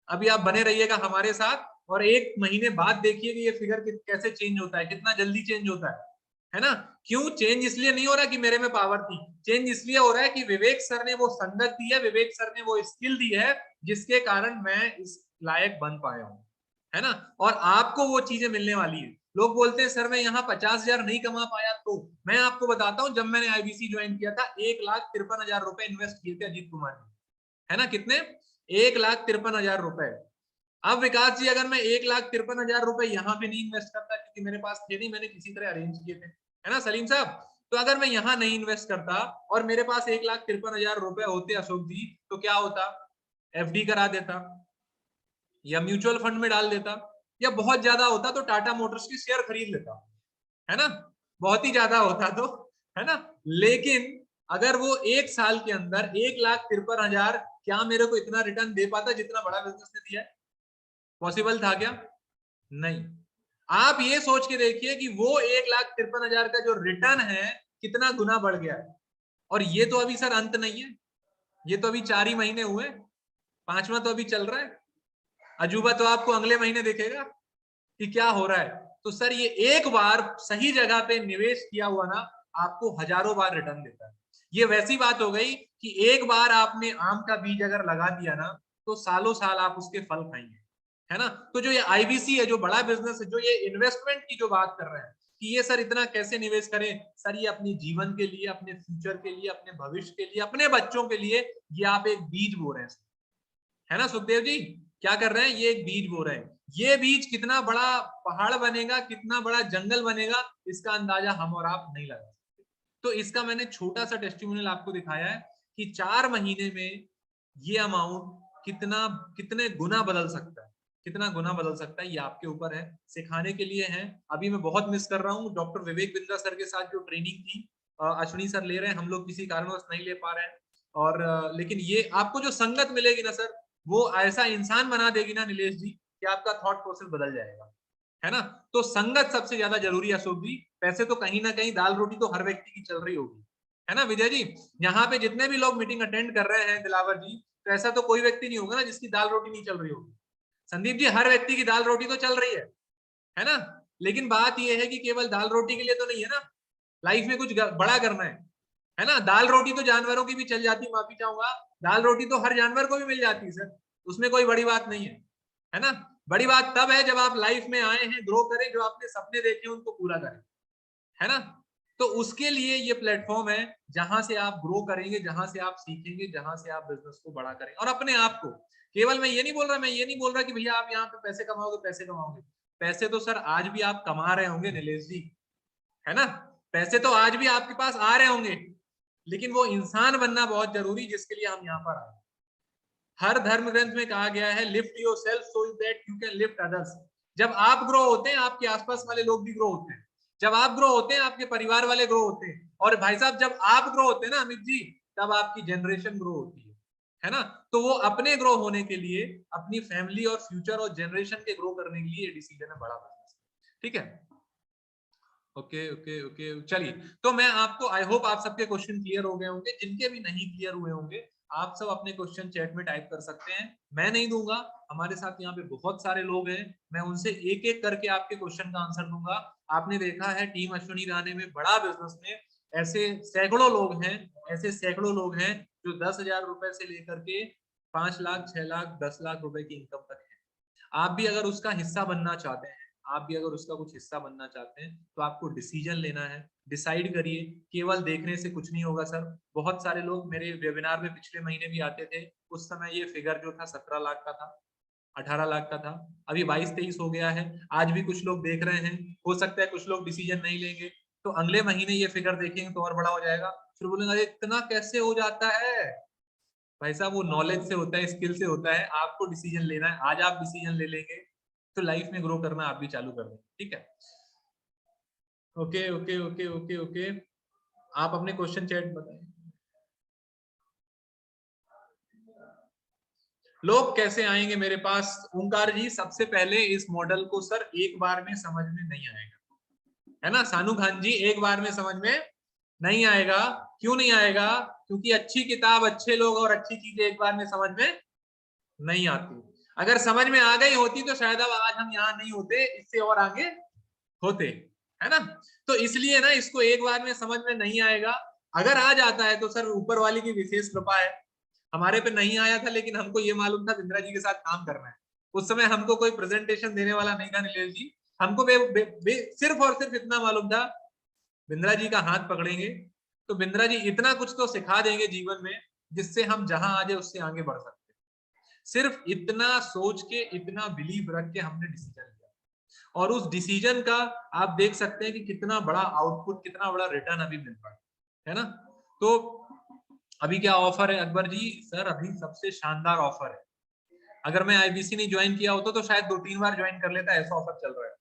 अभी आप बने रहिएगा हमारे साथ और 1 महीने बाद देखिए कि ये फिगर कैसे चेंज होता है, कितना जल्दी चेंज होता है ना। क्यों चेंज इसलिए नहीं हो रहा कि मेरे में पावर थी, चेंज इसलिए हो रहा है कि विवेक सर ने वो संगत दी है, विवेक सर ने वो स्किल दी है जिसके कारण मैं इस लायक बन पाया हूं, है ना। और आपको वो चीजें मिलने वाली है। लोग बोलते हैं सर मैं यहाँ 50,000 नहीं कमा पाया, तो मैं आपको बताता हूँ, जब मैंने आईबीसी ज्वाइन किया था 1,53,000 रुपए इन्वेस्ट किए थे अजीत कुमार ने, है ना। कितने? 1,53,000 रुपए। अब विकास जी अगर मैं 1,53,000 रुपए यहाँ पे नहीं इन्वेस्ट करता, क्योंकि मेरे पास थे नहीं, मैंने किसी तरह अरेंज किए थे, है ना सलीम साहब। तो अगर मैं यहाँ नहीं इन्वेस्ट करता और मेरे पास 1,53,000 रुपए होते अशोक जी, तो क्या होता? एफडी करा देता, या म्यूचुअल फंड में डाल देता, या बहुत ज्यादा होता तो टाटा मोटर्स की शेयर खरीद लेता, है ना। बहुत ही ज्यादा होता तो, है ना। लेकिन अगर वो 1 साल के अंदर 1,53,000, क्या मेरे को इतना रिटर्न दे पाता जितना बड़ा बिजनेस ने दिया है? पॉसिबल था क्या? नहीं। आप ये सोच के देखिए कि वो 1,53,000 का जो रिटर्न है कितना गुना बढ़ गया है। और ये तो अभी सर अंत नहीं है, ये तो अभी 4 ही महीने हुए, 5वां तो अभी चल रहा है। अजूबा तो आपको अगले महीने देखेगा कि क्या हो रहा है। तो सर ये एक बार सही जगह पे निवेश किया हुआ ना, आपको हजारों बार रिटर्न देता है। ये वैसी बात हो गई कि एक बार आपने आम का बीज अगर लगा दिया ना, तो सालों साल आप उसके फल खाएंगे, है ना। तो जो ये आईबीसी है, जो बड़ा बिजनेस है, जो ये इन्वेस्टमेंट की जो बात कर रहे हैं कि ये सर इतना कैसे निवेश करें, सर ये अपने जीवन के लिए, अपने फ्यूचर के लिए, अपने भविष्य के लिए, अपने बच्चों के लिए ये आप एक बीज बो रहे हैं, है ना सुखदेव जी। क्या कर रहे हैं? ये एक बीज बो रहे हैं। ये बीज कितना बड़ा पहाड़ बनेगा, कितना बड़ा जंगल बनेगा, इसका अंदाजा हम और आप नहीं लगा सकते। तो इसका मैंने छोटा सा टेस्टिमोनियल आपको दिखाया है कि 4 महीने में ये अमाउंट कितने गुना बदल सकता है, कितना गुना बदल सकता है, ये आपके ऊपर है। सिखाने के लिए है। अभी मैं बहुत मिस कर रहा हूँ डॉक्टर विवेक बिंद्रा सर के साथ जो ट्रेनिंग थी, अश्विनी सर ले रहे हैं, हम लोग किसी कारणवश नहीं ले पा रहे हैं। और लेकिन ये आपको जो संगत मिलेगी ना सर, वो ऐसा इंसान बना देगी ना नीलेश जी कि आपका थॉट प्रोसेस बदल जाएगा, है ना। तो संगत सबसे ज्यादा जरूरी है अशोक जी। पैसे तो कहीं ना कहीं दाल रोटी तो हर व्यक्ति की चल रही होगी, है ना विजय जी। यहाँ पे जितने भी लोग मीटिंग अटेंड कर रहे हैं दिलावर जी, तो ऐसा तो कोई व्यक्ति नहीं होगा ना जिसकी दाल रोटी नहीं चल रही होगी। संदीप जी हर व्यक्ति की दाल रोटी तो चल रही है ना। लेकिन बात यह है कि केवल दाल रोटी के लिए तो नहीं है ना, लाइफ में कुछ बड़ा करना है ना। दाल रोटी तो जानवरों की भी चल जाती, माफी चाहूंगा, दाल रोटी तो हर जानवर को भी मिल जाती है सर, उसमें कोई बड़ी बात नहीं है ना। बड़ी बात तब है जब आप लाइफ में आए हैं, ग्रो करें, जो आपने सपने देखे उनको पूरा करें, है ना। तो उसके लिए ये प्लेटफॉर्म है जहां से आप ग्रो करेंगे, जहां से आप सीखेंगे, जहां से आप बिजनेस को बड़ा करेंगे। और अपने आप को केवल, मैं ये नहीं बोल रहा कि भैया आप यहाँ पे पैसे कमाओगे। पैसे तो सर आज भी आप कमा रहे होंगे नीलेश जी, है ना। पैसे तो आज भी आपके पास आ रहे होंगे, लेकिन वो इंसान बनना बहुत जरूरी, जिसके लिए हम यहाँ पर आए। हर धर्म ग्रंथ में कहा गया है lift yourself so that you can lift others. जब आप ग्रो होते हैं, आपके आसपास वाले लोग भी ग्रो होते हैं। जब आप ग्रो होते हैं, आपके परिवार वाले ग्रो होते हैं। और भाई साहब जब आप ग्रो होते हैं ना अमित जी, तब आपकी जनरेशन ग्रो होती है ना। तो वो अपने ग्रो होने के लिए, अपनी फैमिली और फ्यूचर और जनरेशन के ग्रो करने के लिए ये डिसीजन है बड़ा बिजनेस, ठीक है। ओके ओके ओके चलिए, तो मैं आपको, आई होप आप सबके क्वेश्चन क्लियर हो गए होंगे। जिनके भी नहीं क्लियर हुए होंगे, आप सब अपने क्वेश्चन चैट में टाइप कर सकते हैं, मैं नहीं दूंगा। हमारे साथ यहाँ पे बहुत सारे लोग हैं, मैं उनसे एक एक करके आपके क्वेश्चन का आंसर दूंगा। आपने देखा है टीम अश्विनी राणे में, बड़ा बिजनेस में ऐसे सैकड़ों लोग हैं, जो 10,000 रुपए से लेकर के 5 लाख, 6 लाख, 10 लाख रुपए की इनकम तक है। आप भी अगर उसका हिस्सा बनना चाहते हैं, आप भी अगर उसका कुछ हिस्सा बनना चाहते हैं, तो आपको डिसीजन लेना है। डिसाइड करिए, केवल देखने से कुछ नहीं होगा सर। बहुत सारे लोग मेरे वेबिनार में पिछले महीने भी आते थे, उस समय ये फिगर जो था 17 लाख का था, 18 लाख का था, अभी 22-23 हो गया है। आज भी कुछ लोग देख रहे हैं, हो सकता है कुछ लोग डिसीजन नहीं लेंगे, तो अगले महीने ये फिगर देखेंगे तो और बड़ा हो जाएगा। फिर बोलेंगे अरे इतना कैसे हो जाता है? भाई साहब, वो नॉलेज से होता है, स्किल से होता है। आपको डिसीजन लेना है, आज आप डिसीजन ले लेंगे तो लाइफ में ग्रो करना आप भी चालू कर देंगे। ठीक है, okay okay okay okay okay. आप अपने क्वेश्चन चैट बताएं। लोग कैसे आएंगे मेरे पास? ओंकार जी, सबसे पहले इस मॉडल को सर एक बार में समझ में नहीं आएगा, है ना। सानू खान जी, एक बार में समझ में नहीं आएगा। क्यों नहीं आएगा? क्योंकि अच्छी किताब, अच्छे लोग और अच्छी चीजें एक बार में समझ में नहीं आती। अगर समझ में आ गई होती तो शायद अब आज हम यहाँ नहीं होते, इससे और आगे होते, है ना। तो इसलिए ना, इसको एक बार में समझ में नहीं आएगा। अगर आ जाता है तो सर ऊपर वाली की विशेष कृपा है। हमारे पे नहीं आया था, लेकिन हमको ये मालूम था बिंद्रा जी के साथ काम करना है। उस समय हमको कोई प्रेजेंटेशन देने वाला नहीं था नीलेश जी। हमको सिर्फ और सिर्फ इतना मालूम था, बिंद्रा जी का हाथ पकड़ेंगे तो बिंद्रा जी इतना कुछ तो सिखा देंगे जीवन में, जिससे हम जहां आ जाए उससे आगे बढ़ सकते। सिर्फ इतना सोच के, इतना बिलीव रख के हमने डिसीजन लिया, और उस डिसीजन का आप देख सकते हैं कि कितना बड़ा आउटपुट, कितना बड़ा रिटर्न अभी मिल रहा है ना। तो अभी क्या ऑफर है अकबर जी? सर अभी सबसे शानदार ऑफर है। अगर मैं आईबीसी नहीं ज्वाइन किया होता तो शायद 2-3 बार ज्वाइन कर लेता, ऐसा ऑफर चल रहा है।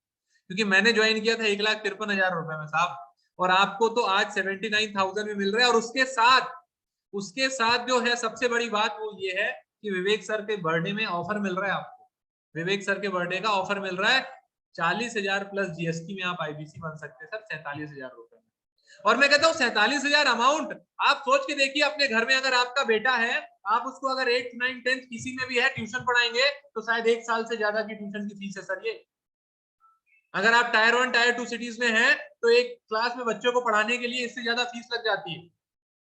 क्योंकि मैंने ज्वाइन किया था 1,53,000 रुपए में साहब, और आपको तो आज 79,000 में मिल रहा है। और उसके साथ जो है सबसे बड़ी बात वो ये है कि विवेक सर के बर्थडे में ऑफर मिल रहा है आपको। विवेक सर के बर्थडे का ऑफर मिल रहा है, 40,000 प्लस जीएसटी में आप आईबीसी बन सकते हैं सर, 47,000 रुपए में। और मैं कहता हूँ 47,000 अमाउंट, आप सोच के देखिए, अपने घर में अगर आपका बेटा है, आप उसको अगर 8th 9th 10th किसी में भी है ट्यूशन पढ़ाएंगे तो शायद 1 साल से ज्यादा की ट्यूशन की फीस है सर ये। अगर आप टायर 1 टायर 2 सिटीज में हैं तो एक क्लास में बच्चों को पढ़ाने के लिए इससे ज्यादा फीस लग जाती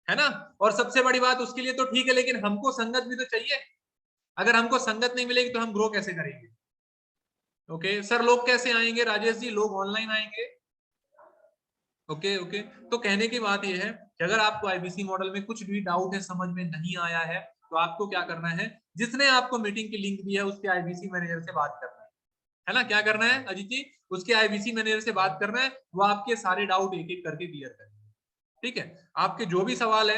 है ना। और सबसे बड़ी बात, उसके लिए तो ठीक है, लेकिन हमको संगत भी तो चाहिए। अगर हमको संगत नहीं मिलेगी तो हम ग्रो कैसे करेंगे? ओके सर, लोग कैसे आएंगे? राजेश जी, लोग ऑनलाइन आएंगे। Okay okay. तो कहने की बात यह है कि अगर आपको आईबीसी मॉडल में कुछ भी डाउट है, समझ में नहीं आया है, तो आपको क्या करना है, जिसने आपको मीटिंग की लिंक दी है उसके आईबीसी मैनेजर से बात करना है ना। क्या करना है अजीत जी? उसके आईबीसी मैनेजर से बात करना है, वो आपके सारे डाउट एक एक करके क्लियर करेंगे। ठीक है, आपके जो भी सवाल है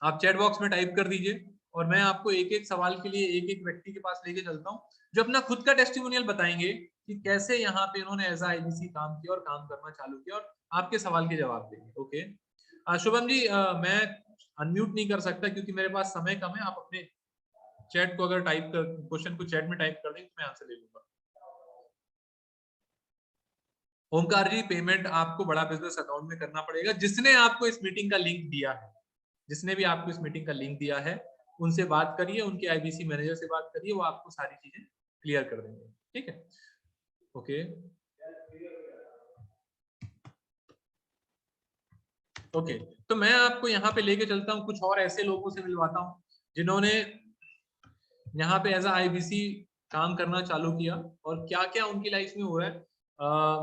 आप चैट बॉक्स में टाइप कर दीजिए, और मैं आपको एक एक सवाल के लिए एक एक व्यक्ति के पास लेके चलता हूँ, जो अपना खुद का टेस्टिमोनियल बताएंगे कि कैसे यहाँ पे इन्होंने एज आईबीसी काम किया और काम करना चालू किया, और आपके सवाल के जवाब देंगे। ओके शुभम जी, मैं अनम्यूट नहीं कर सकता क्योंकि मेरे पास समय कम है। आप अपने चैट को अगर टाइप कर, क्वेश्चन को चैट में टाइप कर देंगे तो मैं आंसर ले लूंगा। ओमकार जी, पेमेंट आपको बड़ा बिजनेस अकाउंट में करना पड़ेगा। जिसने आपको इस मीटिंग का लिंक दिया है, जिसने भी आपको इस मीटिंग का लिंक दिया है, उनसे बात करिए, उनके आईबीसी मैनेजर से बात करिए, वो आपको सारी चीजें क्लियर कर देंगे। ठीक है, ओके ओके। तो मैं आपको यहाँ पे लेके चलता हूँ, कुछ और ऐसे लोगों से मिलवाता हूँ जिन्होंने यहाँ पे एज आईबीसी काम करना चालू किया और क्या क्या उनकी लाइफ में हुआ है।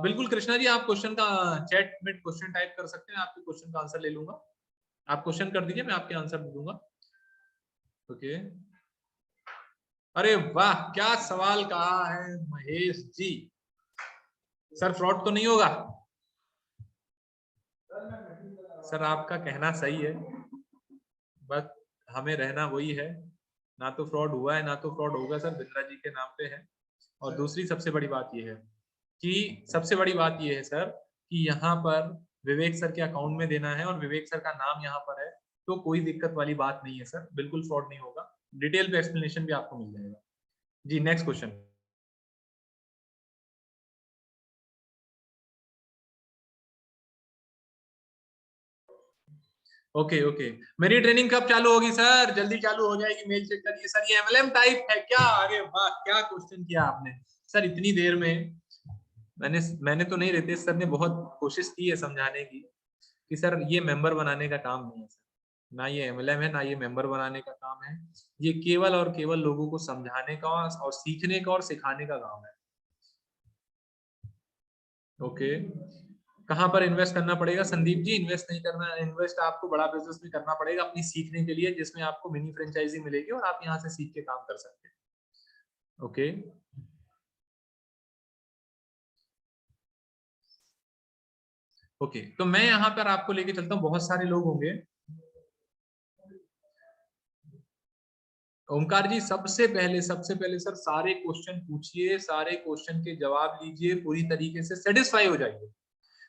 बिल्कुल कृष्णा जी, आप क्वेश्चन का चैट में क्वेश्चन टाइप कर सकते हैं, आपके क्वेश्चन का आंसर ले लूंगा। आप क्वेश्चन कर दीजिए, मैं आपके आंसर दे दूंगा। ओके, अरे वाह, क्या सवाल कहा है महेश जी। सर फ्रॉड तो नहीं होगा? सर आपका कहना सही है, बस हमें रहना वही है, ना तो फ्रॉड हुआ है ना तो फ्रॉड होगा सर, बिंद्रा जी के नाम पे है। और दूसरी सबसे बड़ी बात यह है कि सर कि यहाँ पर विवेक सर के अकाउंट में देना है और विवेक सर का नाम यहाँ पर है, तो कोई दिक्कत वाली बात नहीं है सर, बिल्कुल फ्रॉड नहीं होगा। डिटेल पे एक्सप्लेनेशन भी आपको मिल जाएगा जी। Next question. ओके ओके, मेरी ट्रेनिंग कब चालू होगी सर? जल्दी चालू हो जाएगी, मेल चेक करिए सर। ये एमएलएम टाइप है क्या? आगे वाह, क्या क्वेश्चन किया आपने सर इतनी देर में। मैंने तो नहीं, रितेश सर ने बहुत कोशिश की है समझाने की कि सर ये मेंबर बनाने का काम नहीं है सर, ना ये MLM है, ना ये मेंबर बनाने का काम है। ये केवल और केवल लोगों को समझाने का और सीखने का और सिखाने का काम है। ओके, कहाँ पर इन्वेस्ट करना पड़ेगा संदीप जी? इन्वेस्ट नहीं करना, इन्वेस्ट आपको बड़ा बिजनेस में करना पड़ेगा अपनी सीखने के लिए, जिसमें आपको मिनी फ्रेंचाइजी मिलेगी और आप यहाँ से सीख के काम कर सकते हैं। ओके, ओके, तो मैं यहाँ पर आपको लेके चलता हूँ। बहुत सारे लोग होंगे। ओमकार जी, सबसे पहले सर सारे क्वेश्चन पूछिए, सारे क्वेश्चन के जवाब लीजिए, पूरी तरीके से सेटिस्फाई हो जाइए।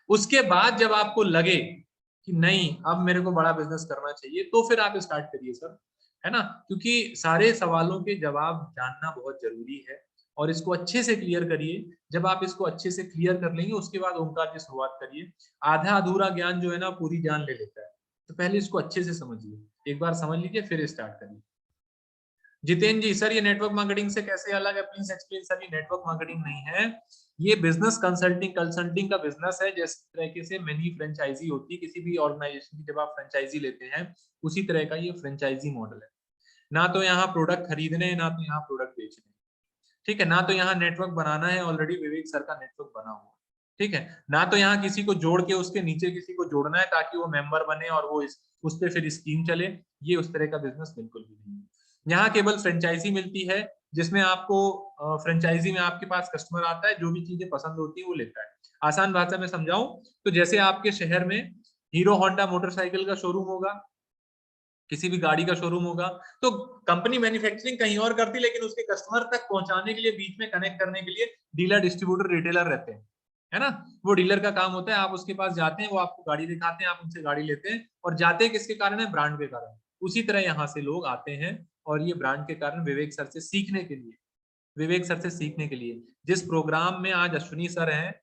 उसके बाद जब आपको लगे कि नहीं अब मेरे को बड़ा बिजनेस करना चाहिए, तो फिर आप स्टार्ट करिए सर, है ना? क्योंकि सारे सवालों के जवाब जानना बहुत जरूरी है और इसको अच्छे से क्लियर करिए। जब आप इसको अच्छे से क्लियर कर लेंगे, उसके बाद ओमकार जी शुरुआत करिए। आधा अधूरा ज्ञान जो है ना पूरी जान ले लेता है, तो पहले इसको अच्छे से समझिए, एक बार समझ लीजिए फिर स्टार्ट करिए। जितेंद्र जी, सर ये नेटवर्क मार्केटिंग से कैसे अलग है, प्लीज एक्सप्लेन। सर ये नेटवर्क मार्केटिंग नहीं है, ये बिजनेस कंसल्टिंग का बिजनेस है। जिस तरीके से मिनी फ्रेंचाइजी होती है किसी भी ऑर्गेनाइजेशन की, जब आप फ्रेंचाइजी लेते हैं, उसी तरह का ये फ्रेंचाइजी मॉडल है। ना तो यहाँ प्रोडक्ट खरीदने हैं, ना तो यहाँ प्रोडक्ट बेचने, ठीक है? ना तो यहाँ नेटवर्क बनाना है, ऑलरेडी विवेक सर का नेटवर्क बना हुआ, ठीक है? ना तो यहाँ किसी को जोड़ के उसके नीचे किसी को जोड़ना है ताकि वो मेंबर बने और वो उस पर फिर स्कीम चले। ये उस तरह का बिजनेस बिल्कुल भी नहीं है। यहाँ केवल फ्रेंचाइजी मिलती है, जिसमें आपको फ्रेंचाइजी में आपके पास कस्टमर आता है, जो भी चीजें पसंद होती है वो लेता है। आसान भाषा में समझाऊं तो जैसे आपके शहर में हीरो होंडा मोटरसाइकिल का शोरूम होगा, किसी भी गाड़ी का शोरूम होगा, तो कंपनी मैन्युफैक्चरिंग कहीं और करती, लेकिन उसके कस्टमर तक पहुंचाने के लिए, बीच में कनेक्ट करने के लिए डीलर, डिस्ट्रीब्यूटर, रिटेलर रहते हैं, है ना? वो डीलर का काम होता है। आप उसके पास जाते हैं, वो आपको गाड़ी दिखाते हैं, आप उनसे गाड़ी लेते हैं, और जाते हैं किसके कारण है? ब्रांड के कारण। उसी तरह यहाँ से लोग आते हैं और ये ब्रांड के कारण विवेक सर से सीखने के लिए, विवेक सर से सीखने के लिए। जिस प्रोग्राम में आज अश्विनी सर हैं,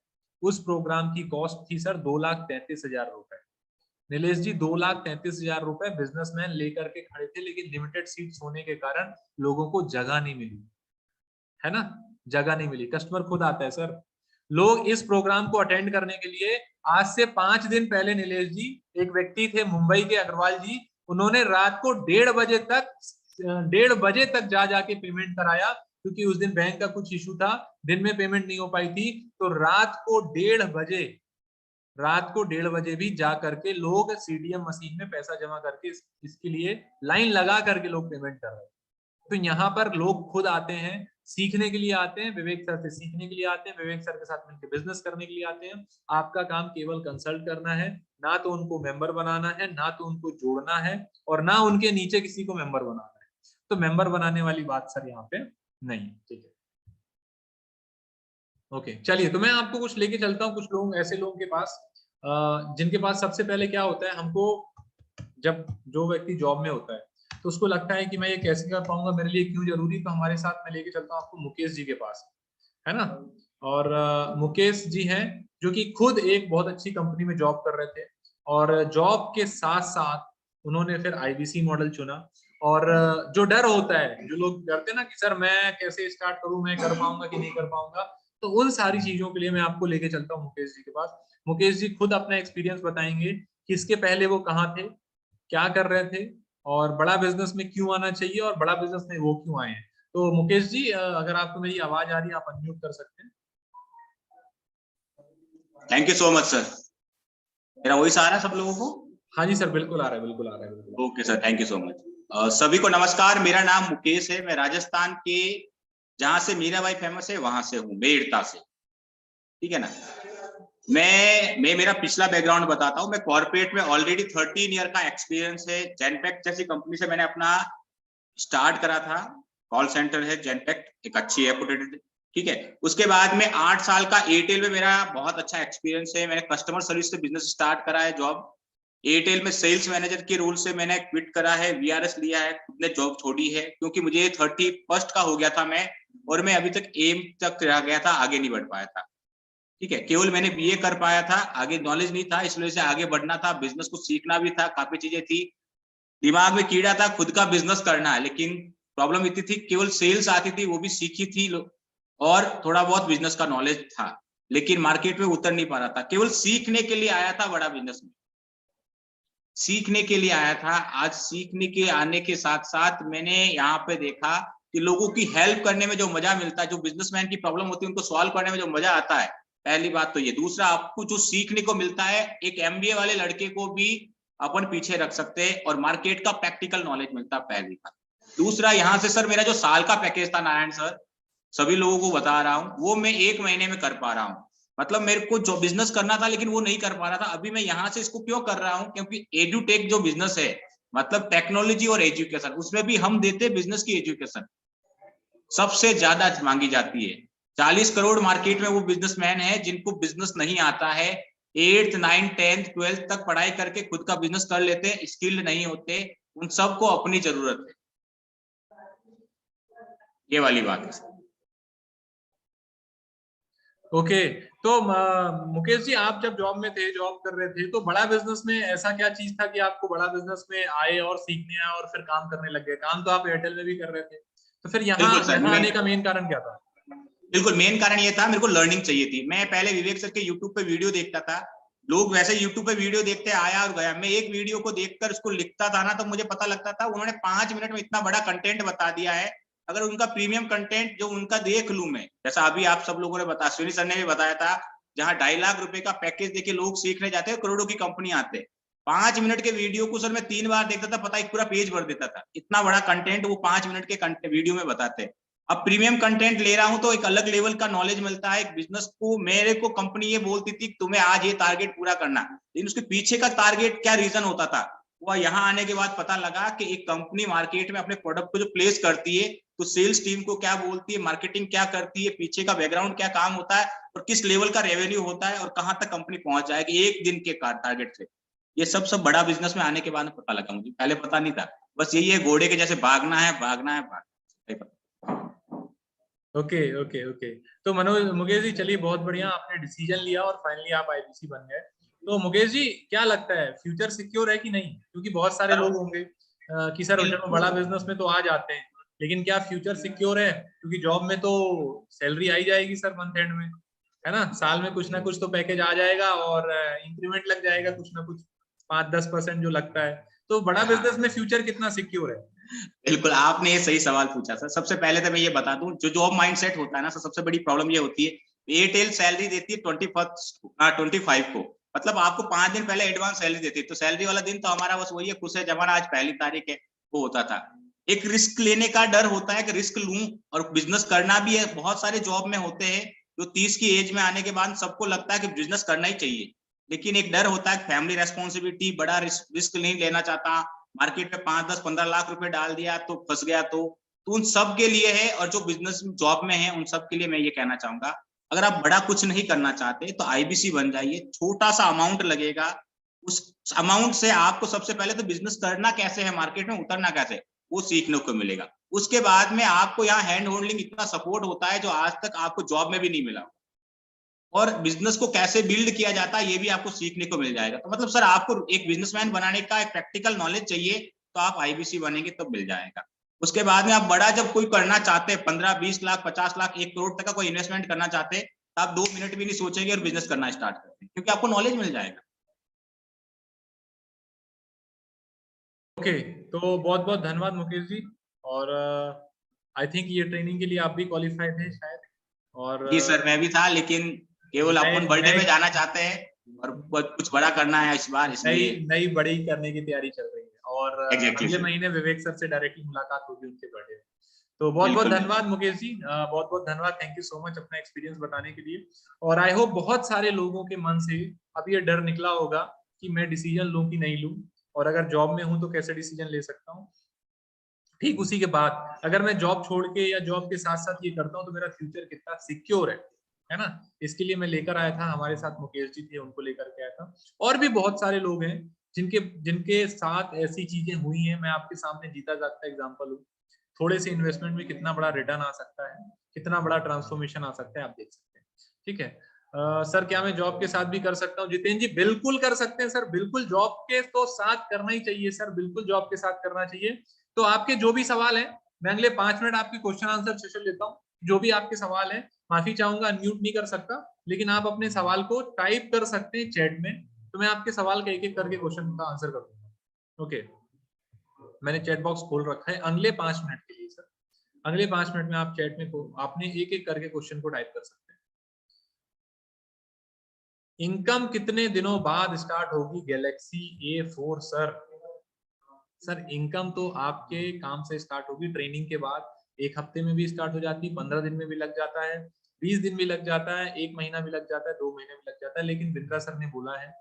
उस प्रोग्राम की कॉस्ट थी सर 2,33,000 रुपए। नीलेश जी, 2,33,000 रुपए बिजनेसमैन लेकर के खड़े थे, लेकिन लिमिटेड सीट्स होने के कारण लोगों को जगह नहीं मिली, है ना? जगह नहीं मिली। कस्टमर खुद आता है सर। लोग इस प्रोग्राम को अटेंड करने के लिए आज से 5 दिन पहले, नीलेश जी, एक व्यक्ति थे मुंबई के, अग्रवाल जी, उन्होंने रात को 1:30 बजे तक जा जाके पेमेंट कराया, क्योंकि उस दिन बैंक का कुछ इशू था, दिन में पेमेंट नहीं हो पाई थी, तो रात को 1:30 बजे भी जा करके लोग सीडीएम मशीन में पैसा जमा करके इसके लिए लाइन लगा करके लोग पेमेंट कर रहे हैं। तो यहाँ पर लोग खुद आते हैं, सीखने के लिए आते हैं, विवेक सर से सीखने के लिए आते हैं, विवेक सर के साथ मिलकर बिजनेस करने के लिए आते हैं। आपका काम केवल कंसल्ट करना है, ना तो उनको मेंबर बनाना है, ना तो उनको जोड़ना है, और ना उनके नीचे किसी को मेंबर बनाना है। तो मेंबर बनाने वाली बात सर यहाँ पे नहीं, ठीक है? ओके, चलिए, तो मैं आपको कुछ लेके चलता हूँ। कुछ लोग ऐसे लोगों के पास जिनके पास सबसे पहले क्या होता है, हमको जब जो व्यक्ति जॉब में होता है तो उसको लगता है कि मैं ये कैसे कर पाऊंगा, मेरे लिए क्यों जरूरी। तो हमारे साथ मैं लेके चलता हूँ आपको मुकेश जी के पास, है ना? और मुकेश जी हैं जो कि खुद एक बहुत अच्छी कंपनी में जॉब कर रहे थे, और जॉब के साथ साथ उन्होंने फिर आईबीसी मॉडल चुना। और जो डर होता है, जो लोग डरते हैं ना कि सर मैं कैसे स्टार्ट करूं, मैं कर पाऊंगा कि नहीं कर पाऊंगा, तो उन सारी चीजों के लिए मैं आपको लेके चलता हूँ मुकेश जी के पास। मुकेश जी खुद अपना एक्सपीरियंस बताएंगे कि इसके पहले वो कहाँ थे, क्या कर रहे थे, और बड़ा बिजनेस में क्यों आना चाहिए, और बड़ा बिजनेस में वो क्यों आए हैं। तो मुकेश जी, अगर आपको मेरी आवाज आ रही है, आप अनम्यूट कर सकते हैं। Thank you so much sir. मेरा वॉइस आ रहा है सब लोगों को? हाँ जी सर, बिल्कुल आ रहा है, बिल्कुल आ रहा है, बिल्कुल। Okay sir, thank you so much. सभी को नमस्कार। मेरा नाम मुकेश है। मैं राजस्थान के, जहां से मीराबाई फेमस है, वहां से हूँ, मेड़ता से, ठीक है ना? मैं मेरा पिछला बैकग्राउंड बताता हूँ। मैं कॉर्पोरेट में ऑलरेडी 13 ईयर का एक्सपीरियंस है। जेनपैक्ट जैसी कंपनी से मैंने अपना स्टार्ट करा था। कॉल सेंटर है जेनपैक्ट, एक अच्छी रेपुटेड, ठीक है। उसके बाद में 8 साल का एयरटेल में मेरा बहुत अच्छा एक्सपीरियंस है। मैंने कस्टमर सर्विस से बिजनेस स्टार्ट करा है, जॉब एयरटेल में सेल्स मैनेजर के रोल से मैंने क्विट करा है, वीआरएस लिया है, खुद ने जॉब छोड़ी है, क्योंकि मुझे 31 का हो गया था मैं, और मैं अभी तक एम तक रह गया था, आगे नहीं बढ़ पाया था, ठीक है। केवल मैंने बीए कर पाया था, आगे नॉलेज नहीं था, इस वजह से आगे बढ़ना था, बिजनेस को सीखना भी था, काफी चीजें थी, दिमाग में कीड़ा था, खुद का बिजनेस करना है। लेकिन प्रॉब्लम इतनी थी, केवल सेल्स आती थी, वो भी सीखी थी, और थोड़ा बहुत बिजनेस का नॉलेज था, लेकिन मार्केट में उतर नहीं पा रहा था। केवल सीखने के लिए आया था बड़ा बिजनेस में, सीखने के लिए आया था। आज सीखने के आने के साथ साथ मैंने यहाँ पे देखा कि लोगों की हेल्प करने में जो मजा मिलता है, जो बिजनेसमैन की प्रॉब्लम होती है उनको सॉल्व करने में जो मजा आता है, पहली बात तो ये। दूसरा, आपको जो सीखने को मिलता है, एक एमबीए वाले लड़के को भी अपन पीछे रख सकते हैं और मार्केट का प्रैक्टिकल नॉलेज मिलता है, पहली बात। दूसरा, यहाँ से सर मेरा जो साल का पैकेज था नारायण सर, सभी लोगों को बता रहा हूँ, वो मैं 1 महीने में कर पा रहा हूँ। मतलब मेरे को जो बिजनेस करना था लेकिन वो नहीं कर पा रहा था, अभी मैं यहाँ से इसको क्यों कर रहा हूँ, क्योंकि एडुटेक जो बिजनेस है, मतलब टेक्नोलॉजी और एजुकेशन, उसमें भी हम देते बिजनेस की एजुकेशन सबसे ज्यादा मांगी जाती है। 40 करोड़ मार्केट में वो बिजनेसमैन है जिनको बिजनेस नहीं आता है, 8th 9th 10th 12th तक पढ़ाई करके खुद का बिजनेस कर लेते हैं, स्किल्ड नहीं होते, उन सबको अपनी जरूरत है, ये वाली बात है। ओके, तो मुकेश जी, आप जब जॉब में थे, जॉब कर रहे थे, तो बड़ा बिजनेस में ऐसा क्या चीज था कि आपको बड़ा बिजनेस में आए और सीखने आए और फिर काम करने लग गए? काम तो आप एयरटेल में भी कर रहे थे, तो फिर यहाँ आने का मेन कारण क्या था? बिल्कुल, मेन कारण ये था, मेरे को लर्निंग चाहिए थी। मैं पहले विवेक सर के यूट्यूब पे वीडियो देखता था, लोग वैसे यूट्यूब पे वीडियो देखते आया और गया, मैं एक वीडियो को देखकर उसको लिखता था ना, तो मुझे पता लगता था उन्होंने 5 मिनट में इतना बड़ा कंटेंट बता दिया है। अगर उनका प्रीमियम कंटेंट जो उनका देख लूं मैं, जैसा अभी आप सब लोगों ने बताया, सुनील सर ने भी बताया था, जहां 2.5 लाख रुपए का पैकेज देके लोग सीखने जाते हैं, करोड़ों की कंपनी आते हैं। 5 मिनट के वीडियो को सर मैं 3 बार देखता था, पता एक पूरा पेज भर देता था, इतना बड़ा कंटेंट वो 5 मिनट के वीडियो में बताते हैं। अब प्रीमियम कंटेंट ले रहा हूं तो एक अलग लेवल का नॉलेज मिलता है। एक बिजनेस को, मेरे को कंपनी ये बोलती थी तुम्हें आज ये टारगेट पूरा करना, लेकिन उसके पीछे का टारगेट क्या रीजन होता था, वह यहाँ आने के बाद पता लगा कि एक कंपनी मार्केट में अपने प्रोडक्ट को जो प्लेस करती है, तो सेल्स टीम को क्या बोलती है, मार्केटिंग क्या करती है, पीछे का बैकग्राउंड क्या काम होता है, और किस लेवल का रेवेन्यू होता है, और कहां तक कंपनी पहुंच जाएगी एक दिन के टारगेट से। ये सब बड़ा बिजनेस में आने के बाद पता लगा मुझे, पहले पता नहीं था। बस यही है, घोड़े के जैसे भागना है, भागना है, भागना है। ओके ओके ओके, तो मुकेश जी, चलिए बहुत बढ़िया, आपने डिसीजन लिया और फाइनली आप आईबीसी बन गए। तो मुकेश जी, क्या लगता है फ्यूचर सिक्योर है कि नहीं? क्योंकि बहुत सारे लोग होंगे कि सर चलो बड़ा बिजनेस में तो आ जाते हैं, लेकिन क्या फ्यूचर सिक्योर है? क्योंकि जॉब में तो सैलरी आई जाएगी सर मंथ एंड में, है ना, साल में कुछ ना कुछ तो पैकेज आ जाएगा और इंक्रीमेंट लग जाएगा कुछ ना कुछ 5-10% जो लगता है। तो बड़ा बिजनेस में फ्यूचर कितना सिक्योर है? बिल्कुल, आपने ये सही सवाल पूछा सर। सबसे पहले तो मैं ये बता दूं, जो जॉब माइंडसेट होता है ना सर, सबसे बड़ी प्रॉब्लम ये होती है, एयरटेल सैलरी देती है 25 को, मतलब आपको 5 दिन पहले एडवांस सैलरी देती है, तो सैलरी वाला दिन तो हमारा बस वही है, खुश है जमाना, आज 1 तारीख है, वो होता था। एक रिस्क लेने का डर होता है कि रिस्क लूं, और बिजनेस करना भी है। बहुत सारे जॉब में होते हैं जो 30 की एज में आने के बाद सबको लगता है कि बिजनेस करना ही चाहिए, लेकिन एक डर होता है, फैमिली रेस्पॉन्सिबिलिटी, बड़ा रिस्क नहीं लेना चाहता, मार्केट में 5, 10, 15 लाख रुपए डाल दिया तो फंस गया। तो उन सब के लिए है, और जो बिजनेस जॉब में है उन सब के लिए मैं ये कहना चाहूंगा, अगर आप बड़ा कुछ नहीं करना चाहते तो आईबीसी बन जाइए। छोटा सा अमाउंट लगेगा, उस अमाउंट से आपको सबसे पहले तो बिजनेस करना कैसे है, मार्केट में उतरना कैसे, वो सीखने को मिलेगा। उसके बाद में आपको यहाँ हैंड होल्डिंग इतना सपोर्ट होता है जो आज तक आपको जॉब में भी नहीं मिला, और बिजनेस को कैसे बिल्ड किया जाता है ये भी आपको सीखने को मिल जाएगा। तो मतलब सर, आपको एक बिजनेसमैन बनाने का एक प्रैक्टिकल नॉलेज चाहिए, तो आप आईबीसी बनेंगे तो मिल जाएगा। उसके बाद में आप बड़ा जब कोई करना चाहते हैं, 15-20 लाख 50 लाख 1 करोड़ तक का कोई इन्वेस्टमेंट करना चाहते हैं, तो आप 2 मिनट भी नहीं सोचेंगे और बिजनेस करना स्टार्ट करते हैं, क्योंकि आपको नॉलेज मिल जाएगा। ओके, तो बहुत बहुत धन्यवाद मुकेश जी। और आई थिंक ये ट्रेनिंग के लिए आप भी क्वालिफाइड थे शायद। और जी सर, मैं भी था, लेकिन केवल अपन बर्थडे में जाना चाहते हैं और कुछ बड़ा करना है इस बार, इसलिए नई बड़ी करने की तैयारी चल रही है। और अगले महीने विवेक सर से डायरेक्टली मुलाकात होगी उनके बर्थडे में। तो बहुत बहुत धन्यवाद मुकेश जी, बहुत बहुत धन्यवाद, थैंक यू सो मच अपना एक्सपीरियंस बताने के लिए। और आई होप बहुत सारे लोगों के मन से अब ये डर निकला होगा कि मैं डिसीजन लूं कि नहीं लूं, और अगर जॉब में हूं तो कैसे डिसीजन ले सकता हूं। ठीक उसी के बाद अगर मैं जॉब छोड़ के या जॉब के साथ साथ ये करता हूं तो मेरा फ्यूचर कितना सिक्योर है ना। इसके लिए मैं लेकर आया था, हमारे साथ मुकेश जी थे, उनको लेकर के आया था। और भी बहुत सारे लोग हैं जिनके साथ ऐसी चीजें हुई हैं। मैं आपके सामने जीता जागता एग्जांपल हूँ। थोड़े से इन्वेस्टमेंट में कितना बड़ा रिटर्न आ सकता है, कितना बड़ा ट्रांसफॉर्मेशन आ सकता है, आप देख सकते हैं। ठीक है सर, क्या मैं जॉब के साथ भी कर सकता हूँ? जितेंद्र जी, बिल्कुल कर सकते हैं सर, बिल्कुल जॉब के तो साथ करना ही चाहिए सर, बिल्कुल जॉब के साथ करना चाहिए। तो आपके जो भी सवाल है, मैं अगले 5 मिनट आपके क्वेश्चन आंसर सेशन लेता हूँ। जो भी आपके सवाल है, माफी चाहूंगा अनम्यूट नहीं कर सकता, लेकिन आप अपने सवाल को टाइप कर सकते हैं चैट में, तो मैं आपके सवाल का एक एक करके क्वेश्चन का आंसर कर दूंगा। ओके, मैंने चैट बॉक्स खोल रखा है अगले 5 मिनट के लिए सर। अगले 5 मिनट में आप चैट में आपने एक एक करके क्वेश्चन को टाइप कर सकते हैं। इनकम कितने दिनों बाद स्टार्ट होगी Galaxy A4 sir? Sir income तो आपके काम से स्टार्ट होगी ट्रेनिंग के बाद। 1 हफ्ते में भी स्टार्ट हो जाती है, 15 दिन में भी लग जाता है, 20 दिन भी लग जाता है, 1 महीना भी लग जाता है, 2 महीने भी लग जाता है। लेकिन बिंद्रा सर ने बोला है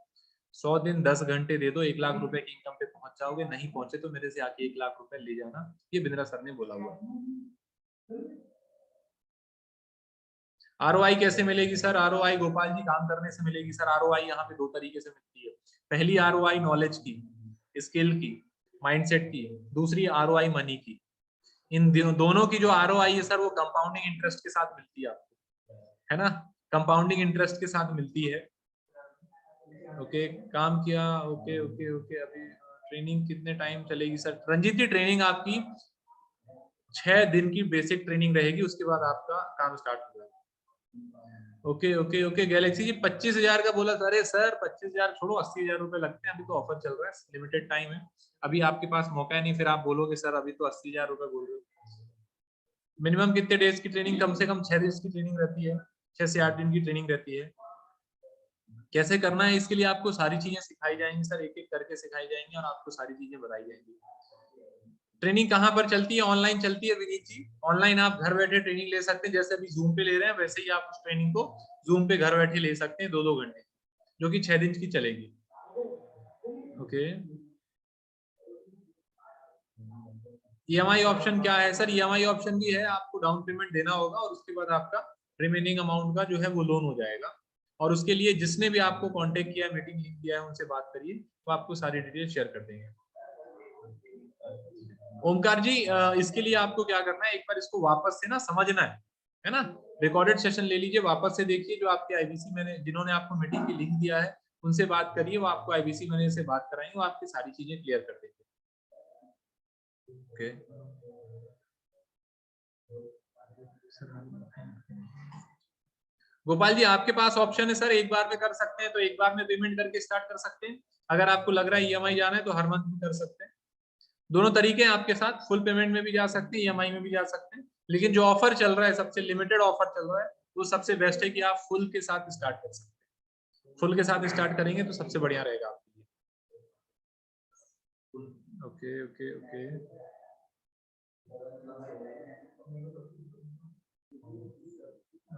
100 दिन 10 घंटे दे दो 1 लाख रुपए की इनकम पे पहुंच जाओगे, नहीं पहुंचे तो मेरे से आके 1 लाख रुपए ले जाना। ये बिंद्रा सर ने बोला हुआ है। ROI कैसे मिलेगी सर? ROI गोपाल जी काम करने से मिलेगी सर। ROI यहाँ पे 2 तरीके से मिलती है। पहली ROI नॉलेज की, स्किल की, माइंडसेट की, दूसरी ROI मनी की। इन दोनों की जो ROI है सर वो कंपाउंडिंग इंटरेस्ट के साथ मिलती है आपको, है ना, कंपाउंडिंग इंटरेस्ट के साथ मिलती है। ओके, काम किया, ओके ओके ओके। अभी ट्रेनिंग कितने टाइम चलेगी सर? रंजीत जी ट्रेनिंग आपकी 6 दिन की बेसिक ट्रेनिंग रहेगी, उसके बाद आपका काम स्टार्ट हो जाएगा। Okay okay okay. गैलेक्सी जी 25,000 का बोला। अरे सर 25,000 छोड़ो, 80,000 रुपए लगते हैं, अभी तो ऑफर चल रहा है, लिमिटेड टाइम है, अभी आपके पास मौका है नहीं, फिर आप बोलोगे सर अभी तो 80,000 रुपए बोल रहे हो। मिनिमम कितने डेज की ट्रेनिंग? कम से कम 6 डेज की ट्रेनिंग रहती है, 6 से 8 दिन की ट्रेनिंग रहती है। कैसे करना है इसके लिए आपको सारी चीजें सिखाई जाएंगी सर, एक एक करके सिखाई जाएंगी और आपको सारी चीजें बताई जाएंगी। ट्रेनिंग कहाँ पर चलती है? ऑनलाइन चलती है विनीत जी। ऑनलाइन आप घर बैठे ट्रेनिंग ले सकते हैं, जैसे अभी जूम पे ले रहे हैं वैसे ही आप उस ट्रेनिंग को जूम पे घर बैठे ले सकते हैं 2-2 घंटे, जो कि 6 दिन की चलेगी। ओके, EMI ऑप्शन क्या है सर? EMI ऑप्शन भी है, आपको डाउन पेमेंट देना होगा और उसके बाद आपका रिमेनिंग अमाउंट का जो है वो लोन हो जाएगा। और उसके लिए जिसने भी आपको कांटेक्ट किया है, मीटिंग लिंक दिया है, उनसे बात करिए, वो आपको सारी डिटेल शेयर कर देंगे। ओमकार जी इसके लिए आपको क्या करना है, एक बार इसको वापस से ना समझना है ना, रिकॉर्डेड सेशन ले लीजिए, वापस से देखिए, जो आपके IBC मैंने जिन्होंने आपको मीटिंग की लिंक दिया है उनसे बात करिए, वो आपको IBC मैंने से बात कराएंगे, वो आपकी सारी चीजें क्लियर कर देंगे। ओके, गोपाल जी आपके पास ऑप्शन है सर, एक बार में कर सकते हैं तो एक बार में पेमेंट करके स्टार्ट कर सकते हैं, अगर आपको लग रहा है EMI जाना है तो हर मंथ भी कर सकते हैं। दोनों तरीके हैं आपके साथ, फुल पेमेंट में भी जा सकते हैं, EMI में भी जा सकते हैं, लेकिन जो ऑफर चल रहा है, सबसे लिमिटेड ऑफर चल रहा है, वो सबसे बेस्ट है कि आप फुल के साथ स्टार्ट कर सकते हैं। फुल के साथ स्टार्ट करेंगे तो सबसे बढ़िया रहेगा आपके लिए। Okay okay okay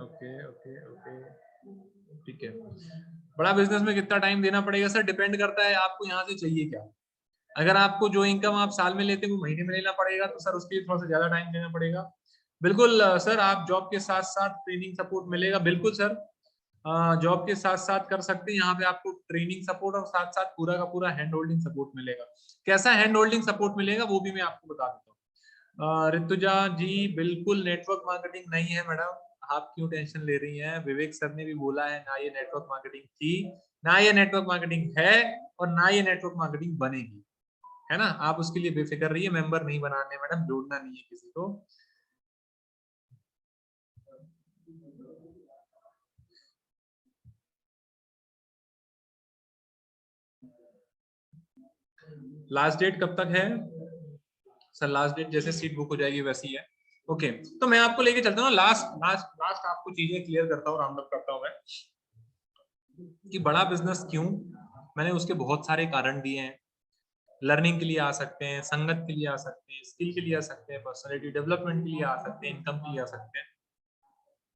okay okay okay, ठीक है। बड़ा बिजनेस में कितना टाइम देना पड़ेगा सर? डिपेंड करता है आपको यहाँ से चाहिए क्या। अगर आपको जो इनकम आप साल में लेते हैं वो महीने में लेना पड़ेगा तो सर उसके लिए थोड़ा सा ज्यादा टाइम देना पड़ेगा। बिल्कुल सर, आप जॉब के साथ साथ ट्रेनिंग सपोर्ट मिलेगा, बिल्कुल सर, जॉब के साथ साथ कर सकते हैं, यहाँ पे आपको ट्रेनिंग सपोर्ट और साथ साथ पूरा का पूरा हैंड होल्डिंग सपोर्ट मिलेगा। कैसा हैंड होल्डिंग सपोर्ट मिलेगा वो भी मैं आपको बता देता हूँ। ऋतुजा जी बिल्कुल नेटवर्क मार्केटिंग नहीं है मैडम, आप क्यों टेंशन ले रही हैं? विवेक सर ने भी बोला है ना ये नेटवर्क मार्केटिंग थी, ना ये नेटवर्क मार्केटिंग है, और ना ये नेटवर्क मार्केटिंग बनेगी, है ना। आप उसके लिए बेफिक्र रहिए, मेंबर नहीं बनाने मैडम, जोड़ना नहीं है किसी को। लास्ट डेट कब तक है सर? लास्ट डेट जैसे सीट बुक हो जाएगी वैसी है। ओके, तो मैं आपको लेके चलता हूँ लास्ट आपको चीजें क्लियर करता हूँ, राउंड अप करता हूँ मैं कि बड़ा बिजनेस क्यों। मैंने उसके बहुत सारे कारण दिए हैं, लर्निंग के लिए आ सकते हैं, संगत के लिए आ सकते हैं, स्किल के लिए आ सकते हैं, पर्सनालिटी डेवलपमेंट के लिए आ सकते हैं, इनकम के लिए आ सकते हैं,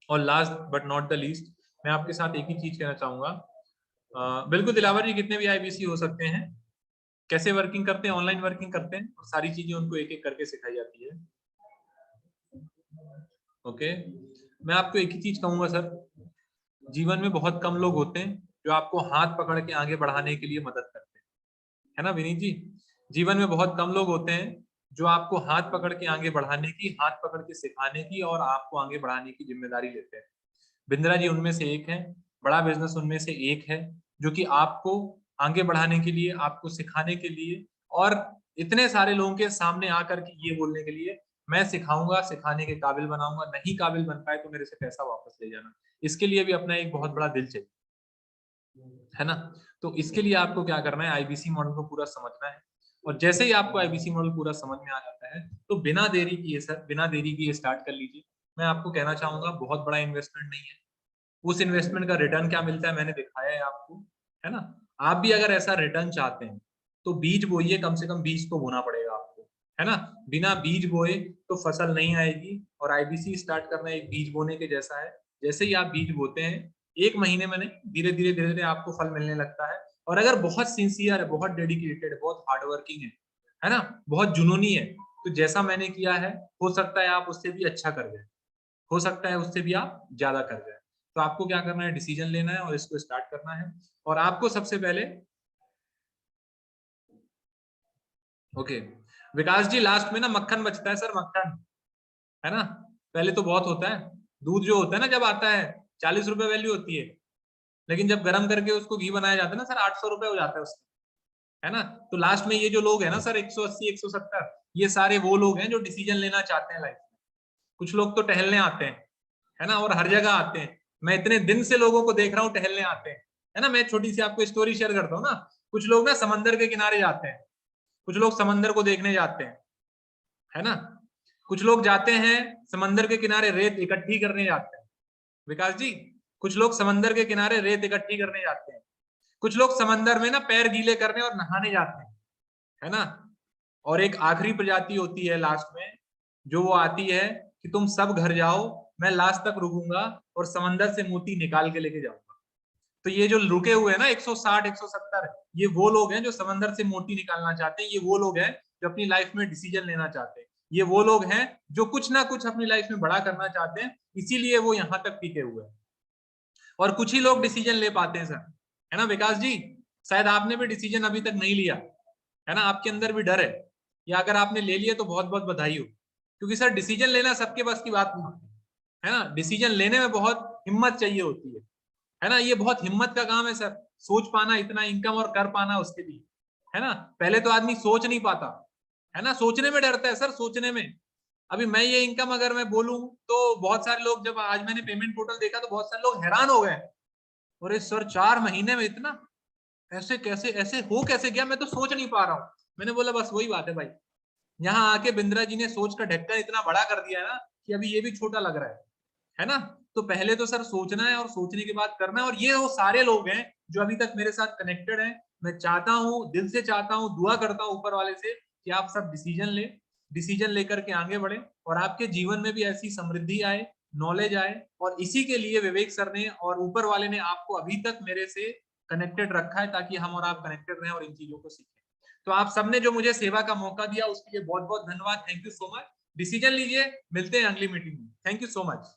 और last but not the least मैं आपके साथ एक ही चीज कहना चाहूंगा। बिल्कुल दिलावर जी, कितने भी IBC हो सकते हैं, कैसे वर्किंग करते हैं, ऑनलाइन वर्किंग करते हैं, और सारी चीजें उनको एक एक करके सिखाई जाती है। ओके, मैं आपको एक ही चीज कहूंगा सर, जीवन में बहुत कम लोग होते हैं जो आपको हाथ पकड़ के आगे बढ़ाने के लिए मदद करते हैं, है ना विनीत जी। जीवन में बहुत कम लोग होते हैं जो आपको हाथ पकड़ के आगे बढ़ाने की, हाथ पकड़ के सिखाने की और आपको आगे बढ़ाने की जिम्मेदारी लेते हैं। बिंद्रा जी उनमें से एक है, बड़ा बिजनेस उनमें से एक है, जो कि आपको आगे बढ़ाने के लिए, आपको सिखाने के लिए, और इतने सारे लोगों के सामने आकर के ये बोलने के लिए मैं सिखाऊंगा, सिखाने के काबिल बनाऊंगा, नहीं काबिल बन पाए तो मेरे से पैसा वापस ले जाना। इसके लिए भी अपना एक बहुत बड़ा दिल चाहिए, है ना। तो इसके लिए आपको क्या करना है, IBC मॉडल को पूरा समझना है, और जैसे ही आपको आईबीसी मॉडल पूरा समझ में आ जाता है तो बिना देरी किए सर, बिना देरी किए स्टार्ट कर लीजिए। मैं आपको कहना चाहूंगा बहुत बड़ा इन्वेस्टमेंट नहीं है, उस इन्वेस्टमेंट का रिटर्न क्या मिलता है मैंने दिखाया है आपको, है ना। आप भी अगर ऐसा रिटर्न चाहते हैं तो बीज बोइए, कम से कम बीज तो बोना पड़ेगा आपको, है ना। बिना बीज बोए तो फसल नहीं आएगी, और आईबीसी स्टार्ट करना एक बीज बोने के जैसा है। जैसे ही आप बीज बोते हैं 1 महीने में नहीं, धीरे धीरे आपको फल मिलने लगता है। और अगर बहुत सिंसियर है, बहुत डेडिकेटेड है, बहुत हार्डवर्किंग है ना, बहुत जुनूनी है, तो जैसा मैंने किया है हो सकता है आप उससे भी अच्छा कर गए, हो सकता है उससे भी आप ज्यादा कर गए। तो आपको क्या करना है, डिसीजन लेना है और इसको स्टार्ट करना है। और आपको सबसे पहले ओके विकास जी, लास्ट में ना मक्खन बचता है सर, मक्खन, है ना। पहले तो बहुत होता है, दूध जो होता है ना जब आता है 40 रुपए वैल्यू होती है, लेकिन जब गर्म करके उसको घी बनाया जाता है ना सर 800 रुपए हो जाता है उसका, है ना। तो लास्ट में ये जो लोग है ना सर 180 170, ये सारे वो लोग हैं जो डिसीजन लेना चाहते हैं लाइफ में। कुछ लोग तो टहलने आते हैं, है ना, और हर जगह आते हैं। मैं इतने दिन से लोगों को देख रहा हूँ टहलने आते हैं, है ना। मैं छोटी सी आपको स्टोरी शेयर करता हूँ ना। कुछ लोग ना समंदर के किनारे जाते हैं, कुछ लोग समंदर को देखने जाते हैं, है ना। कुछ लोग जाते हैं समंदर के किनारे रेत इकट्ठी करने जाते हैं, विकास जी। कुछ लोग समंदर के किनारे रेत इकट्ठी करने जाते हैं। कुछ लोग समंदर में ना पैर गीले करने और नहाने जाते हैं, है ना। और एक आखिरी प्रजाति होती है लास्ट में, जो वो आती है कि तुम सब घर जाओ, मैं लास्ट तक रुकूंगा और समंदर से मोती निकाल के लेके जाऊंगा। तो ये जो रुके हुए हैं ना 160 170, ये वो लोग हैं जो समंदर से मोती निकालना चाहते हैं। ये वो लोग हैं जो अपनी लाइफ में डिसीजन लेना चाहते हैं। ये वो लोग हैं जो कुछ ना कुछ अपनी लाइफ में बड़ा करना चाहते हैं, इसीलिए वो यहाँ तक टिके हुए हैं। और कुछ ही लोग डिसीजन ले पाते हैं सर, है ना विकास जी। शायद आपने भी डिसीजन अभी तक नहीं लिया, है ना, आपके अंदर भी डर है, या अगर आपने ले लिया तो बहुत बहुत बधाई हो। क्योंकि सर डिसीजन लेना सबके बस की बात नहीं होती, है ना। डिसीजन लेने में बहुत हिम्मत चाहिए होती है ना। ये बहुत हिम्मत का काम है सर, सोच पाना इतना इनकम और कर पाना उसके लिए, है ना। पहले तो आदमी सोच नहीं पाता, है ना, सोचने में डरता है सर, सोचने में। अभी मैं ये इनकम अगर मैं बोलूं तो बहुत सारे लोग, जब आज मैंने पेमेंट पोर्टल देखा तो बहुत सारे लोग हैरान हो गए, अरे सर 4 महीने में इतना, ऐसे कैसे, ऐसे हो कैसे गया, मैं तो सोच नहीं पा रहा हूँ। मैंने बोला बस वही बात है भाई, यहाँ आके बिंद्रा जी ने सोच का ढक्कन इतना बड़ा कर दिया है ना कि अभी ये भी छोटा लग रहा है ना। तो पहले तो सर सोचना है, और सोचने के बाद करना है। और ये वो सारे लोग हैं जो अभी तक मेरे साथ कनेक्टेड हैं। मैं चाहता हूँ, दिल से चाहता हूँ, दुआ करता हूँ ऊपर वाले से कि आप सब डिसीजन ले, डिसीजन लेकर के आगे बढ़े, और आपके जीवन में भी ऐसी समृद्धि आए, नॉलेज आए। और इसी के लिए विवेक सर ने और ऊपर वाले ने आपको अभी तक मेरे से कनेक्टेड रखा है, ताकि हम और आप कनेक्टेड रहें और इन चीजों को सीखें। तो आप सबने जो मुझे सेवा का मौका दिया उसके लिए बहुत बहुत धन्यवाद। Thank you so much. Decision लीजिए, मिलते हैं अगली मीटिंग में। Thank you so much.